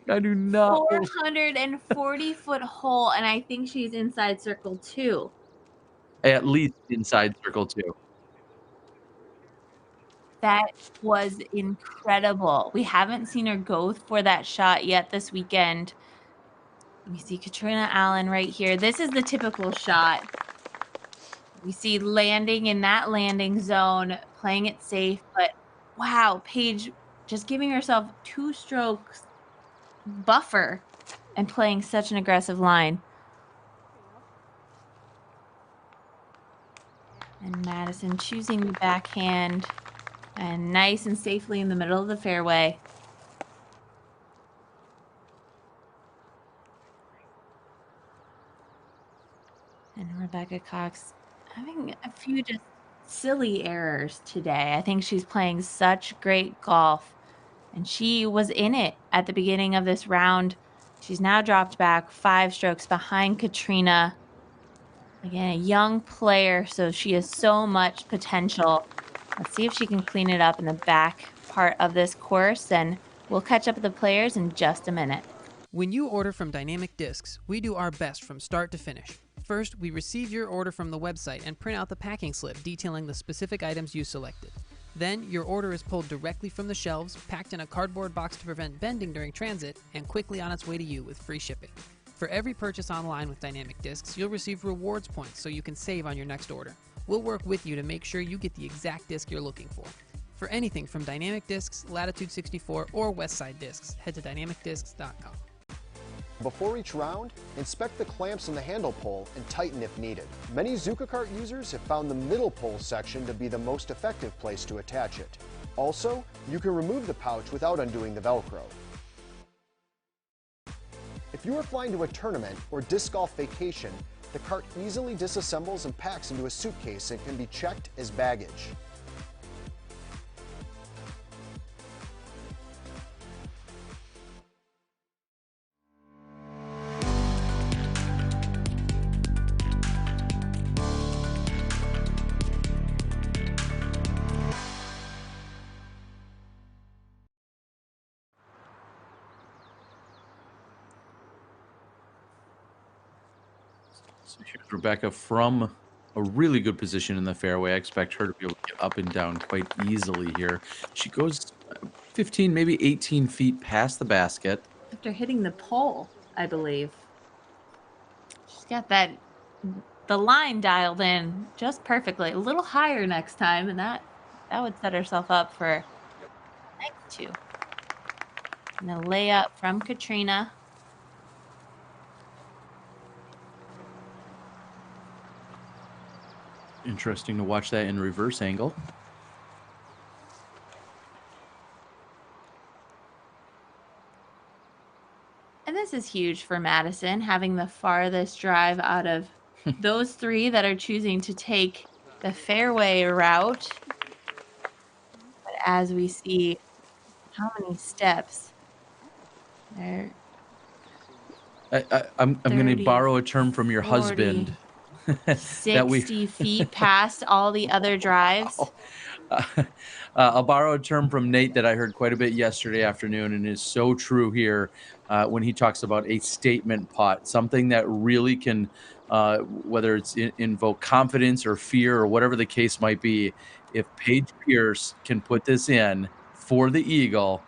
I do not. 440-foot hole, and I think she's inside circle 2. At least inside circle 2. That was incredible. We haven't seen her go for that shot yet this weekend. We see Katrina Allen right here. This is the typical shot. We see landing in that landing zone, playing it safe, but wow, Paige just giving herself 2 strokes buffer and playing such an aggressive line. And Madison choosing the backhand and nice and safely in the middle of the fairway. And Rebecca Cox having a few just silly errors today. I think she's playing such great golf, and she was in it at the beginning of this round. She's now dropped back 5 strokes behind Katrina. Again, a young player, so she has so much potential. Let's see if she can clean it up in the back part of this course, and we'll catch up with the players in just a minute. When you order from Dynamic Discs, we do our best from start to finish. First, we receive your order from the website and print out the packing slip detailing the specific items you selected. Then, your order is pulled directly from the shelves, packed in a cardboard box to prevent bending during transit, and quickly on its way to you with free shipping. For every purchase online with Dynamic Discs, you'll receive rewards points so you can save on your next order. We'll work with you to make sure you get the exact disc you're looking for. For anything from Dynamic Discs, Latitude 64, or Westside Discs, head to dynamicdiscs.com. Before each round, inspect the clamps on the handle pole and tighten if needed. Many Zuka Kart users have found the middle pole section to be the most effective place to attach it. Also, you can remove the pouch without undoing the Velcro. If you are flying to a tournament or disc golf vacation, the cart easily disassembles and packs into a suitcase and can be checked as baggage. So here's Rebecca from a really good position in the fairway. I expect her to be able to get up and down quite easily here. She goes 15, maybe 18 feet past the basket. After hitting the pole, I believe. She's got the line dialed in just perfectly. A little higher next time, and that would set herself up for next 2. And a layup from Katrina. Interesting to watch that in reverse angle. And this is huge for Madison, having the farthest drive out of those 3 that are choosing to take the fairway route. But as we see how many steps there. I'm going to 30, borrow a term from your 40, husband. that we 60 feet past all the other drives. I'll borrow a term from Nate that I heard quite a bit yesterday afternoon and is so true here when he talks about a statement putt, something that really can, whether it's invoke confidence or fear or whatever the case might be. If Paige Pierce can put this in for the eagle.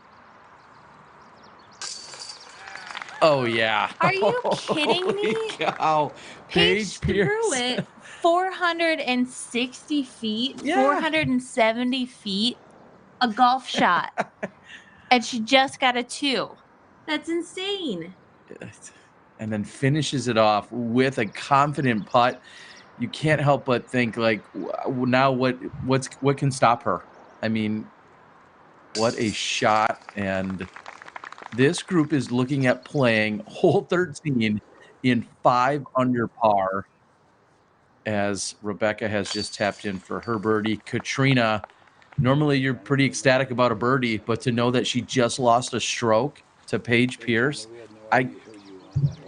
Oh, yeah. Are you kidding me? Holy cow. Paige threw Pierce. it 460 feet, Yeah. 470 feet, a golf shot. And she just got a 2. That's insane. And then finishes it off with a confident putt. You can't help but think, like, now what can stop her? I mean, what a shot. And this group is looking at playing hole 13 in 5 under par, as Rebecca has just tapped in for her birdie. Katrina, normally you're pretty ecstatic about a birdie, but to know that she just lost a stroke to Paige Pierce,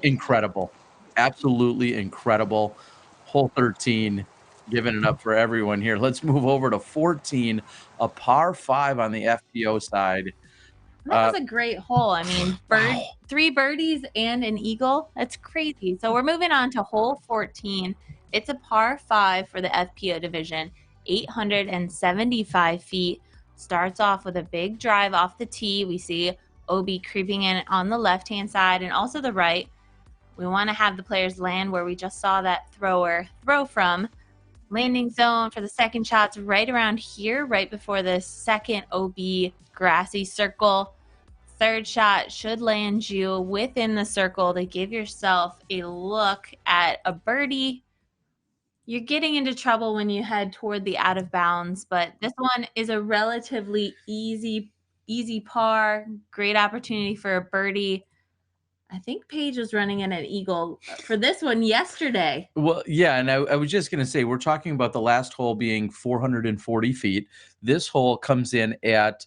incredible. Absolutely incredible. Hole 13, giving it up for everyone here. Let's move over to 14, a par 5 on the FPO side. That was a great hole. I mean, 3 birdies and an eagle. That's crazy. So we're moving on to hole 14. It's a par 5 for the FPO division, 875 feet. Starts off with a big drive off the tee. We see OB creeping in on the left-hand side and also the right. We want to have the players land where we just saw that thrower throw from. Landing zone for the second shot's right around here, right before the second OB grassy circle. Third shot should land you within the circle to give yourself a look at a birdie. You're getting into trouble when you head toward the out of bounds, but this one is a relatively easy par. Great opportunity for a birdie. I think Paige was running in an eagle for this one yesterday. Well, yeah, and I was just going to say, we're talking about the last hole being 440 feet. This hole comes in at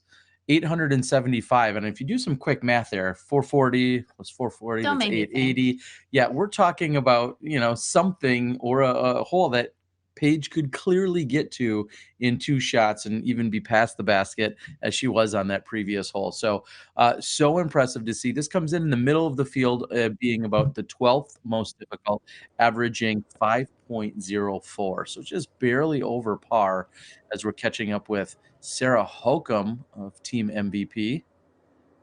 875. And if you do some quick math there, 440 plus 440, Don't that's make me 880. Yeah, we're talking about, something or a hole that Paige could clearly get to in 2 shots and even be past the basket as she was on that previous hole. So, so impressive to see. This comes in the middle of the field, being about the 12th most difficult, averaging 5.04. So just barely over par as we're catching up with Sarah Holcomb of Team MVP.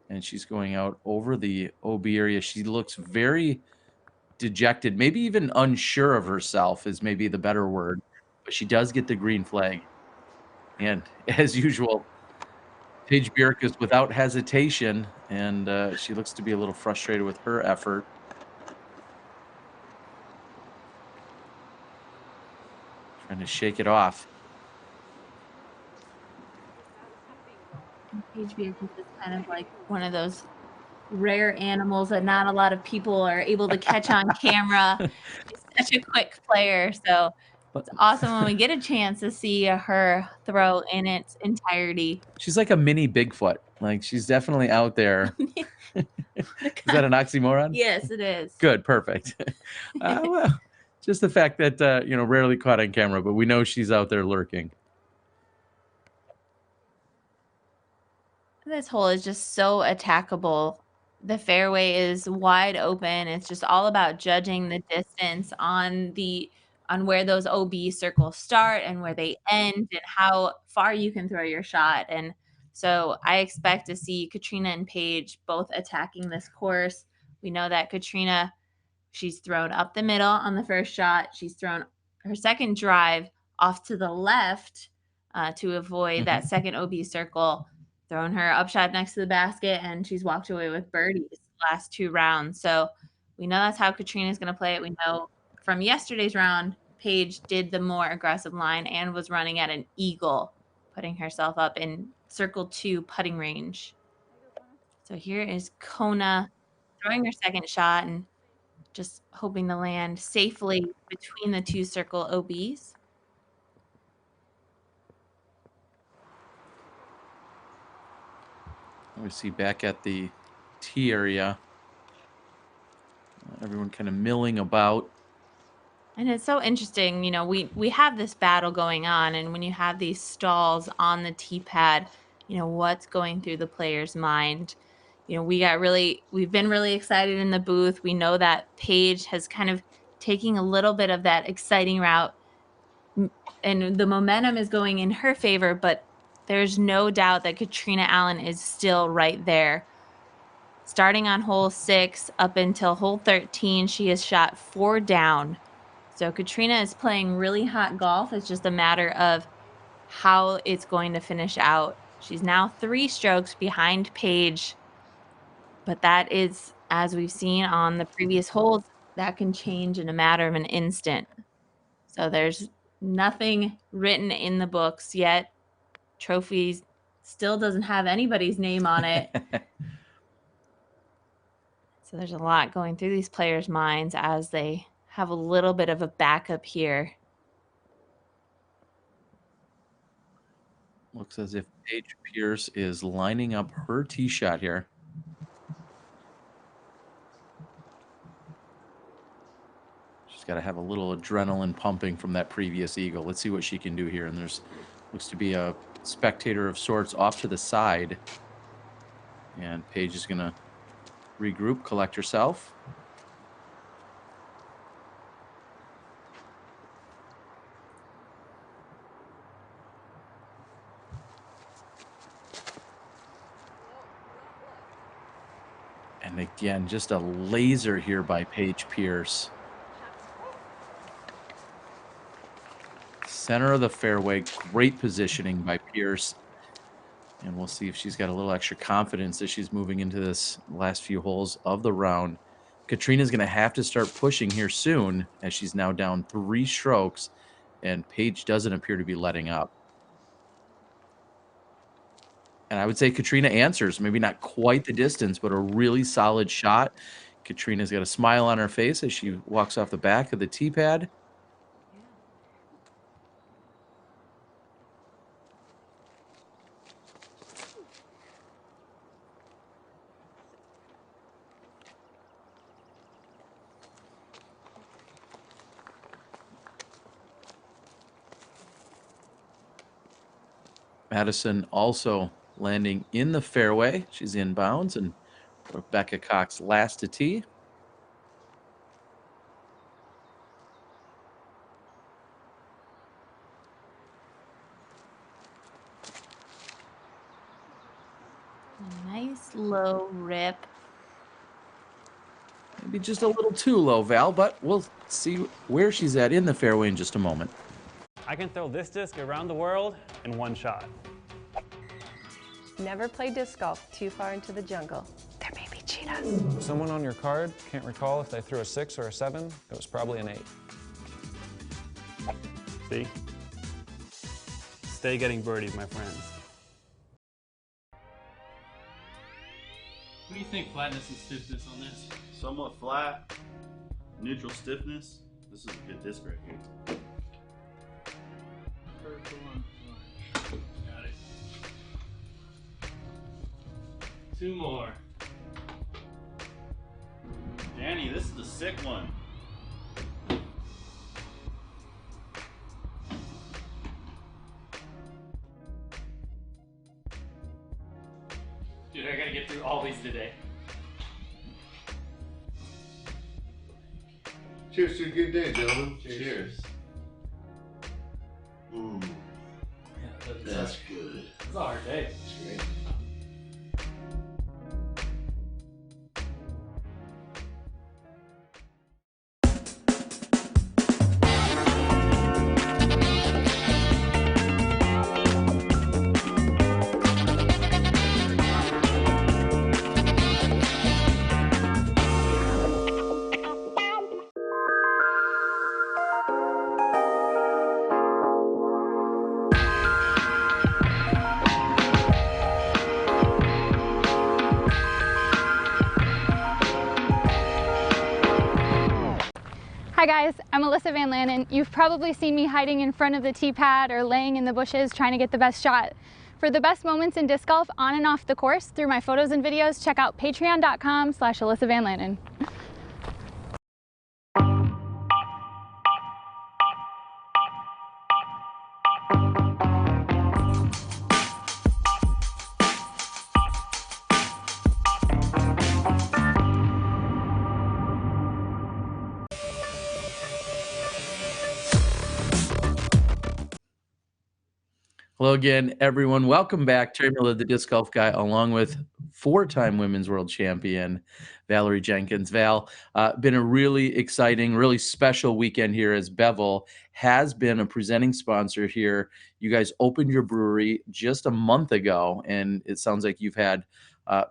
And she's going out over the OB area. She looks very dejected, maybe even unsure of herself is maybe the better word, but she does get the green flag. And as usual, Paige Bjerk is without hesitation, and she looks to be a little frustrated with her effort. Trying to shake it off. Paige Bjerk is just kind of like one of those rare animals that not a lot of people are able to catch on camera. She's such a quick player, so it's awesome when we get a chance to see her throw in its entirety. She's like a mini Bigfoot. Like, she's definitely out there. Is that an oxymoron? Yes, it is. Good, perfect. Well, just the fact that, rarely caught on camera, but we know she's out there lurking. This hole is just so attackable. The fairway is wide open. It's just all about judging the distance on where those OB circles start and where they end and how far you can throw your shot. And so I expect to see Katrina and Paige both attacking this course. We know that Katrina, she's thrown up the middle on the first shot. She's thrown her second drive off to the left to avoid that second OB circle, thrown her upshot next to the basket, and she's walked away with birdies the last 2 rounds. So we know that's how Katrina's going to play it. We know from yesterday's round, Paige did the more aggressive line and was running at an eagle, putting herself up in circle 2 putting range. So here is Kona throwing her second shot and just hoping to land safely between the 2 circle OBs. We see back at the tee area, Everyone kind of milling about. And it's so interesting, you know, we have this battle going on, and when you have these stalls on the tee pad, you know, what's going through the player's mind. You know, we've been really excited in the booth. We know that Paige has kind of taking a little bit of that exciting route, and the momentum is going in her favor, but there's no doubt that Katrina Allen is still right there. Starting on hole 6 up until hole 13, she has shot 4 down. So Katrina is playing really hot golf. It's just a matter of how it's going to finish out. She's now 3 strokes behind Paige, but that is, as we've seen on the previous holes, that can change in a matter of an instant. So there's nothing written in the books yet. Trophies still doesn't have anybody's name on it. So there's a lot going through these players' minds as they have a little bit of a backup here. Looks as if Paige Pierce is lining up her tee shot here. She's got to have a little adrenaline pumping from that previous eagle. Let's see what she can do here. And there's looks to be a spectator of sorts off to the side. And Paige is going to regroup, collect herself. And again, just a laser here by Paige Pierce. Center of the fairway, great positioning by Pierce. And we'll see if she's got a little extra confidence as she's moving into this last few holes of the round. Katrina's going to have to start pushing here soon as she's now down 3 strokes, and Paige doesn't appear to be letting up. And I would say Katrina answers, maybe not quite the distance, but a really solid shot. Katrina's got a smile on her face as she walks off the back of the tee pad. Madison also landing in the fairway. She's inbounds, and Rebecca Cox last to tee. Nice low rip. Maybe just a little too low, Val, but we'll see where she's at in the fairway in just a moment. I can throw this disc around the world in 1 shot. Never play disc golf too far into the jungle. There may be cheetahs. Someone on your card can't recall if they threw a 6 or a 7. It was probably an 8. See? Stay getting birdies, my friends. What do you think, flatness and stiffness on this? Somewhat flat, neutral stiffness. This is a good disc right here. Got it. 2 more. Danny, this is a sick one. Dude, I gotta get through all these today. Cheers to a good day, gentlemen. Cheers. Ooh. Yeah, that's good. It's a hard day. That's great. Hi guys, I'm Alyssa Van Lannen. You've probably seen me hiding in front of the tee pad or laying in the bushes trying to get the best shot. For the best moments in disc golf on and off the course through my photos and videos, check out patreon.com/AlyssaVanLannen. Well, again, everyone, welcome back. Terry Miller, the disc golf guy, along with 4-time women's world champion Valerie Jenkins. Val, been a really exciting, really special weekend here as Bevel has been a presenting sponsor here. You guys opened your brewery just a month ago, and it sounds like you've had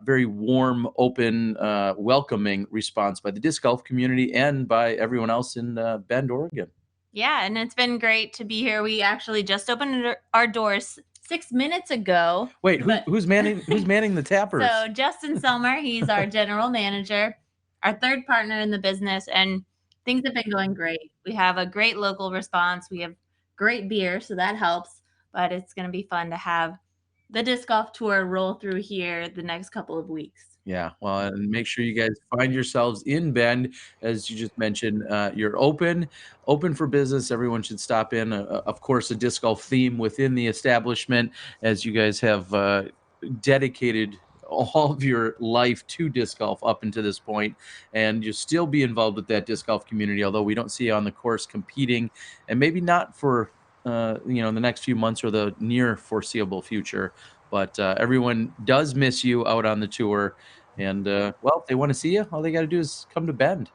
very warm, open, welcoming response by the disc golf community and by everyone else in Bend, Oregon. Yeah, and it's been great to be here. We actually just opened our doors 6 minutes ago. Wait, who's manning the tappers? So Justin Selmer, he's our general manager, our third partner in the business, and things have been going great. We have a great local response. We have great beer, so that helps. But it's going to be fun to have the disc golf tour roll through here the next couple of weeks. Yeah, well, and make sure you guys find yourselves in Bend, as you just mentioned. You're open for business. Everyone should stop in. Of course, a disc golf theme within the establishment, as you guys have dedicated all of your life to disc golf up until this point, and you'll still be involved with that disc golf community. Although we don't see you on the course competing, and maybe not for in the next few months or the near foreseeable future. But everyone does miss you out on the tour. And, well, if they want to see you, all they got to do is come to Bend.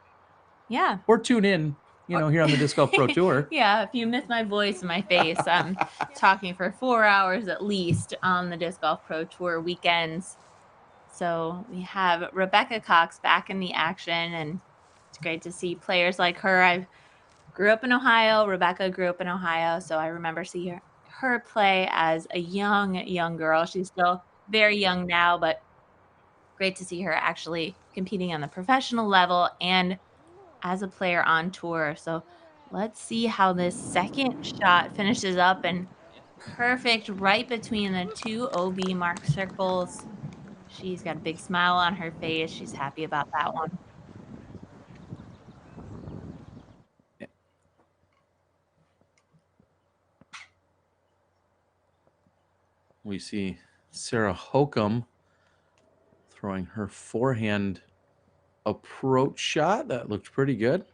Yeah. Or tune in, here on the Disc Golf Pro Tour. Yeah, if you miss my voice and my face, I'm talking for 4 hours at least on the Disc Golf Pro Tour weekends. So we have Rebecca Cox back in the action, and it's great to see players like her. I grew up in Ohio. Rebecca grew up in Ohio, so I remember seeing her play as a young girl. She's still very young now, but great to see her actually competing on the professional level and as a player on tour. So let's see how this second shot finishes up, and perfect right between the two OB mark circles. She's got a big smile on her face. She's happy about that one. We see Sarah Hokum throwing her forehand approach shot. That looked pretty good.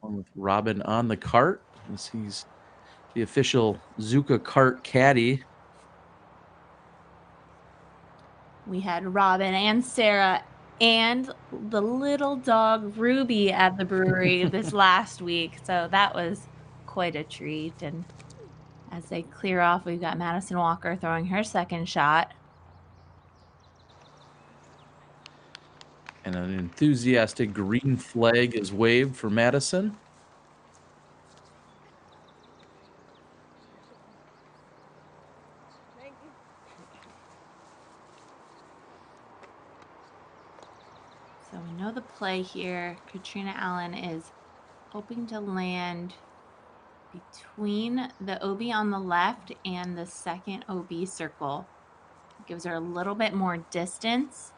With Robin on the cart. He's the official Zuka cart caddy. We had Robin and Sarah and the little dog Ruby at the brewery this last week. So that was quite a treat. And as they clear off, we've got Madison Walker throwing her second shot. And an enthusiastic green flag is waved for Madison. So we know the play here. Katrina Allen is hoping to land between the OB on the left and the second OB circle. Gives her a little bit more distance.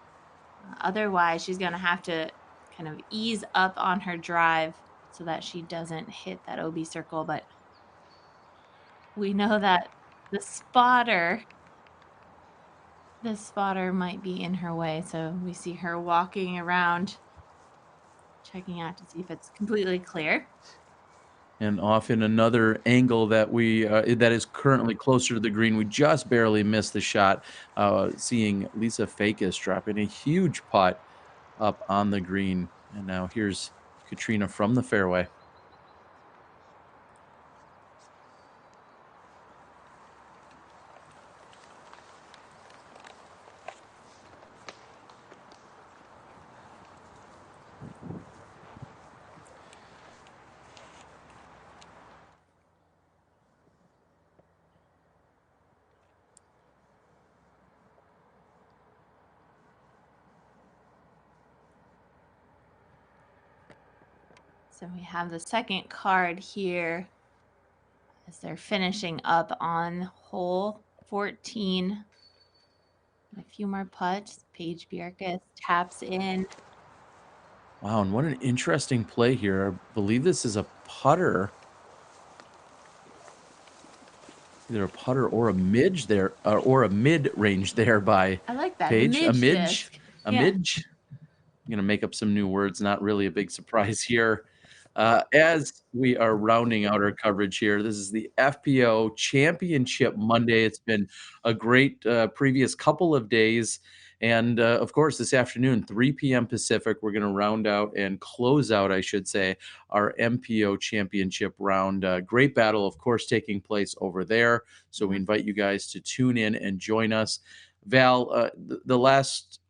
Otherwise, she's going to have to kind of ease up on her drive so that she doesn't hit that OB circle. But we know that the spotter might be in her way. So we see her walking around, checking out to see if it's completely clear. And off in another angle that that is currently closer to the green. We just barely missed the shot. Seeing Lisa Fakis dropping a huge putt up on the green. And now here's Katrina from the fairway. So we have the second card here as they're finishing up on hole 14. A few more putts. Paige Bjerkes taps in. Wow, and what an interesting play here. I believe this is a putter. Either a putter or a midge there, or a mid-range there by I like that. Paige. A midge. Disc. A Yeah. midge. I'm going to make up some new words. Not really a big surprise here. As we are rounding out our coverage here, this is the FPO Championship Monday. It's been a great previous couple of days. And of course, this afternoon, 3 p.m. Pacific, we're going to round out and close out, I should say, our MPO Championship round. Great battle, of course, taking place over there. So we invite you guys to tune in and join us. Val,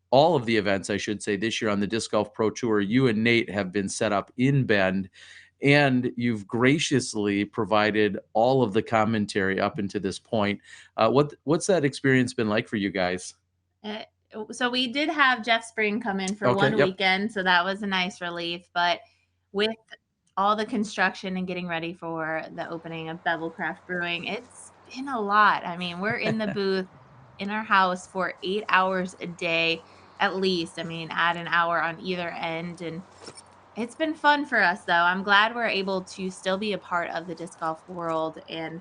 all of the events, I should say, this year on the Disc Golf Pro Tour, you and Nate have been set up in Bend, and you've graciously provided all of the commentary up until this point. What's that experience been like for you guys? So we did have Jeff Spring come in for one weekend, so that was a nice relief. But with all the construction and getting ready for the opening of Bevel Brewing, it's been a lot. I mean, we're in the booth in our house for 8 hours a day at least. I mean, add an hour on either end, and it's been fun for us, though. I'm glad we're able to still be a part of the disc golf world and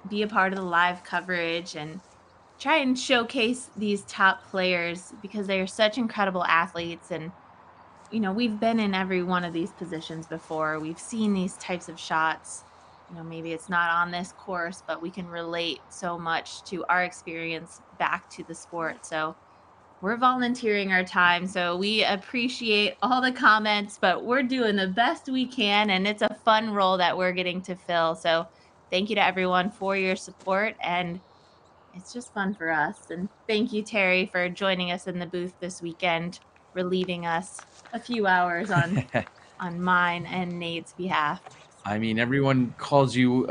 be a part of the live coverage and try and showcase these top players because they are such incredible athletes. And, you know, we've been in every one of these positions before. We've seen these types of shots. You know, maybe it's not on this course, but we can relate so much to our experience back to the sport. So we're volunteering our time. So we appreciate all the comments, but we're doing the best we can. And it's a fun role that we're getting to fill. So thank you to everyone for your support. And it's just fun for us. And thank you, Terry, for joining us in the booth this weekend, relieving us a few hours on mine and Nate's behalf. I mean, everyone calls you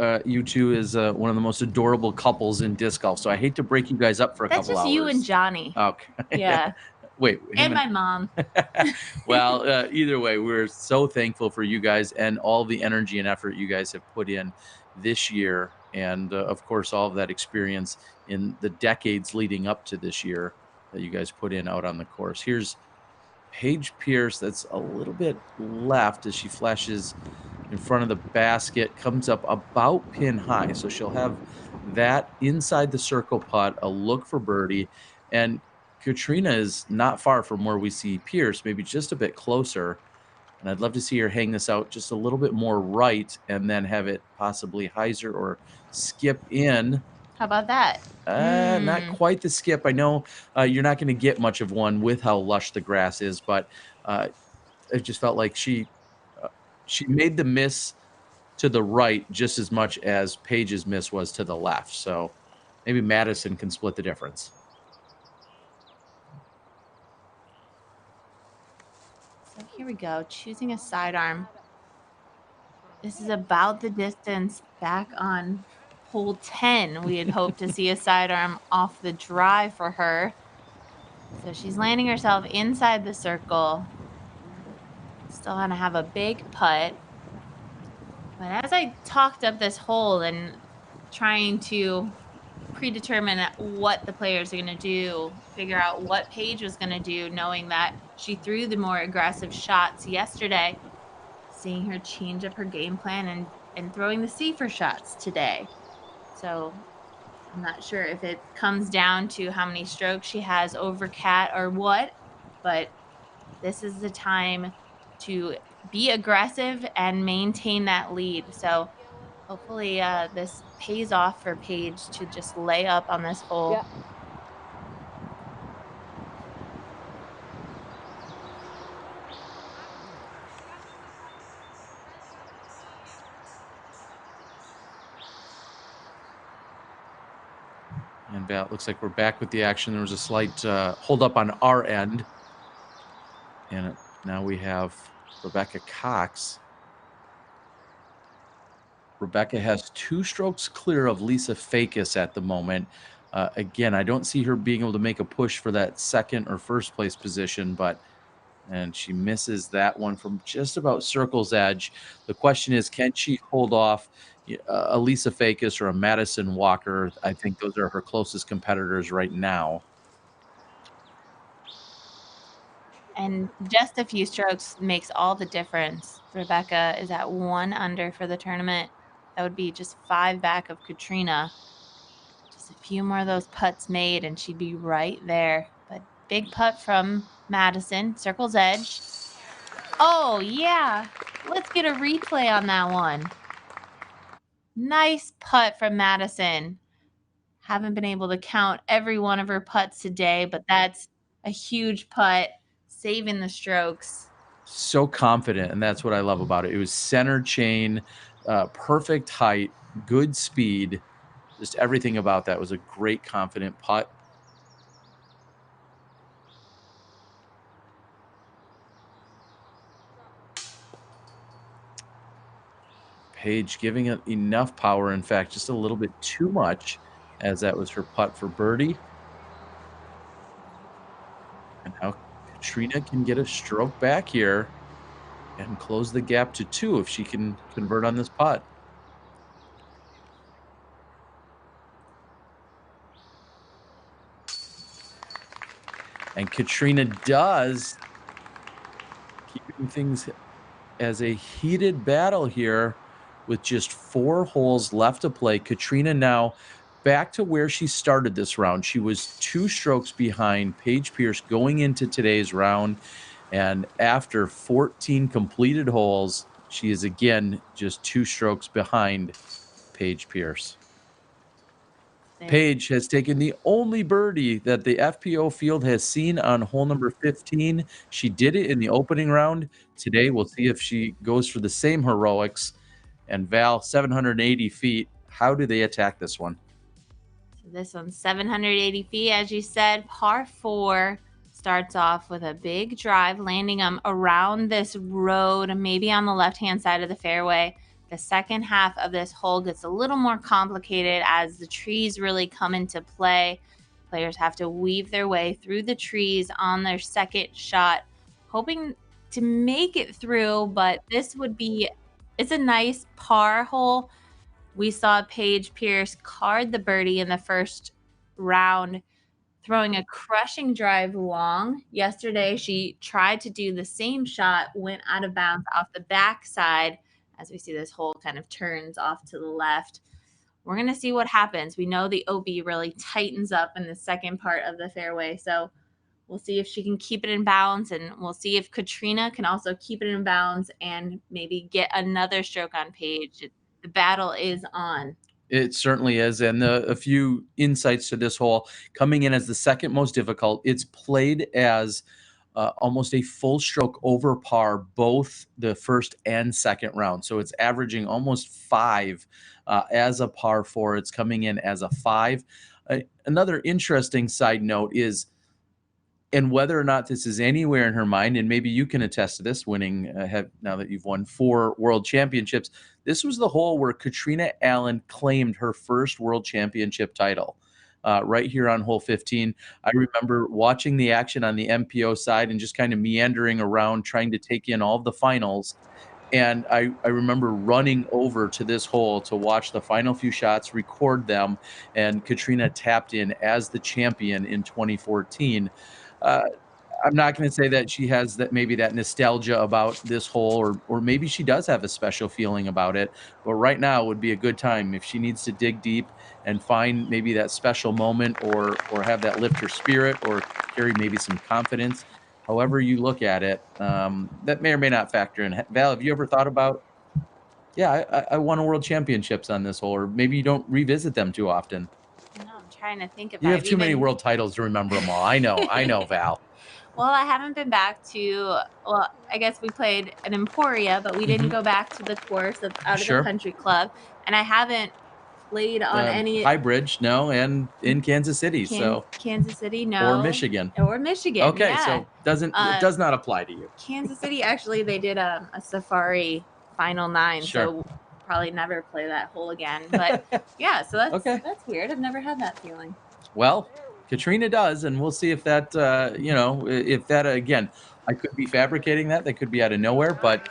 two as one of the most adorable couples in disc golf. So I hate to break you guys up for a couple hours. That's just you and Johnny. Okay. Yeah. Wait. And my mom. Well, either way, we're so thankful for you guys and all the energy and effort you guys have put in this year. And of course, all of that experience in the decades leading up to this year that you guys put in out on the course. Here's Paige Pierce. That's a little bit left as she flashes in front of the basket, comes up about pin high. So she'll have that inside the circle putt, a look for birdie. And Katrina is not far from where we see Pierce, maybe just a bit closer. And I'd love to see her hang this out just a little bit more right and then have it possibly hyzer or skip in. How about that? Not quite the skip. I know you're not going to get much of one with how lush the grass is, but it just felt like she made the miss to the right just as much as Paige's miss was to the left. So maybe Madison can split the difference. So here we go, choosing a sidearm. This is about the distance back on hole 10. We had hoped to see a sidearm off the drive for her. So she's landing herself inside the circle. Still going to have a big putt. But as I talked up this hole and trying to predetermine what the players are going to do, figure out what Paige was going to do, knowing that she threw the more aggressive shots yesterday, seeing her change up her game plan and throwing the safer shots today. So I'm not sure if it comes down to how many strokes she has over Kat or what, but this is the time to be aggressive and maintain that lead. So hopefully this pays off for Paige to just lay up on this hole. Yeah. And it looks like we're back with the action. There was a slight hold up on our end. And now we have Rebecca Cox. Rebecca has 2 strokes clear of Lisa Fakis at the moment. Again, I don't see her being able to make a push for that second or first place position, and she misses that one from just about circle's edge. The question is, can she hold off a Lisa Fakis or a Madison Walker? I think those are her closest competitors right now. And just a few strokes makes all the difference. Rebecca is at 1 under for the tournament. That would be just 5 back of Katrina. Just a few more of those putts made and she'd be right there. But big putt from Madison, circle's edge. Oh, yeah. Let's get a replay on that one. Nice putt from Madison. Haven't been able to count every one of her putts today, but that's a huge putt, saving the strokes. So confident, and that's what I love about it. It was center chain, perfect height, good speed, just everything about that was a great, confident putt. Paige giving it enough power, in fact, just a little bit too much, as that was her putt for birdie. And now Katrina can get a stroke back here and close the gap to 2 if she can convert on this putt. And Katrina does, keeping things as a heated battle here with just 4 holes left to play. Katrina now back to where she started this round. She was 2 strokes behind Paige Pierce going into today's round. And after 14 completed holes, she is again just 2 strokes behind Paige Pierce. Paige has taken the only birdie that the FPO field has seen on hole number 15. She did it in the opening round. Today, we'll see if she goes for the same heroics. And Val, 780 feet. How do they attack this one? So this one's 780 feet, as you said. Par 4 starts off with a big drive, landing them around this road, maybe on the left-hand side of the fairway. The second half of this hole gets a little more complicated as the trees really come into play. Players have to weave their way through the trees on their second shot, hoping to make it through, but this would be, it's a nice par hole. We saw Paige Pierce card the birdie in the first round, throwing a crushing drive long. Yesterday, she tried to do the same shot, went out of bounds off the backside. As we see, this hole kind of turns off to the left. We're going to see what happens. We know the OB really tightens up in the second part of the fairway. So we'll see if she can keep it in bounds, and we'll see if Katrina can also keep it in bounds and maybe get another stroke on Paige. The battle is on. It certainly is. And a few insights to this hole. Coming in as the second most difficult, it's played as almost a full stroke over par, both the first and second round. So it's averaging almost 5 as a par 4. It's coming in as a 5. Another interesting side note is, and whether or not this is anywhere in her mind, and maybe you can attest to this, winning now that you've won 4 world championships, this was the hole where Katrina Allen claimed her first world championship title. Right here on hole 15. I remember watching the action on the MPO side and just kind of meandering around trying to take in all of the finals. And I remember running over to this hole to watch the final few shots, record them, and Katrina tapped in as the champion in 2014. I'm not going to say that she has that, maybe that nostalgia about this hole, or maybe she does have a special feeling about it. But right now would be a good time if she needs to dig deep and find maybe that special moment, or have that lift her spirit, or carry maybe some confidence. However you look at it, that may or may not factor in. Val, have you ever thought about, yeah, I won a world championships on this hole, or maybe you don't revisit them too often? No, I'm trying to think if You have I've too many world titles to remember them all. I know, Val. Well, I haven't been back to, well, I guess we played an Emporia, but we didn't Mhm. go back to the course that's out of Sure. the country club. And I haven't played on any High Bridge, no, and in Kansas City, so Kansas City, no. or Michigan. Or Michigan, Okay, yeah. so it does not apply to you. Kansas City, actually, they did a Safari Final 9, Sure. so probably never play that hole again. But yeah, so that's Okay. that's weird. I've never had that feeling. Well, Katrina does, and we'll see if that, if that, again, I could be fabricating that. That could be out of nowhere, but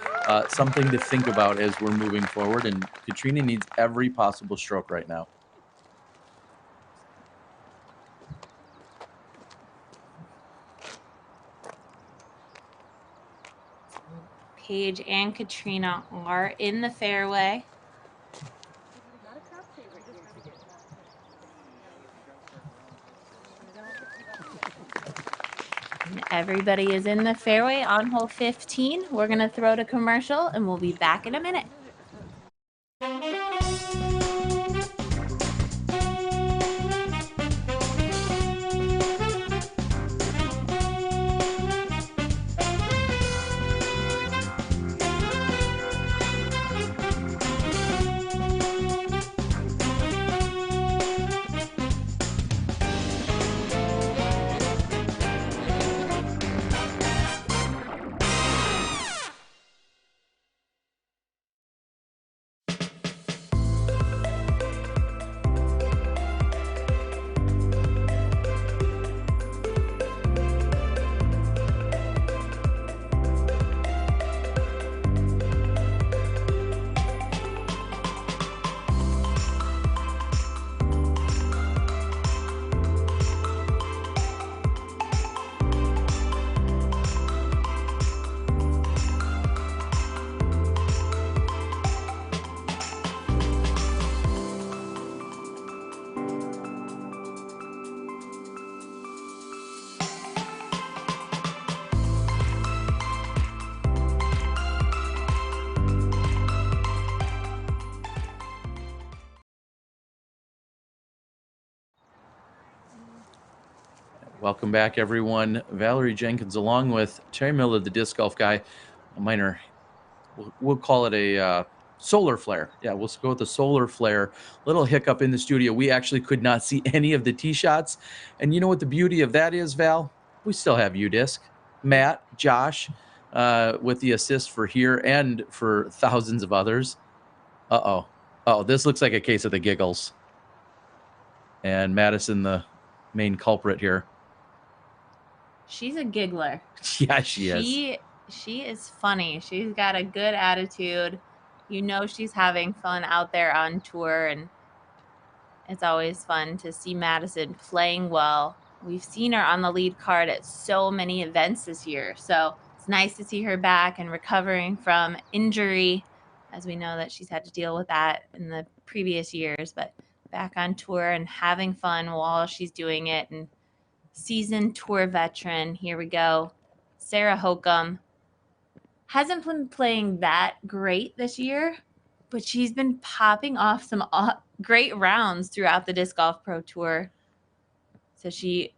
something to think about as we're moving forward. And Katrina needs every possible stroke right now. Paige and Katrina are in the fairway. Everybody is in the fairway on hole 15. We're going to throw to commercial, and we'll be back in a minute. Welcome back, everyone. Valerie Jenkins, along with Terry Miller, the disc golf guy. Minor, we'll call it a solar flare. Yeah, we'll go with the solar flare. Little hiccup in the studio. We actually could not see any of the tee shots. And you know what the beauty of that is, Val? We still have UDisc. Matt, Josh, with the assist for here and for thousands of others. Uh-oh. Oh, this looks like a case of the giggles. And Madison, the main culprit here. She's a giggler. Yeah, she is. She is funny. She's got a good attitude. You know she's having fun out there on tour, and it's always fun to see Madison playing well. We've seen her on the lead card at so many events this year, so it's nice to see her back and recovering from injury, as we know that she's had to deal with that in the previous years, but back on tour and having fun while she's doing it. And seasoned tour veteran. Here we go. Sarah Hokum hasn't been playing that great this year, but she's been popping off some great rounds throughout the Disc Golf Pro Tour. So she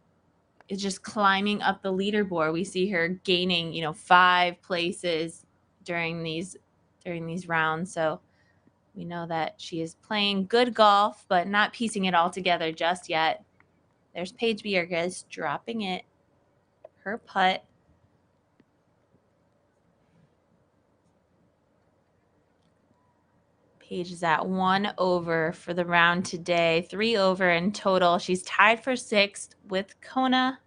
is just climbing up the leaderboard. We see her gaining, 5 places during these rounds. So we know that she is playing good golf, but not piecing it all together just yet. There's Paige Bjerges dropping it. Her putt. Paige is at 1 over for the round today. 3 over in total. She's tied for 6th with Kona.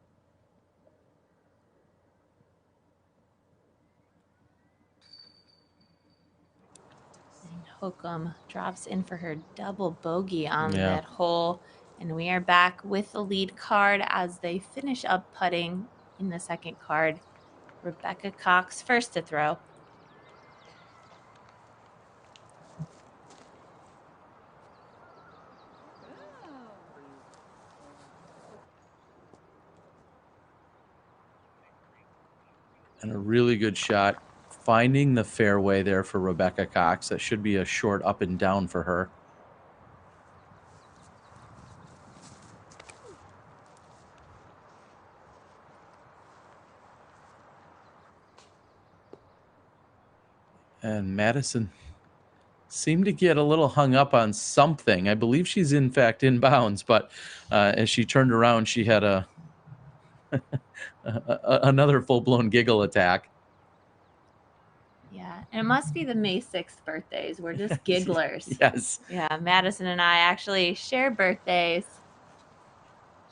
And Hokum drops in for her double bogey on that hole. And we are back with the lead card as they finish up putting in the second card. Rebecca Cox first to throw. And a really good shot. Finding the fairway there for Rebecca Cox. That should be a short up and down for her. And Madison seemed to get a little hung up on something. I believe she's in fact inbounds, but as she turned around, she had a another full-blown giggle attack. Yeah, and it must be the May 6th birthdays. We're just gigglers. Yes. Yeah, Madison and I actually share birthdays.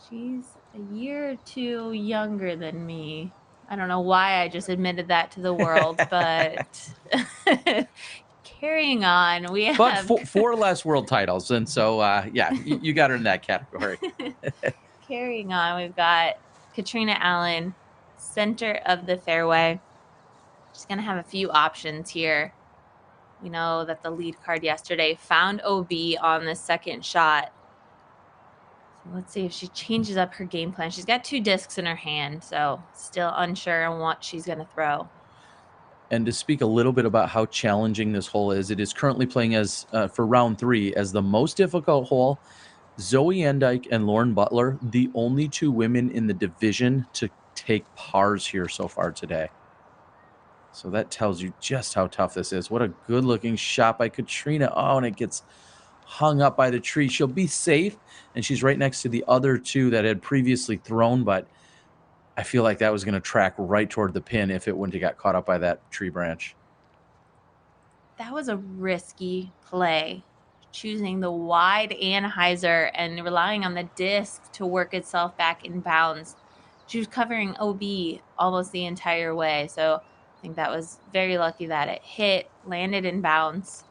She's a year or 2 younger than me. I don't know why I just admitted that to the world, but carrying on. We have But 4 less world titles, and so yeah, you got her in that category. Carrying on, we've got Katrina Allen, center of the fairway. She's going to have a few options here. We know that the lead card yesterday found OB on the second shot. So let's see if she changes up her game plan. She's got 2 discs in her hand, so still unsure on what she's going to throw. And to speak a little bit about how challenging this hole is, it is currently playing as for round 3 as the most difficult hole. Zoe Endyke and Lauren Butler, the only 2 women in the division to take pars here so far today. So that tells you just how tough this is. What a good-looking shot by Katrina. Oh, and it gets hung up by the tree. She'll be safe, and she's right next to the other 2 that had previously thrown, but I feel like that was going to track right toward the pin if it wouldn't have got caught up by that tree branch. That was a risky play, choosing the wide anhyzer and relying on the disc to work itself back in bounds. She was covering OB almost the entire way, so I think that was very lucky that it hit, landed in bounds.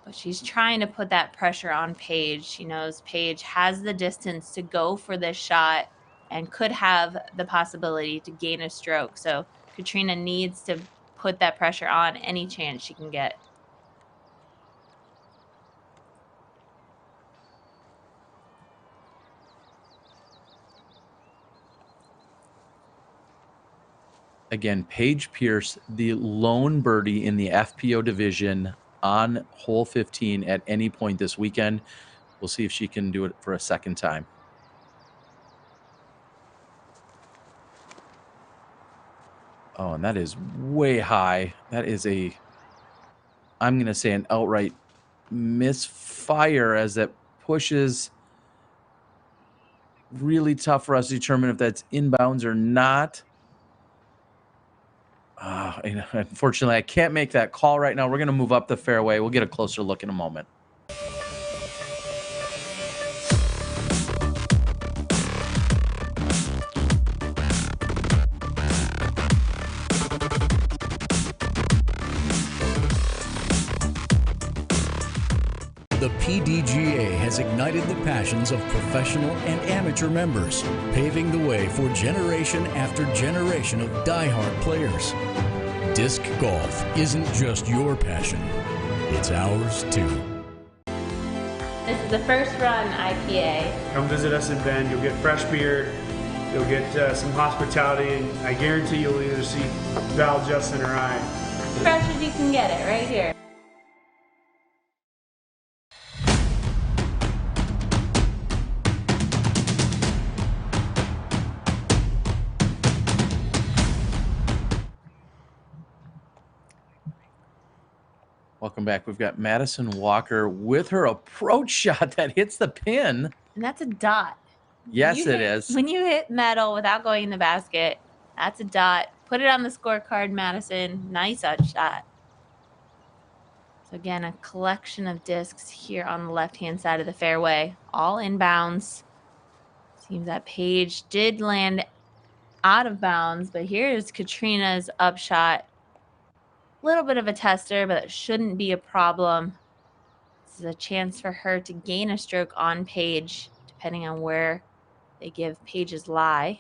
But she's trying to put that pressure on Paige. She knows Paige has the distance to go for this shot and could have the possibility to gain a stroke. So Katrina needs to put that pressure on any chance she can get. Again, Paige Pierce, the lone birdie in the FPO division on hole 15 at any point this weekend. We'll see if she can do it for a second time. Oh, and that is way high. That is I'm going to say an outright misfire as that pushes. Really tough for us to determine if that's inbounds or not. Unfortunately, I can't make that call right now. We're going to move up the fairway. We'll get a closer look in a moment. The PDGA has ignited the passions of professional and amateur members, paving the way for generation after generation of die-hard players. Disc golf isn't just your passion, it's ours too. This is the first run IPA. Come visit us in Bend. You'll get fresh beer. You'll get some hospitality, and I guarantee you'll either see Val, Justin, or I. Fresh as you can get it, right here. Welcome back. We've got Madison Walker with her approach shot that hits the pin. And that's a dot. Yes, it is. When you hit metal without going in the basket, that's a dot. Put it on the scorecard, Madison. Nice shot. So again, a collection of discs here on the left-hand side of the fairway, all inbounds. Seems that Paige did land out of bounds, but here's Katrina's upshot. Little bit of a tester, but it shouldn't be a problem. This is a chance for her to gain a stroke on Paige, depending on where they give Paige's lie.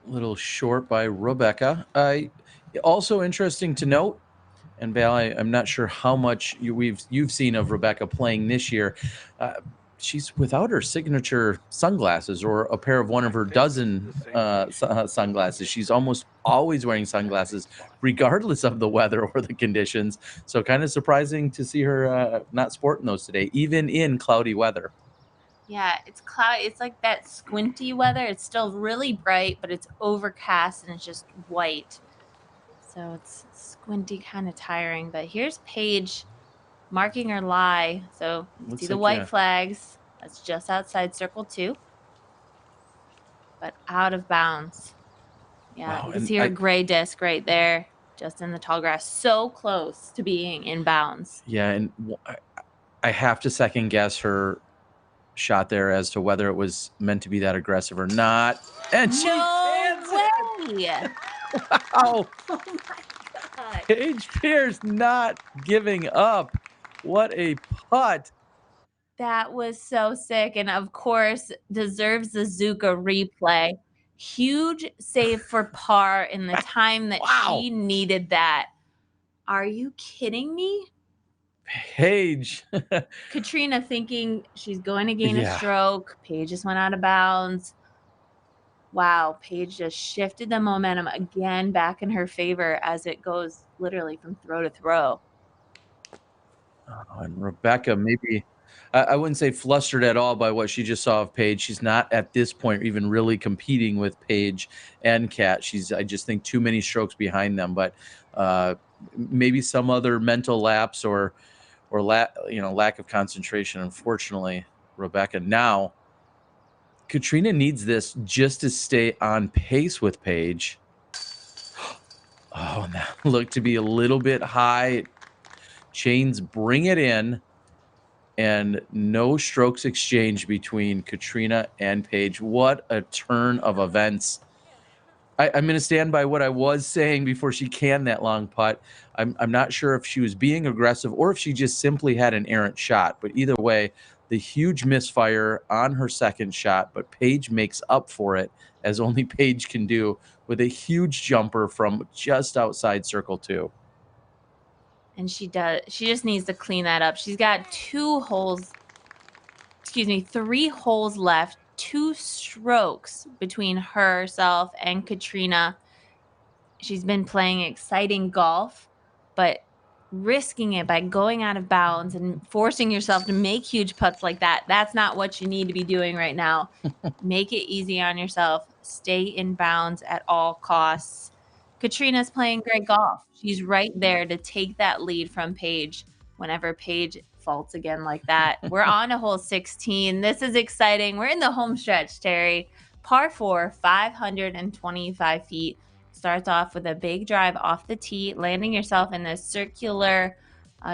Little short by Rebecca. Also interesting to note, and Val, I'm not sure how much you've seen of Rebecca playing this year. She's without her signature sunglasses or a pair of one of her dozen sunglasses. She's almost always wearing sunglasses, regardless of the weather or the conditions. So kind of surprising to see her not sporting those today, even in cloudy weather. Yeah, it's cloudy. It's like that squinty weather. It's still really bright, but it's overcast and it's just white. So it's squinty, kind of tiring. But here's Paige marking her lie. So you see the white flags. That's just outside circle 2. But out of bounds. Yeah, wow, you can see her gray disc right there, just in the tall grass. So close to being in bounds. Yeah, and I have to second guess her shot there as to whether it was meant to be that aggressive or not. And she way! Wow. Oh my God. Paige Pierce not giving up. What a putt. That was so sick. And of course, deserves the Zuka replay. Huge save for par in the time that she needed that. Are you kidding me? Paige. Katrina thinking she's going to gain a Yeah. stroke. Paige just went out of bounds. Wow, Paige just shifted the momentum again back in her favor as it goes literally from throw to throw. Oh, and Rebecca, maybe I wouldn't say flustered at all by what she just saw of Paige. She's not at this point even really competing with Paige and Kat. She's, I just think, too many strokes behind them. But maybe some other mental lapse or lack of concentration. Unfortunately, Rebecca. Now, Katrina needs this just to stay on pace with Paige. Oh, and that looked to be a little bit high. Chains bring it in, and no strokes exchanged between Katrina and Paige. What a turn of events. I'm going to stand by what I was saying before she canned that long putt. I'm not sure if she was being aggressive or if she just simply had an errant shot. But either way, the huge misfire on her second shot, but Paige makes up for it, as only Paige can do, with a huge jumper from just outside circle 2. And she just needs to clean that up. She's got 3 holes left, 2 strokes between herself and Katrina. She's been playing exciting golf, but risking it by going out of bounds and forcing yourself to make huge putts like that, that's not what you need to be doing right now. Make it easy on yourself. Stay in bounds at all costs. Katrina's playing great golf. She's right there to take that lead from Paige whenever Paige faults again like that. We're on to hole 16. This is exciting. We're in the home stretch, Terry. Par 4, 525 feet. Starts off with a big drive off the tee, landing yourself in this circular,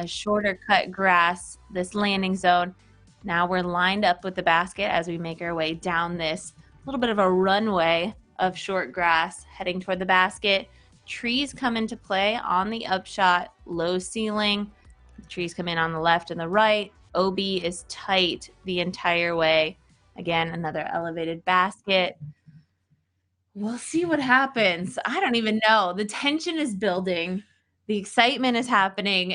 shorter cut grass, this landing zone. Now we're lined up with the basket as we make our way down this little bit of a runway of short grass heading toward the basket. Trees come into play on the upshot, low ceiling. The trees come in on the left and the right. OB is tight the entire way. Again, another elevated basket. We'll see what happens. I don't even know. The tension is building. The excitement is happening.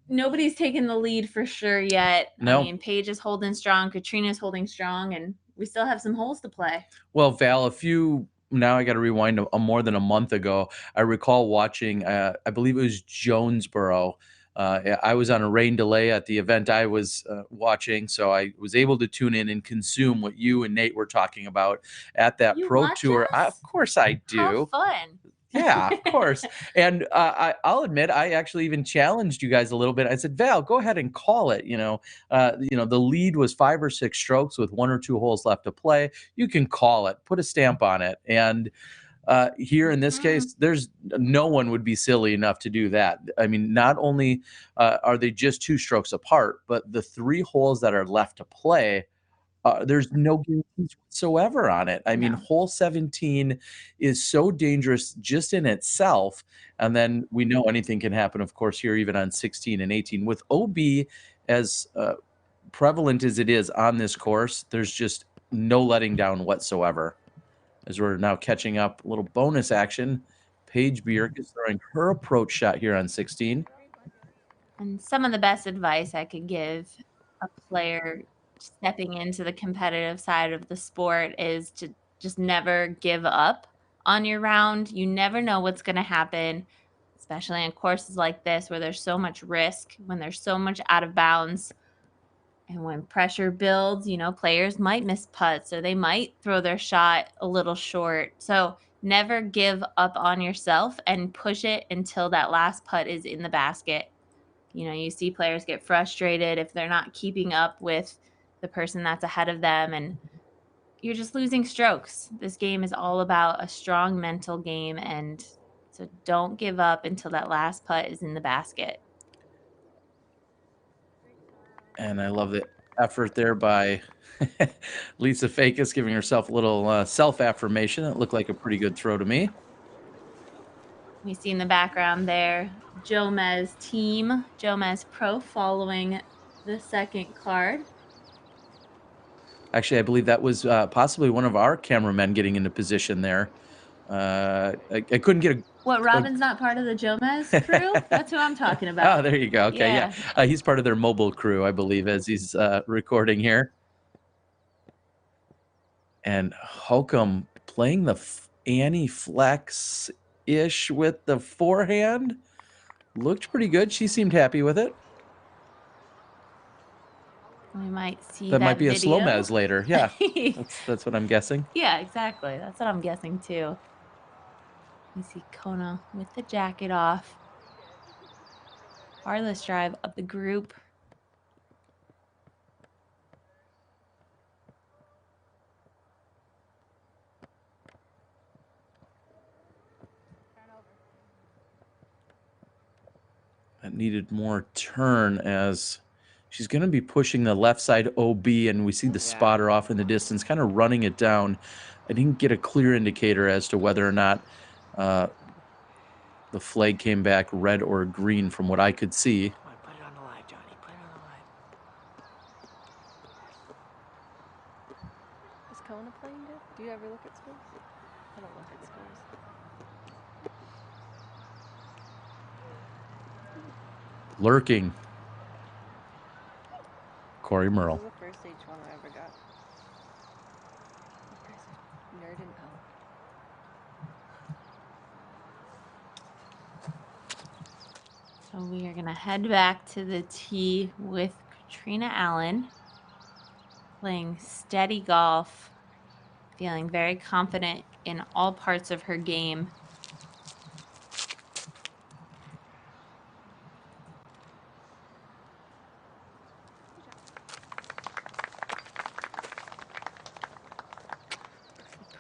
Nobody's taken the lead for sure yet. No. I mean, Paige is holding strong. Katrina's holding strong, and we still have some holes to play. Well, Val, now I got to rewind more than a month ago. I recall watching, I believe it was Jonesboro. I was on a rain delay at the event I was watching, so I was able to tune in and consume what you and Nate were talking about at that pro tour. Of course I do. How fun. Yeah, of course. And I'll admit, I actually even challenged you guys a little bit. I said, Val, go ahead and call it. The lead was 5 or 6 strokes with 1 or 2 holes left to play. You can call it, put a stamp on it. And here in this case, there's no one would be silly enough to do that. I mean, not only are they just 2 strokes apart, but the 3 holes that are left to play, there's no guarantees whatsoever on it. I mean, hole 17 is so dangerous just in itself. And then we know anything can happen, of course, here, even on 16 and 18. With OB as prevalent as it is on this course, there's just no letting down whatsoever. As we're now catching up, a little bonus action. Paige Bjerk is throwing her approach shot here on 16. And some of the best advice I could give a player stepping into the competitive side of the sport is to just never give up on your round. You never know what's going to happen, especially in courses like this where there's so much risk, when there's so much out of bounds. And when pressure builds, players might miss putts or they might throw their shot a little short. So never give up on yourself and push it until that last putt is in the basket. You see players get frustrated if they're not keeping up with the person that's ahead of them, and you're just losing strokes. This game is all about a strong mental game, and so don't give up until that last putt is in the basket. And I love the effort there by Lisa Fakis, giving herself a little self-affirmation. It looked like a pretty good throw to me. We see in the background there, Jomez team, Jomez Pro following the second card. Actually, I believe that was possibly one of our cameramen getting into position there. I couldn't get a What, Robin's not part of the Jomez crew? That's who I'm talking about. Oh, there you go. Okay, yeah. He's part of their mobile crew, I believe, as he's recording here. And Holcomb playing the Annie Flex-ish with the forehand. Looked pretty good. She seemed happy with it. We might see that might be video. a slow mez later. Yeah, that's what I'm guessing. Yeah, exactly. That's what I'm guessing too. You see Kona with the jacket off. Farthest drive of the group. That needed more turn as she's going to be pushing the left side OB, and we see the spotter off in the distance, kind of running it down. I didn't get a clear indicator as to whether or not the flag came back red or green from what I could see. Put it on the live, Johnny. Put it on the live. Is Kona playing it? Do you ever look at scores? I don't look at scores. Lurking. Corey Merle. This is the first H1 I ever got. You guys are nerding out. So we are going to head back to the tee with Katrina Allen, playing steady golf, feeling very confident in all parts of her game.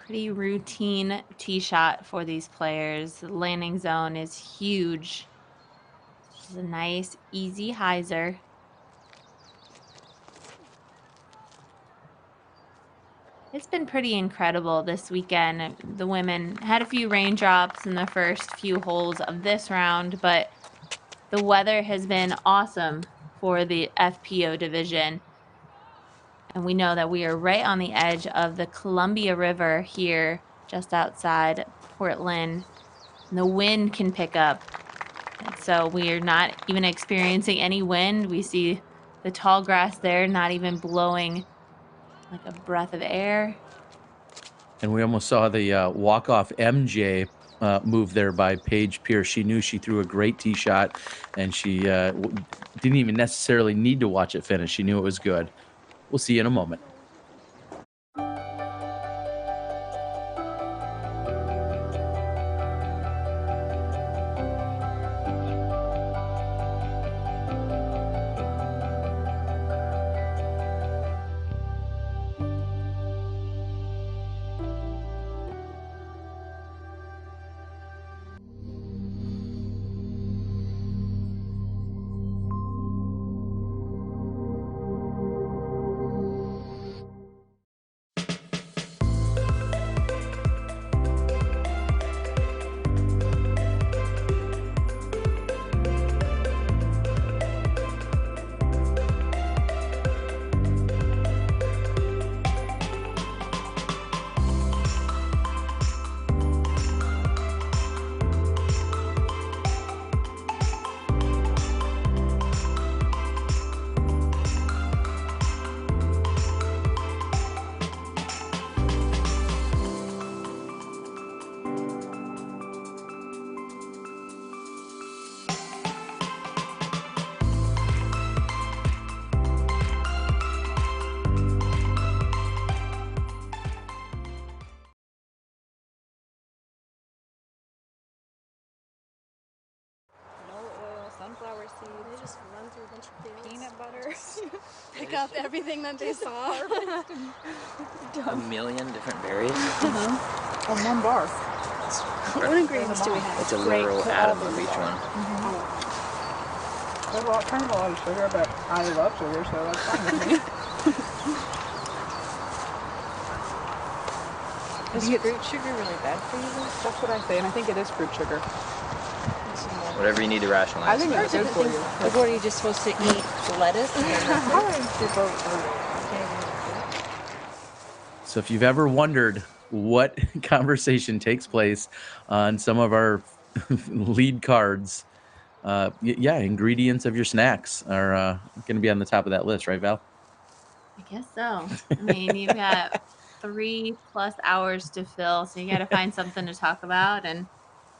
Pretty routine tee shot for these players. The landing zone is huge. This is a nice, easy hyzer. It's been pretty incredible this weekend. The women had a few raindrops in the first few holes of this round, but the weather has been awesome for the FPO division. And we know that we are right on the edge of the Columbia River here, just outside Portland. And the wind can pick up. And so we are not even experiencing any wind. We see the tall grass there not even blowing like a breath of air. And we almost saw the walk-off MJ move there by Paige Pierce. She knew she threw a great tee shot, and she didn't even necessarily need to watch it finish. She knew it was good. We'll see you in a moment. Sunflower seeds. They just run through a bunch of things. Peanut butter. Pick up everything that they saw. A million different berries. On one bar. What ingredients do we have? It's a literal atom of each one. There's kind of a lot of sugar, but I love sugar, so that's fine with me. Is fruit sugar really bad for you? That's what I say, and I think it is fruit sugar. Whatever you need to rationalize. I think it's good for you. Like, what are you just supposed to eat? Lettuce? So if you've ever wondered what conversation takes place on some of our lead cards. Yeah, ingredients of your snacks are going to be on the top of that list, right, Val? I guess so. I mean, you've got 3+ hours to fill, so you got to find something to talk about. And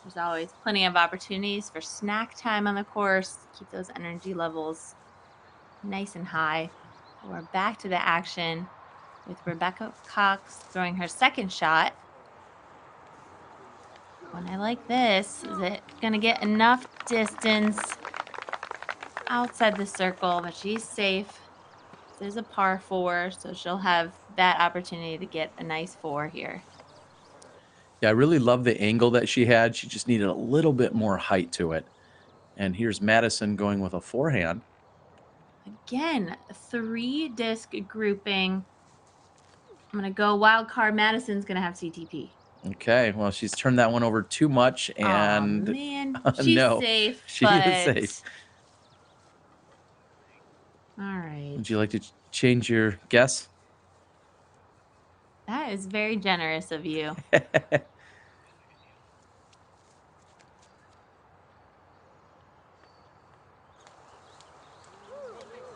there's always plenty of opportunities for snack time on the course. Keep those energy levels nice and high. We're back to the action with Rebecca Cox throwing her second shot. When I like this, is it going to get enough distance outside the circle, but she's safe. This is a par 4, so she'll have that opportunity to get a nice 4 here. Yeah, I really love the angle that she had. She just needed a little bit more height to it. And here's Madison going with a forehand. Again, 3 disc grouping. I'm going to go wild card. Madison's going to have CTP. Okay, well, she's turned that one over too much, and man, she's no, safe. she is safe. All right. Would you like to change your guess? That is very generous of you.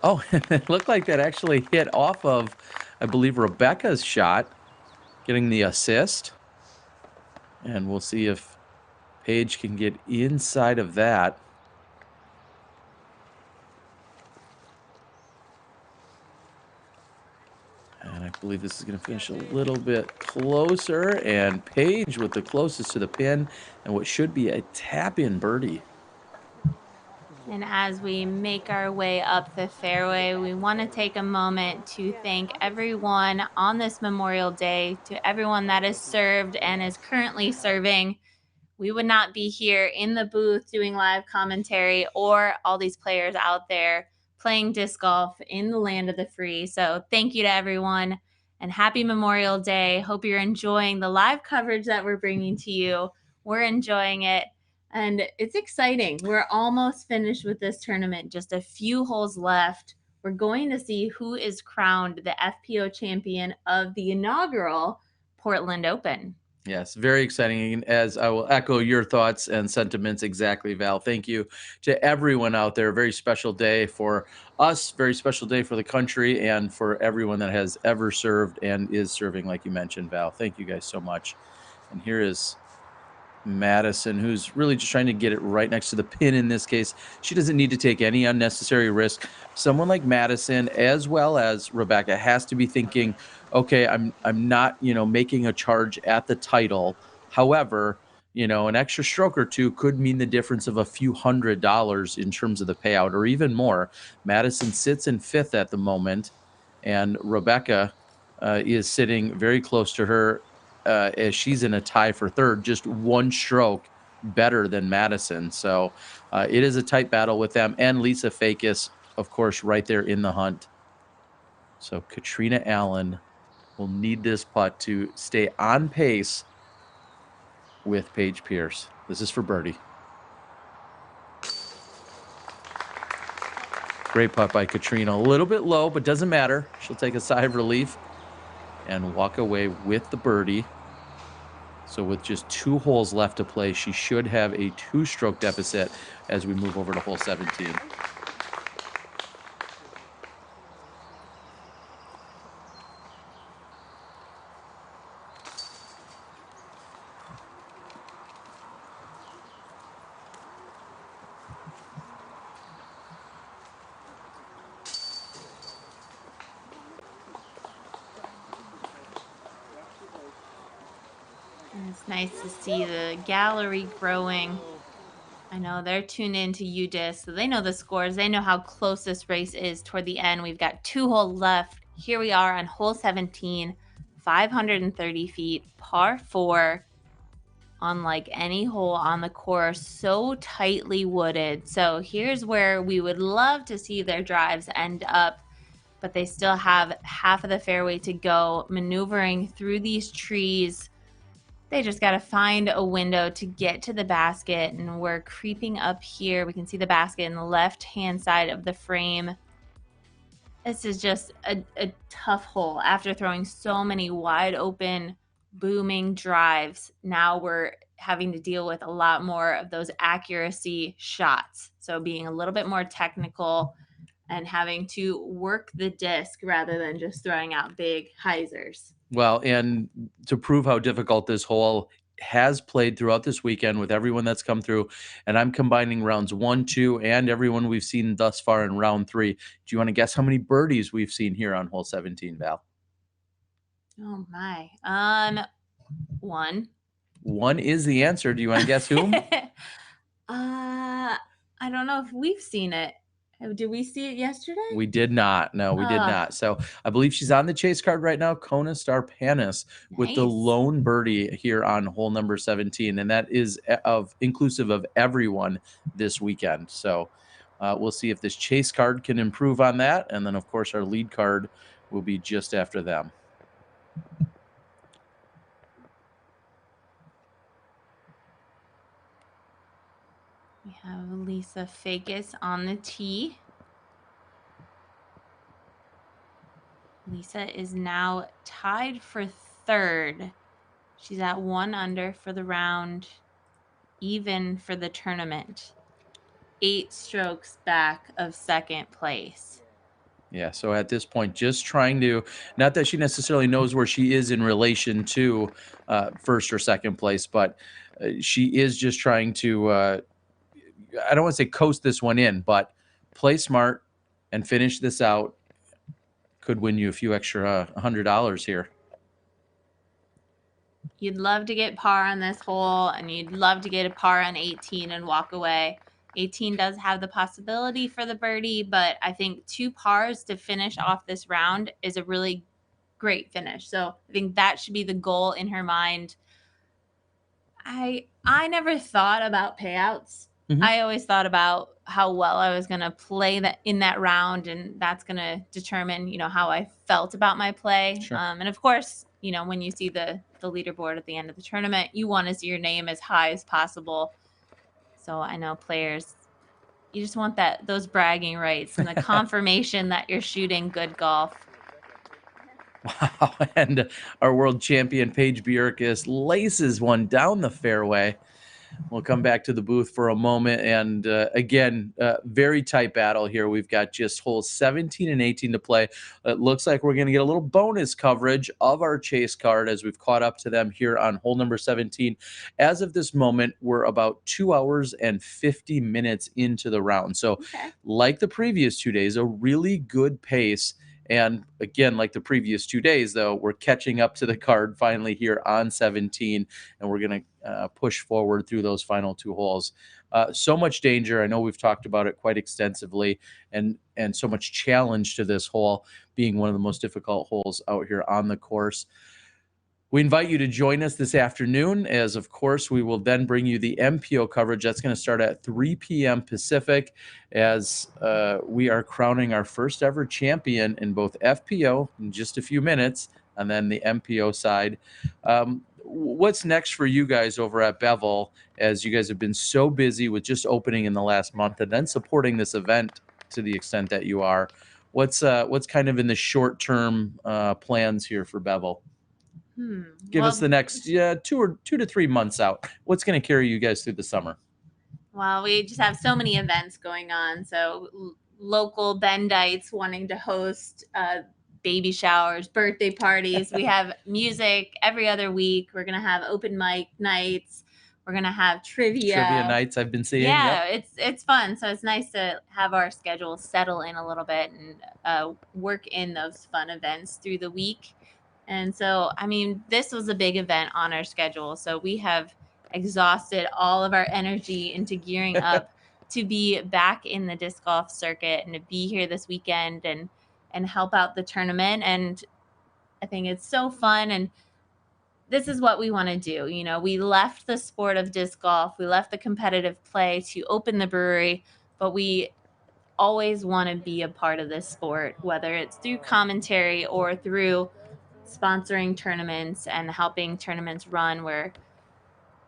Oh, it looked like that actually hit off of, I believe, Rebecca's shot, getting the assist. And we'll see if Paige can get inside of that. And I believe this is going to finish a little bit closer. And Paige with the closest to the pin and what should be a tap-in birdie. And as we make our way up the fairway, we want to take a moment to thank everyone on this Memorial Day, to everyone that has served and is currently serving. We would not be here in the booth doing live commentary or all these players out there playing disc golf in the land of the free. So thank you to everyone and happy Memorial Day. Hope you're enjoying the live coverage that we're bringing to you. We're enjoying it. And it's exciting. We're almost finished with this tournament. Just a few holes left. We're going to see who is crowned the FPO champion of the inaugural Portland Open. Yes, very exciting. And as I will echo your thoughts and sentiments exactly, Val. Thank you to everyone out there. Very special day for us, very special day for the country, and for everyone that has ever served and is serving, like you mentioned, Val. Thank you guys so much. And here is Madison, who's really just trying to get it right next to the pin in this case. She doesn't need to take any unnecessary risk. Someone like Madison, as well as Rebecca, has to be thinking, okay, I'm not, making a charge at the title. However, an extra stroke or two could mean the difference of a few $100s in terms of the payout, or even more. Madison sits in 5th at the moment, and Rebecca is sitting very close to her, as she's in a tie for 3rd, just 1 stroke better than Madison. So it is a tight battle with them, and Lisa Fakis, of course, right there in the hunt. So Katrina Allen will need this putt to stay on pace with Paige Pierce. This is for birdie. Great putt by Katrina. A little bit low, but doesn't matter. She'll take a sigh of relief and walk away with the birdie. So with just 2 holes left to play, she should have a 2-stroke deficit as we move over to hole 17. And it's nice to see the gallery growing. I know they're tuned into UDisc, so they know the scores. They know how close this race is toward the end. We've got 2 holes left. Here we are on hole 17, 530 feet, par 4. Unlike any hole on the course, so tightly wooded. So here's where we would love to see their drives end up, but they still have half of the fairway to go, maneuvering through these trees. They just got to find a window to get to the basket, and we're creeping up here. We can see the basket in the left-hand side of the frame. This is just a tough hole. After throwing so many wide open, booming drives, now we're having to deal with a lot more of those accuracy shots. So being a little bit more technical and having to work the disc rather than just throwing out big hyzers. Well, and to prove how difficult this hole has played throughout this weekend with everyone that's come through, and I'm combining rounds 1, 2, and everyone we've seen thus far in round 3. Do you want to guess how many birdies we've seen here on hole 17, Val? Oh my. 1. 1 is the answer. Do you want to guess whom? I don't know if we've seen it. Did we see it yesterday? We did not. No, we did not. So I believe she's on the chase card right now, Kona Starpanis, with the lone birdie here on hole number 17. And that is inclusive of everyone this weekend. So we'll see if this chase card can improve on that. And then, of course, our lead card will be just after them. We have Lisa Fakis on the tee. Lisa is now tied for 3rd. She's at 1 under for the round, even for the tournament. 8 strokes back of 2nd place. Yeah, so at this point, just trying to, not that she necessarily knows where she is in relation to 1st or 2nd place, but she is just trying to, I don't want to say coast this one in, but play smart and finish this out. Could win you a few extra $100 here. You'd love to get par on this hole, and you'd love to get a par on 18 and walk away. 18 does have the possibility for the birdie, but I think 2 pars to finish off this round is a really great finish. So I think that should be the goal in her mind. I never thought about payouts. I always thought about how well I was going to play that in that round, and that's going to determine, how I felt about my play. Sure. And of course, when you see the leaderboard at the end of the tournament, you want to see your name as high as possible. So I know players, you just want those bragging rights and the confirmation that you're shooting good golf. Wow, and our world champion Paige Bjerkes laces one down the fairway. We'll come back to the booth for a moment. And again, very tight battle here. We've got just holes 17 and 18 to play. It looks like we're going to get a little bonus coverage of our chase card as we've caught up to them here on hole number 17. As of this moment, we're about 2 hours and 50 minutes into the round. So like the previous 2 days, a really good pace. And again, like the previous 2 days, though, we're catching up to the card finally here on 17, and we're going to push forward through those final 2 holes. So much danger. I know we've talked about it quite extensively, and so much challenge to this hole being one of the most difficult holes out here on the course. We invite you to join us this afternoon, as of course we will then bring you the MPO coverage. That's going to start at 3 p.m. Pacific, as we are crowning our first ever champion in both FPO in just a few minutes, and then the MPO side. What's next for you guys over at Bevel, as you guys have been so busy with just opening in the last month and then supporting this event to the extent that you are? What's kind of in the short-term plans here for Bevel? Give us the next 2 to 3 months out. What's going to carry you guys through the summer? Well, we just have so many events going on. So local Bendites wanting to host baby showers, birthday parties. We have music every other week. We're going to have open mic nights. We're going to have trivia nights I've been seeing. Yeah, it's fun. So it's nice to have our schedule settle in a little bit and work in those fun events through the week. And so, I mean, this was a big event on our schedule. So we have exhausted all of our energy into gearing up to be back in the disc golf circuit and to be here this weekend and help out the tournament. And I think it's so fun. And this is what we want to do. We left the sport of disc golf. We left the competitive play to open the brewery, but we always want to be a part of this sport, whether it's through commentary or through sponsoring tournaments and helping tournaments run, where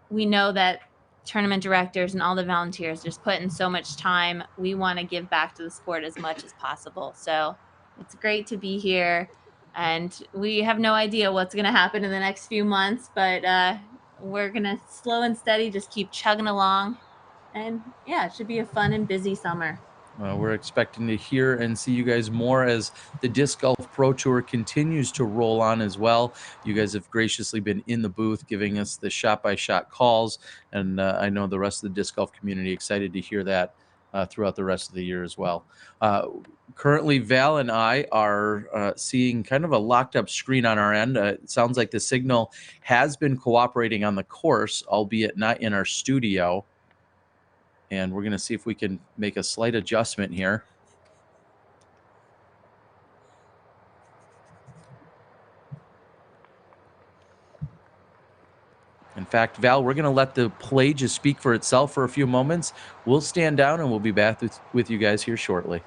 we know that tournament directors and all the volunteers just put in so much time. We want to give back to the sport as much as possible. So it's great to be here, and we have no idea what's going to happen in the next few months, but we're going to slow and steady, just keep chugging along. And yeah, it should be a fun and busy summer. We're expecting to hear and see you guys more as the Disc Golf Pro Tour continues to roll on as well. You guys have graciously been in the booth giving us the shot-by-shot calls, and I know the rest of the disc golf community excited to hear that throughout the rest of the year as well. Currently, Val and I are seeing kind of a locked-up screen on our end. It sounds like the signal has been cooperating on the course, albeit not in our studio. And we're going to see if we can make a slight adjustment here. In fact, Val, we're going to let the play just speak for itself for a few moments. We'll stand down and we'll be back with you guys here shortly.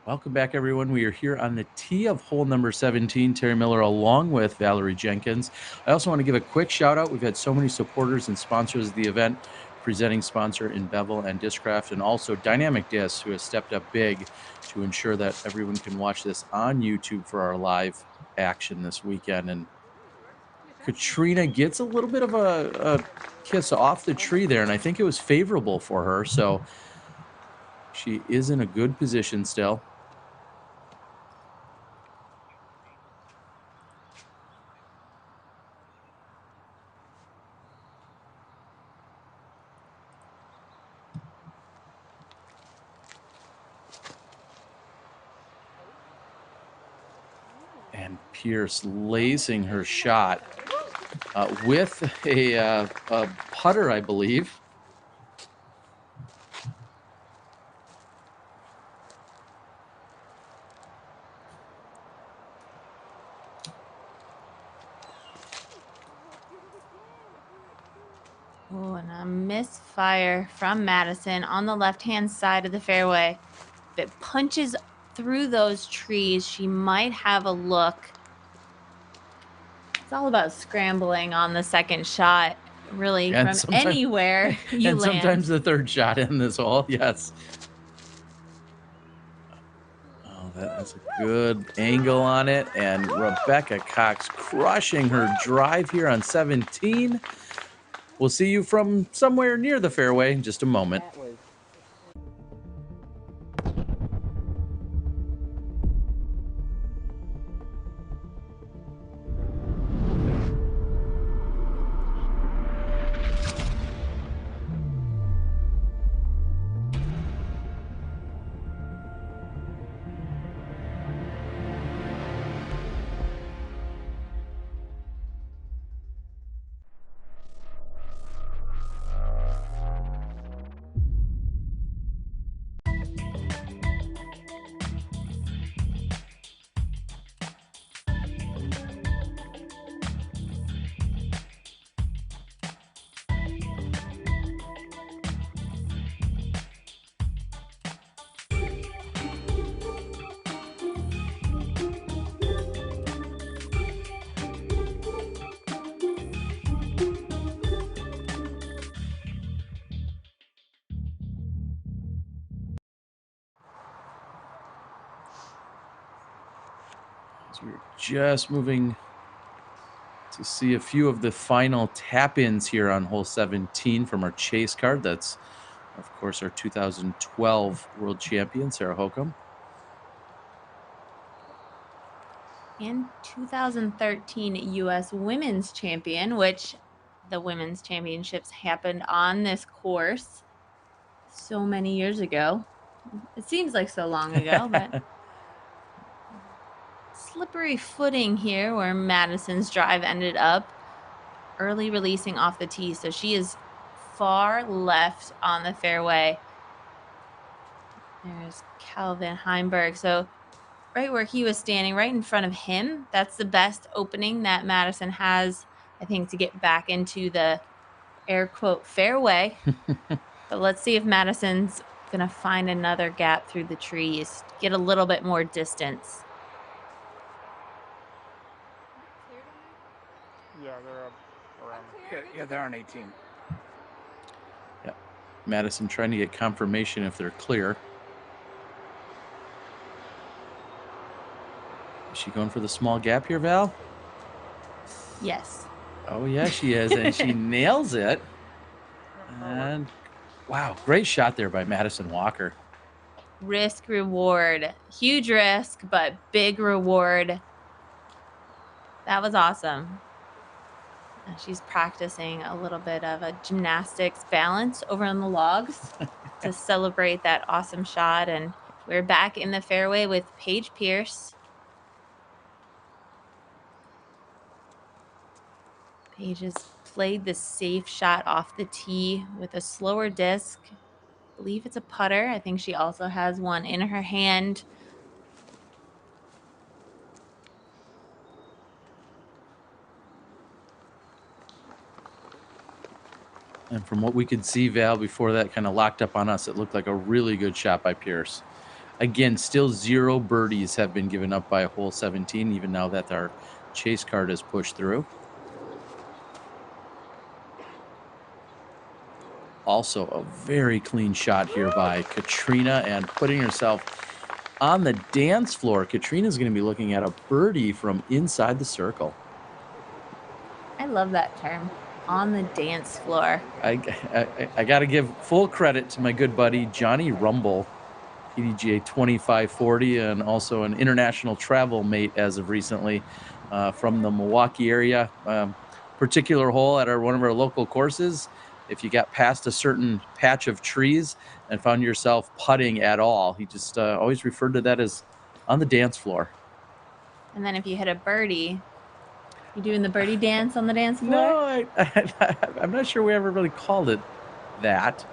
Welcome back, everyone. We are here on the tee of hole number 17. Terry Miller along with Valerie Jenkins. I also want to give a quick shout out. We've had so many supporters and sponsors of the event, presenting sponsor in Bevel and Discraft, and also Dynamic Discs, who has stepped up big to ensure that everyone can watch this on YouTube for our live action this weekend. And Katrina gets a little bit of a kiss off the tree there, and I think it was favorable for her. So she is in a good position still. And Pierce lacing her shot with a putter, I believe. Oh, and a misfire from Madison on the left-hand side of the fairway. If it punches through those trees, she might have a look. It's all about scrambling on the second shot, really, And from anywhere you and land. sometimes the third shot in this hole, yes. Oh, That's a good angle on it. And Rebecca Cox crushing her drive here on 17. We'll see you from somewhere near the fairway in just a moment. So we're just moving to see a few of the final tap-ins here on hole 17 from our chase card. That's, of course, our 2012 world champion, Sarah Hokum. And 2013 U.S. Women's Champion, which the Women's Championships happened on this course so many years ago. It seems like so long ago, but slippery footing here where Madison's drive ended up. Early releasing off the tee, so she is far left on the fairway. There's Calvin Heimberg. So right where he was standing, right in front of him, that's the best opening that Madison has, I think, to get back into the air quote fairway. But let's see if Madison's gonna find another gap through the trees, get a little bit more distance. Yeah, they're around. Yeah, they're on 18. Yeah, Madison trying to get confirmation if they're clear. Is she going for the small gap here, Val? Yes. Oh, yeah, she is, and she nails it. And wow, great shot there by Madison Walker. Risk reward, huge risk, but big reward. That was awesome. She's practicing a little bit of a gymnastics balance over on the logs to celebrate that awesome shot. And we're back in the fairway with Paige Pierce. Paige has played the safe shot off the tee with a slower disc. I believe it's a putter. I think she also has one in her hand. And from what we could see, Val, before that kind of locked up on us, it looked like a really good shot by Pierce. Again, still 0 birdies have been given up by hole 17, even now that our chase card is pushed through. Also, a very clean shot here by Katrina and putting herself on the dance floor. Katrina's going to be looking at a birdie from inside the circle. I love that term. On the dance floor. I got to give full credit to my good buddy Johnny Rumble, PDGA 2540, and also an international travel mate as of recently from the Milwaukee area. Particular hole at one of our local courses, if you got past a certain patch of trees and found yourself putting at all, he just always referred to that as on the dance floor. And then if you hit a birdie, you doing the birdie dance on the dance floor? No, I'm not sure we ever really called it that.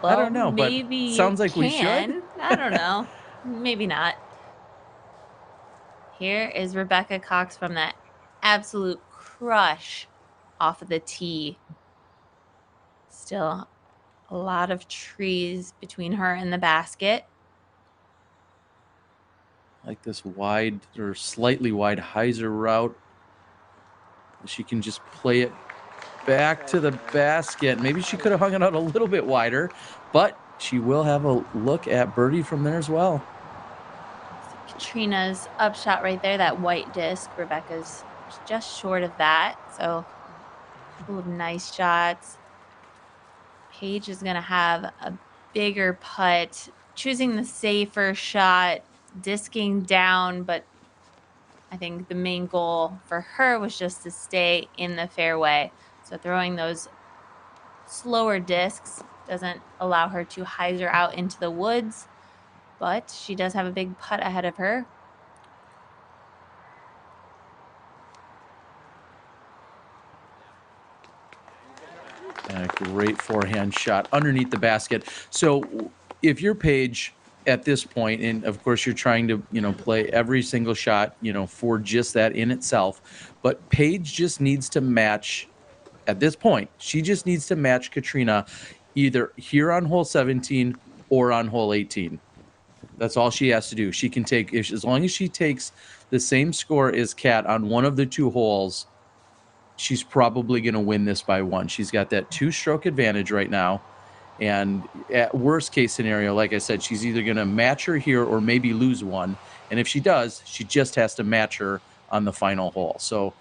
Well, I don't know, maybe but sounds like we should. I don't know. Maybe not. Here is Rebecca Cox from that absolute crush off of the tee. Still a lot of trees between her and the basket. Like this wide or slightly wide hyzer route. She can just play it back to the basket. Maybe she could have hung it out a little bit wider, but she will have a look at birdie from there as well. So Katrina's upshot right there, that white disc. Rebecca's just short of that. So a couple of nice shots. Paige is going to have a bigger putt, choosing the safer shot, disking down, but I think the main goal for her was just to stay in the fairway. So throwing those slower discs doesn't allow her to hyzer out into the woods, but she does have a big putt ahead of her. And a great forehand shot underneath the basket. So if you're Paige at this point, and of course you're trying to, play every single shot, for just that in itself, but Paige just needs to match at this point. She just needs to match Katrina either here on hole 17 or on hole 18. That's all she has to do. She can take, as long as she takes the same score as Kat on one of the two holes, she's probably going to win this by one. She's got that 2-stroke advantage right now. And at worst case scenario, like I said, she's either going to match her here or maybe lose one. And if she does, she just has to match her on the final hole. So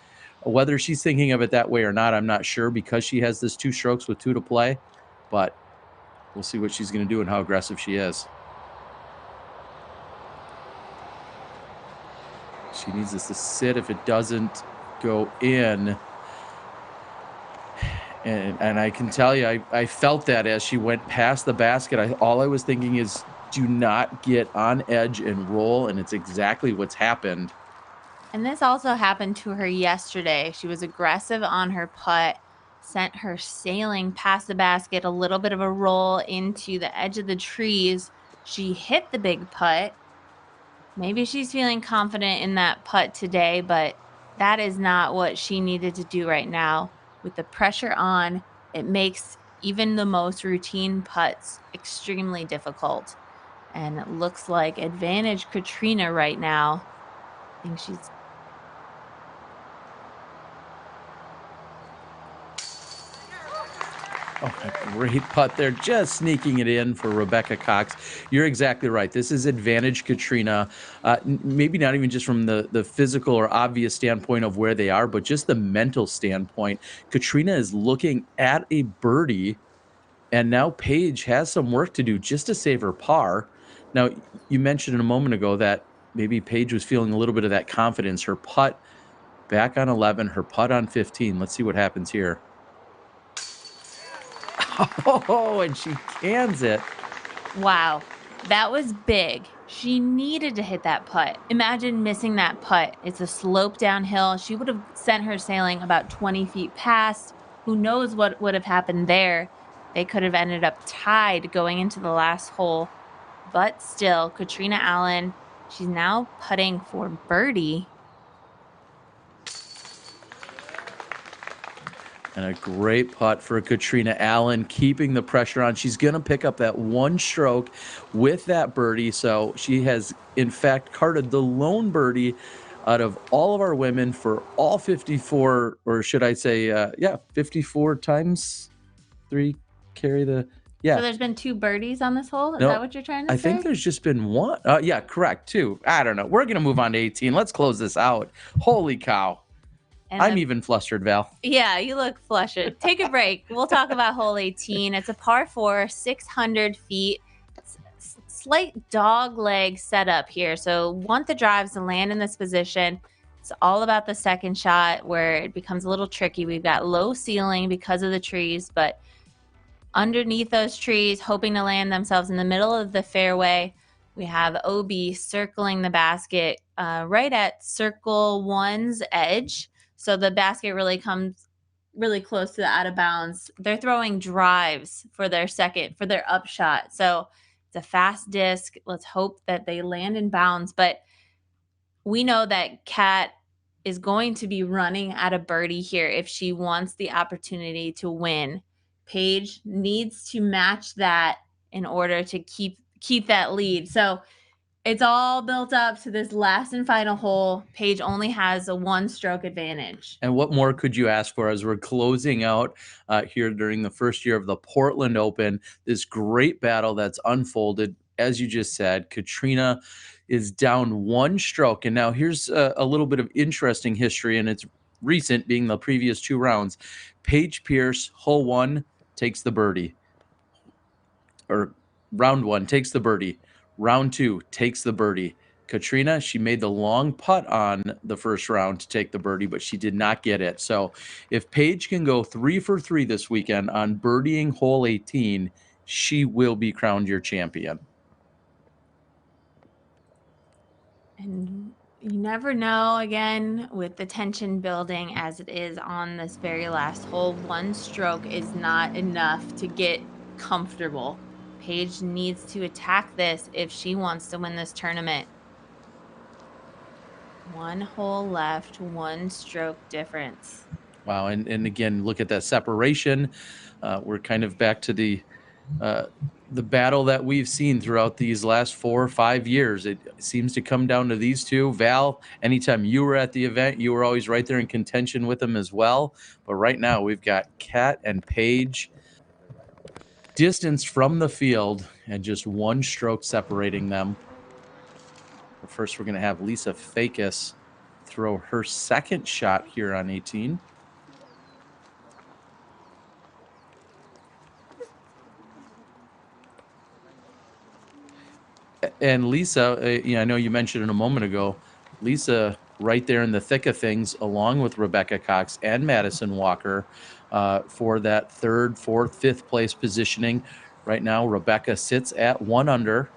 whether she's thinking of it that way or not, I'm not sure, because she has this 2 strokes with 2 to play. But we'll see what she's going to do and how aggressive she is. She needs this to sit. If it doesn't go in, and I can tell you, I felt that as she went past the basket. All I was thinking is, do not get on edge and roll, and it's exactly what's happened. And this also happened to her yesterday. She was aggressive on her putt, sent her sailing past the basket, a little bit of a roll into the edge of the trees. She hit the big putt. Maybe she's feeling confident in that putt today, but that is not what she needed to do right now. With the pressure on, it makes even the most routine putts extremely difficult. And it looks like advantage Katrina right now. I think she's... Oh, a great putt there, just sneaking it in for Rebecca Cox. You're exactly right. This is advantage Katrina, maybe not even just from the physical or obvious standpoint of where they are, but just the mental standpoint. Katrina is looking at a birdie, and now Paige has some work to do just to save her par. Now, you mentioned a moment ago that maybe Paige was feeling a little bit of that confidence. Her putt back on 11, her putt on 15. Let's see what happens here. Oh, and she cans it. Wow, that was big. She needed to hit that putt. Imagine missing that putt. It's a slope downhill. She would have sent her sailing about 20 feet past. Who knows what would have happened there? They could have ended up tied going into the last hole. But still, Katrina Allen, she's now putting for birdie. And a great putt for Katrina Allen, keeping the pressure on. She's going to pick up that 1 stroke with that birdie. So she has, in fact, carded the lone birdie out of all of our women for all 54, or should I say, 54 times 3 carry the... Yeah. So there's been 2 birdies on this hole? Is No, that what you're trying to say? I think there's just been 1. Yeah, correct, 2. I don't know. We're going to move on to 18. Let's close this out. Holy cow. And I'm even flustered, Val. Yeah, you look flustered. Take a break. We'll talk about hole 18. It's a par 4, 600 feet. Slight dog leg setup here. So want the drives to land in this position. It's all about the second shot where it becomes a little tricky. We've got low ceiling because of the trees, but underneath those trees, hoping to land themselves in the middle of the fairway. We have OB circling the basket right at circle 1's edge. So the basket really comes really close to the out of bounds. They're throwing drives for their upshot. So it's a fast disc. Let's hope that they land in bounds. But we know that Kat is going to be running at a birdie here if she wants the opportunity to win. Paige needs to match that in order to keep that lead. So it's all built up to this last and final hole. Paige only has a 1-stroke advantage. And what more could you ask for as we're closing out here during the first year of the Portland Open, this great battle that's unfolded. as you just said, Katrina is down 1 stroke. And now here's a little bit of interesting history, and it's recent, being the previous 2 rounds. Paige Pierce, hole 1, takes the birdie. Or round 1, takes the birdie. Round 2, takes the birdie. Katrina, she made the long putt on the first round to take the birdie, but she did not get it. So if Paige can go 3 for 3 this weekend on birdieing hole 18, she will be crowned your champion. And you never know, again, with the tension building as it is on this very last hole. 1 stroke is not enough to get comfortable. Paige needs to attack this if she wants to win this tournament. 1 hole left, 1 stroke difference. Wow, and again, look at that separation. We're kind of back to the battle that we've seen throughout these last 4 or 5 years. It seems to come down to these two. Val, anytime you were at the event, you were always right there in contention with them as well. But right now, we've got Kat and Paige distanced from the field and just 1 stroke separating them. But first, we're going to have Lisa Fakis throw her second shot here on 18. And Lisa, I know you mentioned it a moment ago, Lisa right there in the thick of things, along with Rebecca Cox and Madison Walker for that 3rd, 4th, 5th place positioning. Right now, Rebecca sits at 1 under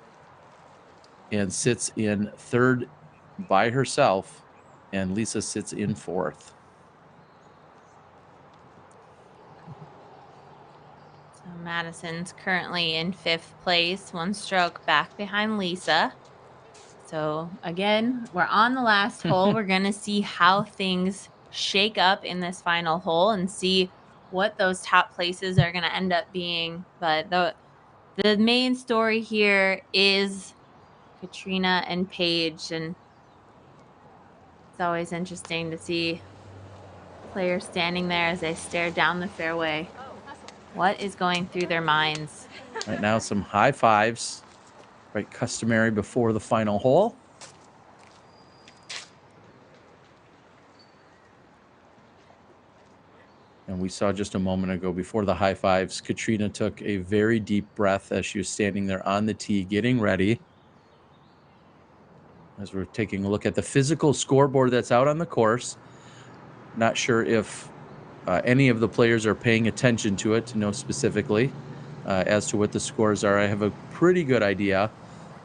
and sits in 3rd by herself, and Lisa sits in 4th. So Madison's currently in 5th place, 1 stroke back behind Lisa. So again, we're on the last hole. We're going to see how things shake up in this final hole and see what those top places are going to end up being. But the main story here is Katrina and Paige, and it's always interesting to see players standing there as they stare down the fairway. What is going through their minds? Right now, some high fives, right, customary before the final hole. And we saw just a moment ago before the high fives, Katrina took a very deep breath as she was standing there on the tee getting ready. As we're taking a look at the physical scoreboard that's out on the course. Not sure if any of the players are paying attention to it to know specifically as to what the scores are. I have a pretty good idea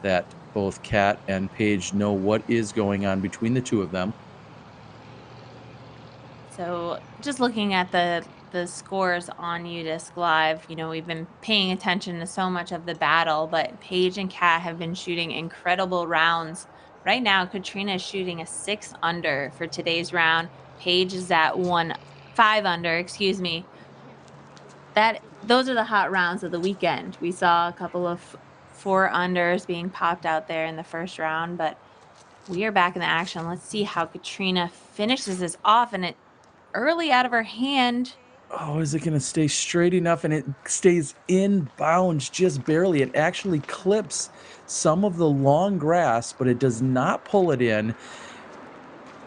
that both Kat and Paige know what is going on between the two of them. So just looking at the scores on UDisc Live, we've been paying attention to so much of the battle, but Paige and Kat have been shooting incredible rounds. Right now, Katrina is shooting a 6 under for today's round. Paige is at 5 under, excuse me. Those are the hot rounds of the weekend. We saw a couple of 4 unders being popped out there in the first round, but we are back in the action. Let's see how Katrina finishes this off, and it early out of her hand. Oh, is it going to stay straight enough? And it stays in bounds just barely. It actually clips some of the long grass, but it does not pull it in.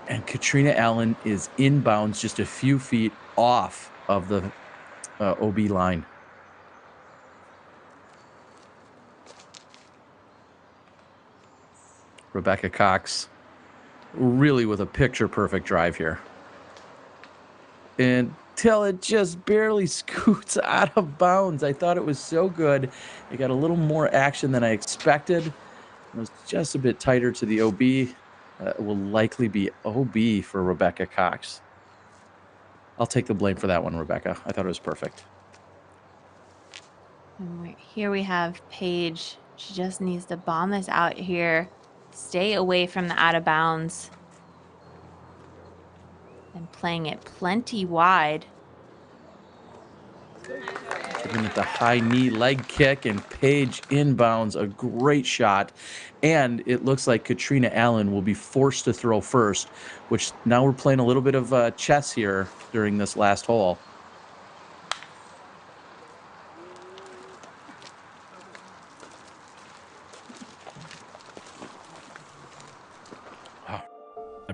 And Katrina Allen is in bounds just a few feet off of the OB line. Rebecca Cox really with a picture-perfect drive here. Until it just barely scoots out of bounds. I thought it was so good. It got a little more action than I expected. It was just a bit tighter to the OB. It will likely be OB for Rebecca Cox. I'll take the blame for that one, Rebecca. I thought it was perfect. And here we have Paige. She just needs to bomb this out here. Stay away from the out of bounds. And playing it plenty wide. Looking at the high knee leg kick, and Paige inbounds a great shot. And it looks like Katrina Allen will be forced to throw first, which now we're playing a little bit of chess here during this last hole.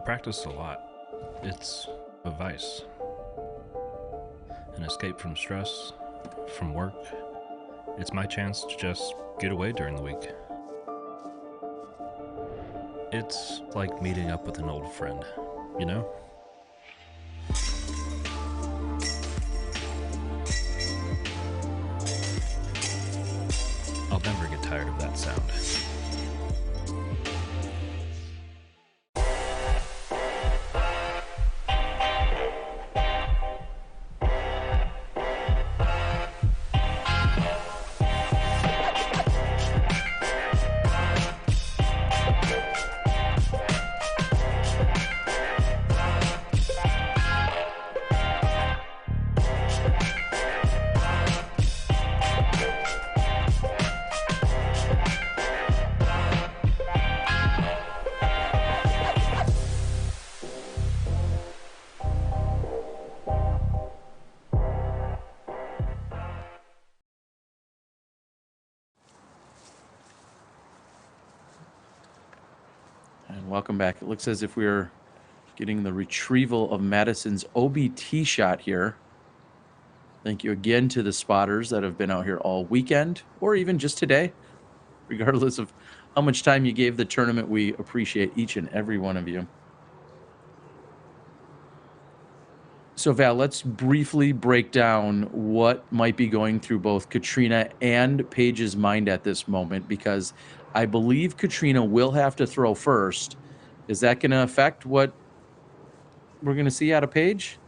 practice a lot. It's a vice. An escape from stress, from work. It's my chance to just get away during the week. It's like meeting up with an old friend, you know? I'll never get tired of that sound. And welcome back. It looks as if we're getting the retrieval of Madison's OBT shot here. Thank you again to the spotters that have been out here all weekend, or even just today. Regardless of how much time you gave the tournament, we appreciate each and every one of you. So Val, let's briefly break down what might be going through both Katrina and Paige's mind at this moment, because I believe Katrina will have to throw first. Is that going to affect what we're going to see out of Paige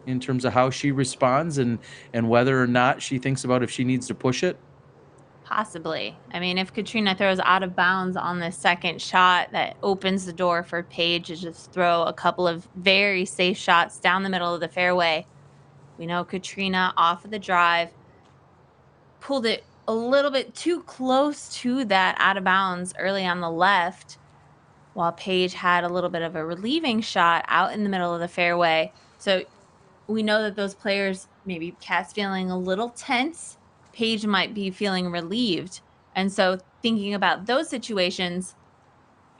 in terms of how she responds and whether or not she thinks about if she needs to push it? Possibly. I mean, if Katrina throws out of bounds on the second shot, that opens the door for Paige to just throw a couple of very safe shots down the middle of the fairway. We know Katrina off of the drive pulled it a little bit too close to that out of bounds early on the left, while Paige had a little bit of a relieving shot out in the middle of the fairway. So we know that those players, maybe Kat's feeling a little tense, Paige might be feeling relieved. And so thinking about those situations,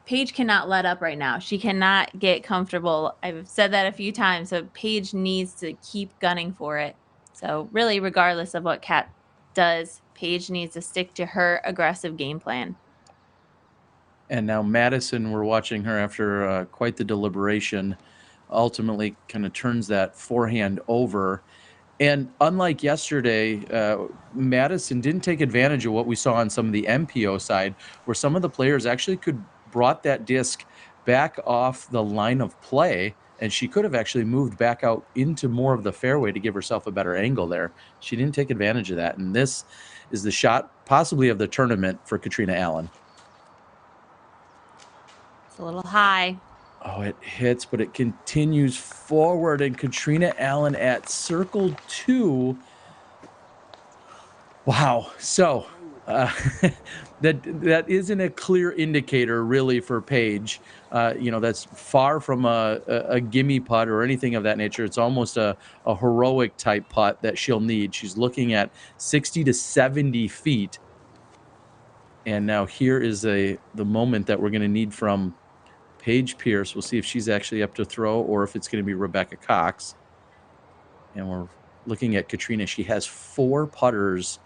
Paige cannot let up right now. She cannot get comfortable. I've said that a few times. So Paige needs to keep gunning for it. So really, regardless of what Kat does, Paige needs to stick to her aggressive game plan. And now Madison, we're watching her after quite the deliberation, ultimately kind of turns that forehand over. And unlike yesterday, Madison didn't take advantage of what we saw on some of the MPO side, where some of the players actually brought that disc back off the line of play, and she could have actually moved back out into more of the fairway to give herself a better angle there. She didn't take advantage of that, and this is the shot possibly of the tournament for Katrina Allen. It's a little high. Oh, it hits, but it continues forward, and Katrina Allen at circle 2. Wow. So that isn't a clear indicator really for Paige. That's far from a gimme putt or anything of that nature. It's almost a heroic type putt that she'll need. She's looking at 60 to 70 feet. And now here is the moment that we're going to need from Paige Pierce. We'll see if she's actually up to throw or if it's going to be Rebecca Cox. And we're looking at Katrina. She has 4 putters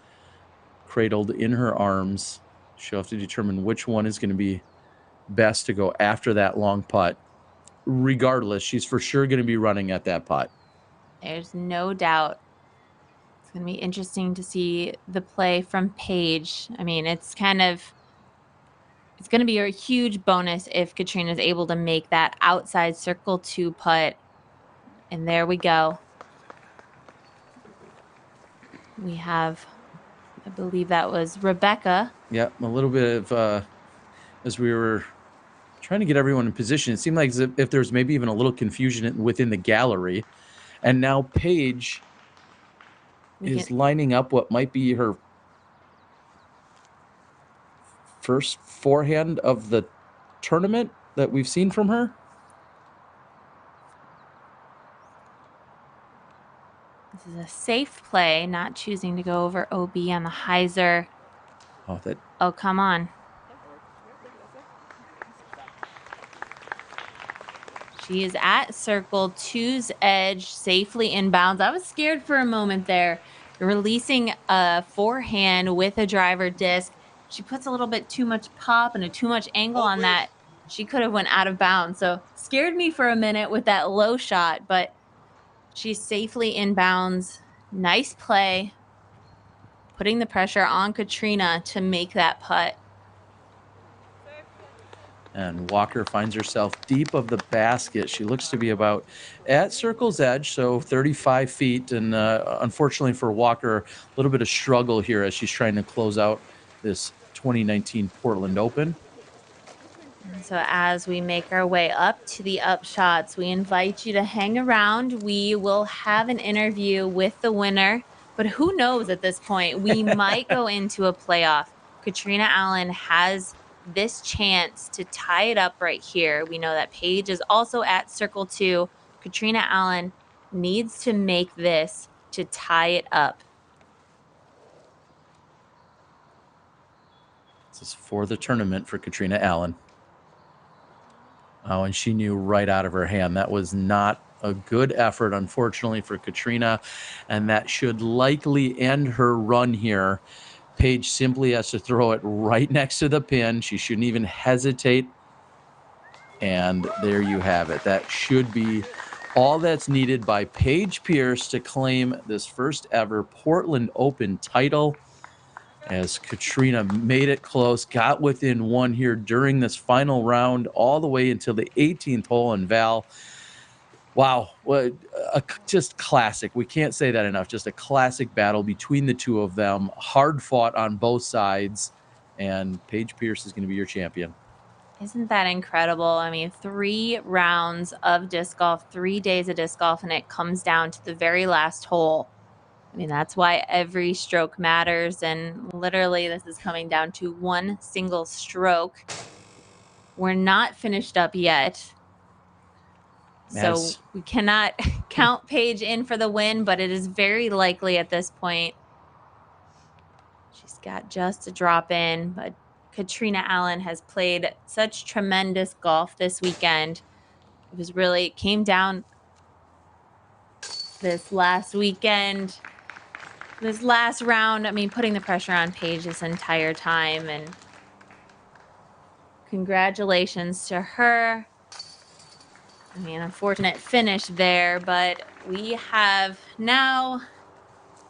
cradled in her arms. She'll have to determine which one is going to be best to go after that long putt. Regardless, she's for sure going to be running at that putt. There's no doubt. It's going to be interesting to see the play from Paige. I mean, it's going to be a huge bonus if Katrina is able to make that outside circle 2 putt. And there we go. We have, I believe that was Rebecca. Yeah, a little bit of, as we were trying to get everyone in position, it seemed like as if there's maybe even a little confusion within the gallery. And now Paige is lining up what might be her first forehand of the tournament that we've seen from her. This is a safe play, not choosing to go over OB on the hyzer. Oh, come on. She is at circle 2's edge, safely inbounds. I was scared for a moment there. Releasing a forehand with a driver disc. She puts a little bit too much pop and too much angle on that. She could have went out of bounds. So scared me for a minute with that low shot, but she's safely inbounds. Nice play. Putting the pressure on Katrina to make that putt. And Walker finds herself deep of the basket. She looks to be about at circle's edge, so 35 feet. And unfortunately for Walker, a little bit of struggle here as she's trying to close out this 2019 Portland Open. So as we make our way up to the upshots, we invite you to hang around. We will have an interview with the winner, but who knows at this point? We might go into a playoff. Katrina Allen has this chance to tie it up right here. We know that Paige is also at circle 2. Katrina Allen needs to make this to tie it up. This is for the tournament for Katrina Allen. Oh, and she knew right out of her hand. That was not a good effort, unfortunately, for Katrina, and that should likely end her run here. Paige simply has to throw it right next to the pin. She shouldn't even hesitate. And there you have it. That should be all that's needed by Paige Pierce to claim this first ever Portland Open title. As Katrina made it close, got within one here during this final round, all the way until the 18th hole. And Val, wow, what just classic. We can't say that enough. Just a classic battle between the two of them. Hard fought on both sides. And Paige Pierce is going to be your champion. Isn't that incredible? I mean, 3 rounds of disc golf, 3 days of disc golf, and it comes down to the very last hole. I mean, that's why every stroke matters, and literally this is coming down to one single stroke. We're not finished up yet, so we cannot count Paige in for the win, but it is very likely at this point. She's got just a drop in, but Katrina Allen has played such tremendous golf this weekend. It came down this last weekend. This last round, I mean, putting the pressure on Paige this entire time, and congratulations to her. I mean, unfortunate finish there, but we have now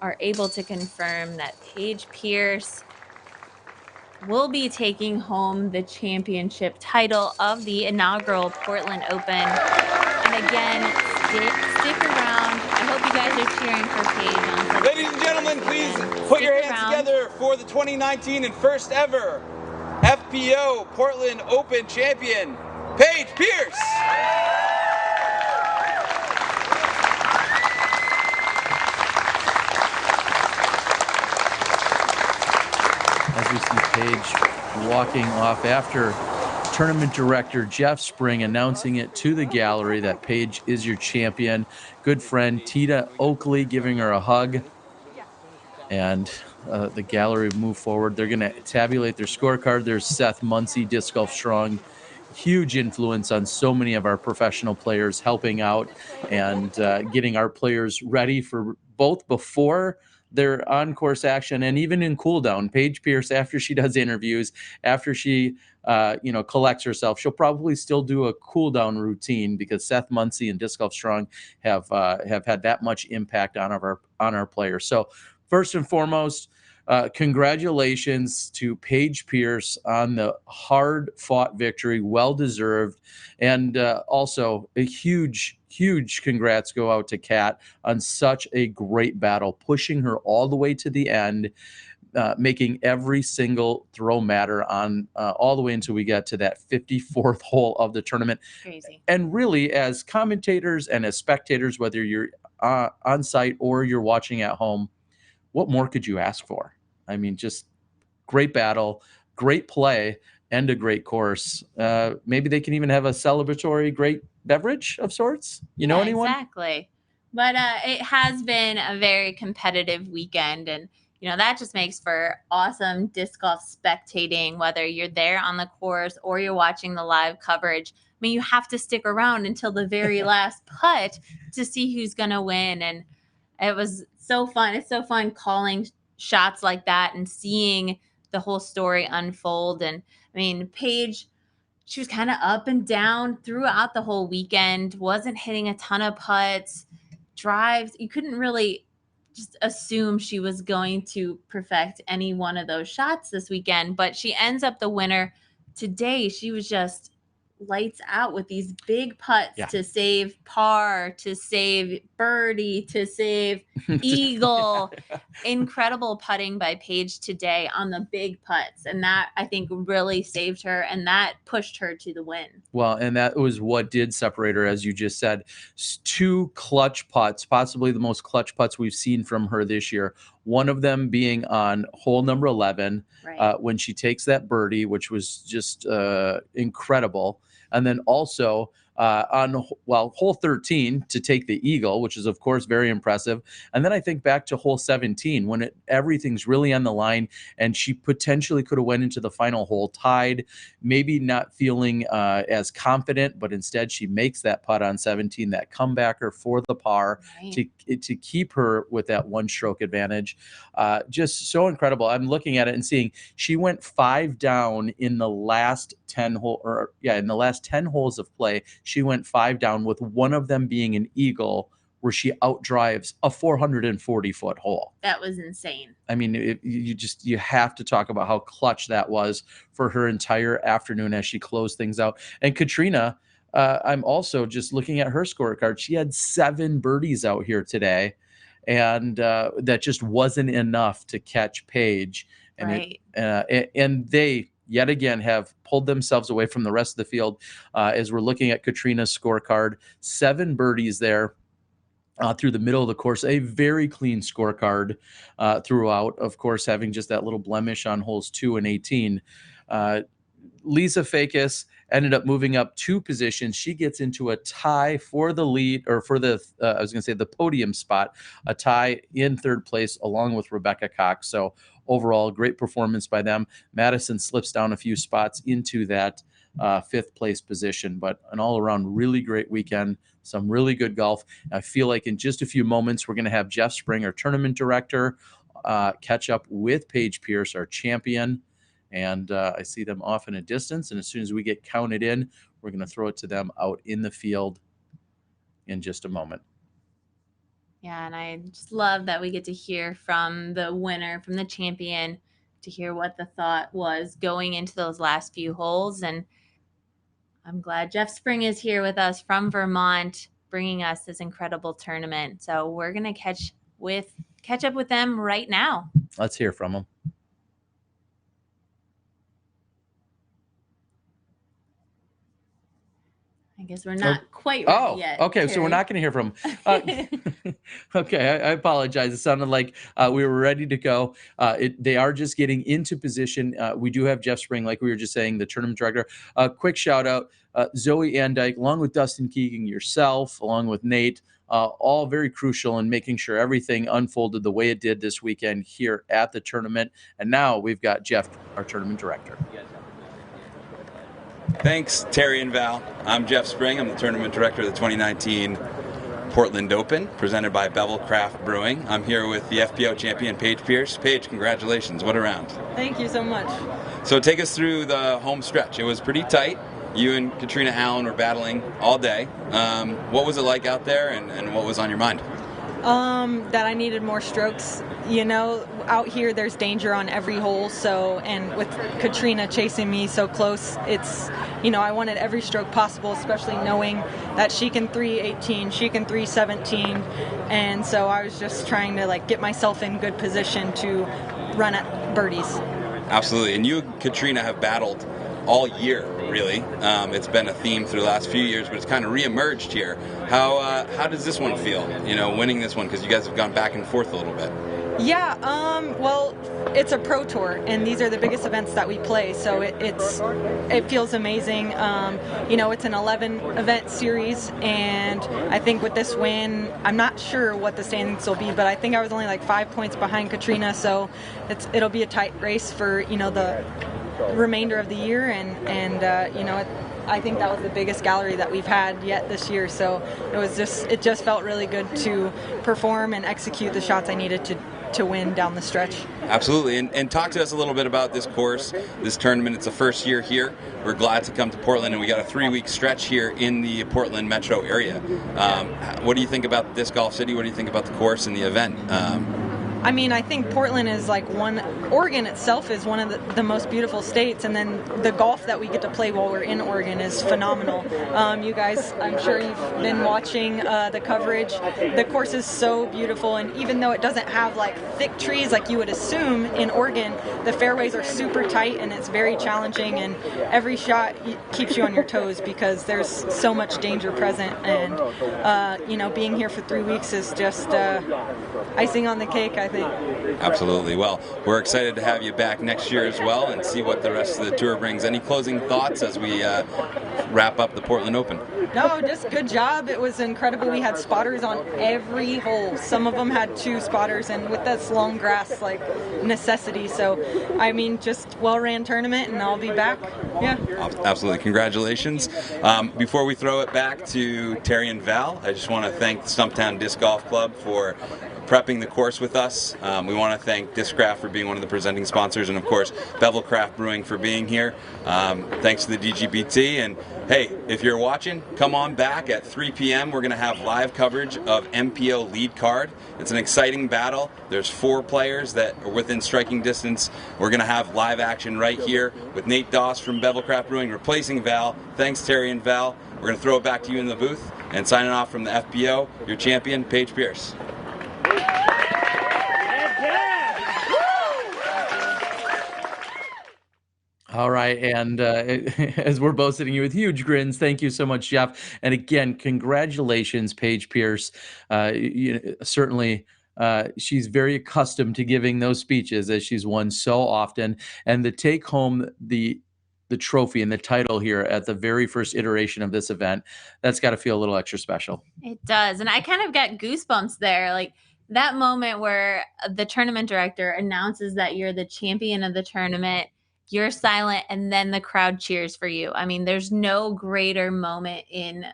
are able to confirm that Paige Pierce will be taking home the championship title of the inaugural Portland Open. And again, stick around. I hope you guys are cheering for Paige. Ladies and gentlemen, please put your hands together for the 2019 and first ever FPO Portland Open champion, Paige Pierce. As we see Paige walking off after tournament director Jeff Spring announcing it to the gallery that Paige is your champion. Good friend Tita Oakley giving her a hug. And the gallery move forward. They're going to tabulate their scorecard. There's Seth Muncy, Disc Golf Strong. Huge influence on so many of our professional players, helping out and getting our players ready for both before their on-course action and even in cool down. Paige Pierce, after she does interviews, after she collects herself, she'll probably still do a cool down routine because Seth Muncy and Disc Golf Strong have had that much impact on our players. So first and foremost, congratulations to Paige Pierce on the hard-fought victory, well-deserved, and also a huge congrats go out to Kat on such a great battle, pushing her all the way to the end, making every single throw matter on all the way until we get to that 54th hole of the tournament. Crazy. And really, as commentators and as spectators, whether you're on site or you're watching at home, what more could you ask for? I mean, just great battle, great play, and a great course. Maybe they can even have a celebratory great beverage of sorts. You know anyone? Exactly. But it has been a very competitive weekend, and that just makes for awesome disc golf spectating, whether you're there on the course or you're watching the live coverage. I mean, you have to stick around until the very last putt to see who's going to win. And it was so fun. It's so fun calling shots like that and seeing the whole story unfold. And I mean, Paige, she was kind of up and down throughout the whole weekend, wasn't hitting a ton of putts, drives. You couldn't really just assume she was going to perfect any one of those shots this weekend, but she ends up the winner. Today, she was just lights out with these big putts to save par, to save birdie, to save eagle. Incredible putting by Paige today on the big putts. And that, I think, really saved her, and that pushed her to the win. Well, and that was what did separate her, as you just said. 2 clutch putts, possibly the most clutch putts we've seen from her this year. One of them being on hole number 11, when she takes that birdie, which was just incredible. And then also on hole 13 to take the eagle, which is of course very impressive. And then I think back to hole 17 when everything's really on the line, and she potentially could have went into the final hole tied, maybe not feeling as confident, but instead she makes that putt on 17, that comebacker for the par to keep her with that 1-stroke advantage. Just so incredible. I'm looking at it and seeing she went 5 down in the last 10 holes of play. She went 5 down, with one of them being an eagle, where she outdrives a 440-foot hole. That was insane. I mean, you have to talk about how clutch that was for her entire afternoon as she closed things out. And Katrina, I'm also just looking at her scorecard. She had 7 birdies out here today, and that just wasn't enough to catch Paige. And and they yet again have pulled themselves away from the rest of the field as we're looking at Katrina's scorecard. 7 birdies there through the middle of the course. A very clean scorecard throughout, of course, having just that little blemish on holes 2 and 18. Lisa Fakis ended up moving up 2 positions. She gets into a tie for the lead, or for the, I was going to say the podium spot, a tie in 3rd place along with Rebecca Cox. So overall, great performance by them. Madison slips down a few spots into that 5th place position, but an all-around really great weekend. Some really good golf. I feel like in just a few moments, we're going to have Jeff Spring, our tournament director, catch up with Paige Pierce, our champion. And I see them off in a distance. And as soon as we get counted in, we're going to throw it to them out in the field in just a moment. Yeah, and I just love that we get to hear from the winner, from the champion, to hear what the thought was going into those last few holes. And I'm glad Jeff Spring is here with us from Vermont, bringing us this incredible tournament. So we're going to catch up with them right now. Let's hear from them. I guess we're not quite ready yet. Okay, Terry. so we're not going to hear from okay, I apologize. It sounded like we were ready to go. They are just getting into position. We do have Jeff Spring, like we were just saying, the tournament director. Quick shout out, Zoe Andyke, along with Dustin Keegan, yourself, along with Nate, all very crucial in making sure everything unfolded the way it did this weekend here at the tournament. And now we've got Jeff, our tournament director. Thanks, Terry and Val. I'm Jeff Spring. I'm the tournament director of the 2019 Portland Open, presented by Bevel Craft Brewing. I'm here with the FPO champion, Paige Pierce. Paige, congratulations. What a round. Thank you so much. So take us through the home stretch. It was pretty tight. You and Katrina Allen were battling all day. What was it like out there, and what was on your mind? That I needed more strokes. You know, out here there's danger on every hole, and with Katrina chasing me so close, it's, I wanted every stroke possible, especially knowing that she can 318, she can 317, and so I was just trying to get myself in good position to run at birdies. Absolutely, and you and Katrina have battled all year, really. It's been a theme through the last few years, but it's kind of re-emerged here. How does this one feel, winning this one, because you guys have gone back and forth a little bit? Yeah, well, it's a pro tour, and these are the biggest events that we play, so it feels amazing. It's an 11-event series, and I think with this win, I'm not sure what the standings will be, but I think I was only 5 points behind Katrina, so it'll be a tight race for, the remainder of the year, and I think that was the biggest gallery that we've had yet this year. So it just felt really good to perform and execute the shots I needed to win down the stretch. Absolutely, and talk to us a little bit about this course, this tournament. It's the first year here. We're glad to come to Portland, and we got a 3-week stretch here in the Portland metro area. What do you think about Disc Golf City? What do you think about the course and the event? I mean, I think Portland is like Oregon itself is one of the most beautiful states, and then the golf that we get to play while we're in Oregon is phenomenal. You guys, I'm sure you've been watching the coverage. The course is so beautiful, and even though it doesn't have like thick trees like you would assume in Oregon, the fairways are super tight and it's very challenging, and every shot keeps you on your toes because there's so much danger present, and being here for 3 weeks is just icing on the cake, I think. Absolutely. Well, we're excited to have you back next year as well and see what the rest of the tour brings. Any closing thoughts as we wrap up the Portland Open? No, just good job. It was incredible. We had spotters on every hole. Some of them had 2 spotters, and with this long grass, like, necessity. So, I mean, just well-ran tournament, and I'll be back. Yeah. Absolutely. Congratulations. Before we throw it back to Terry and Val, I just want to thank the Stumptown Disc Golf Club for prepping the course with us. We want to thank Discraft for being one of the presenting sponsors, and of course Bevel Craft Brewing for being here. Thanks to the DGBT, and hey, if you're watching, come on back at 3 p.m. We're going to have live coverage of FPO lead card. It's an exciting battle. There's 4 players that are within striking distance. We're going to have live action right here with Nate Doss from Bevel Craft Brewing replacing Val. Thanks, Terry and Val. We're going to throw it back to you in the booth, and signing off from the FPO, your champion, Paige Pierce. All right, and as we're both sitting here with huge grins, thank you so much, Jeff. And again, congratulations, Paige Pierce. Certainly, she's very accustomed to giving those speeches, as she's won so often. And to take home the trophy and the title here at the very first iteration of this event, that's got to feel a little extra special. It does, and I kind of got goosebumps there, like that moment where the tournament director announces that you're the champion of the tournament. You're silent, and then the crowd cheers for you. I mean, there's no greater moment in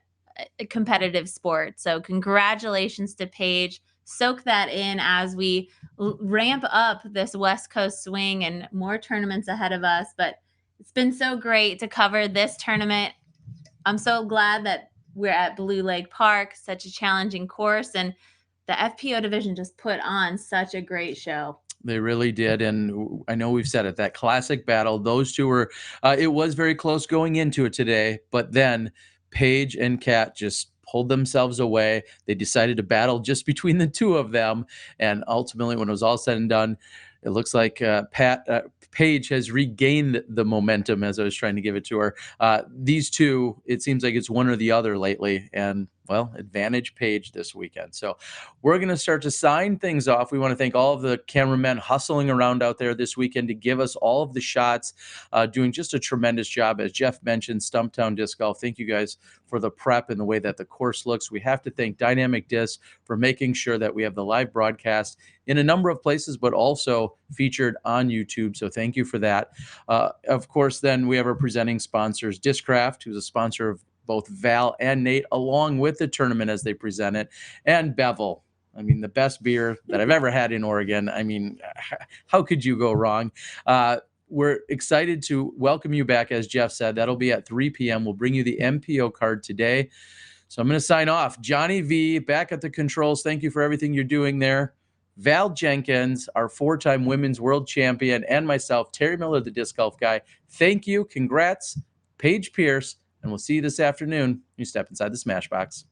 a competitive sport. So congratulations to Paige. Soak that in as we ramp up this West Coast swing and more tournaments ahead of us. But it's been so great to cover this tournament. I'm so glad that we're at Blue Lake Park, such a challenging course, and the FPO division just put on such a great show. They really did, and I know we've said it, that classic battle, those two were, it was very close going into it today, but then Paige and Kat just pulled themselves away. They decided to battle just between the two of them, and ultimately, when it was all said and done, it looks like Paige has regained the momentum as I was trying to give it to her. These two, it seems like it's one or the other lately, and well, advantage Paige this weekend. So we're going to start to sign things off. We want to thank all of the cameramen hustling around out there this weekend to give us all of the shots, doing just a tremendous job. As Jeff mentioned, Stumptown Disc Golf, thank you guys for the prep and the way that the course looks. We have to thank Dynamic Disc for making sure that we have the live broadcast in a number of places, but also featured on YouTube. So thank you for that. Of course, then we have our presenting sponsors, Discraft, who's a sponsor of both Val and Nate, along with the tournament as they present it, and Bevel. I mean, the best beer that I've ever had in Oregon. I mean, how could you go wrong? We're excited to welcome you back, as Jeff said. That'll be at 3 p.m. We'll bring you the MPO card today. So I'm going to sign off. Johnny V, back at the controls. Thank you for everything you're doing there. Val Jenkins, our 4-time women's world champion, and myself, Terry Miller, the disc golf guy. Thank you. Congrats, Paige Pierce. And we'll see you this afternoon. You step inside the Smashbox.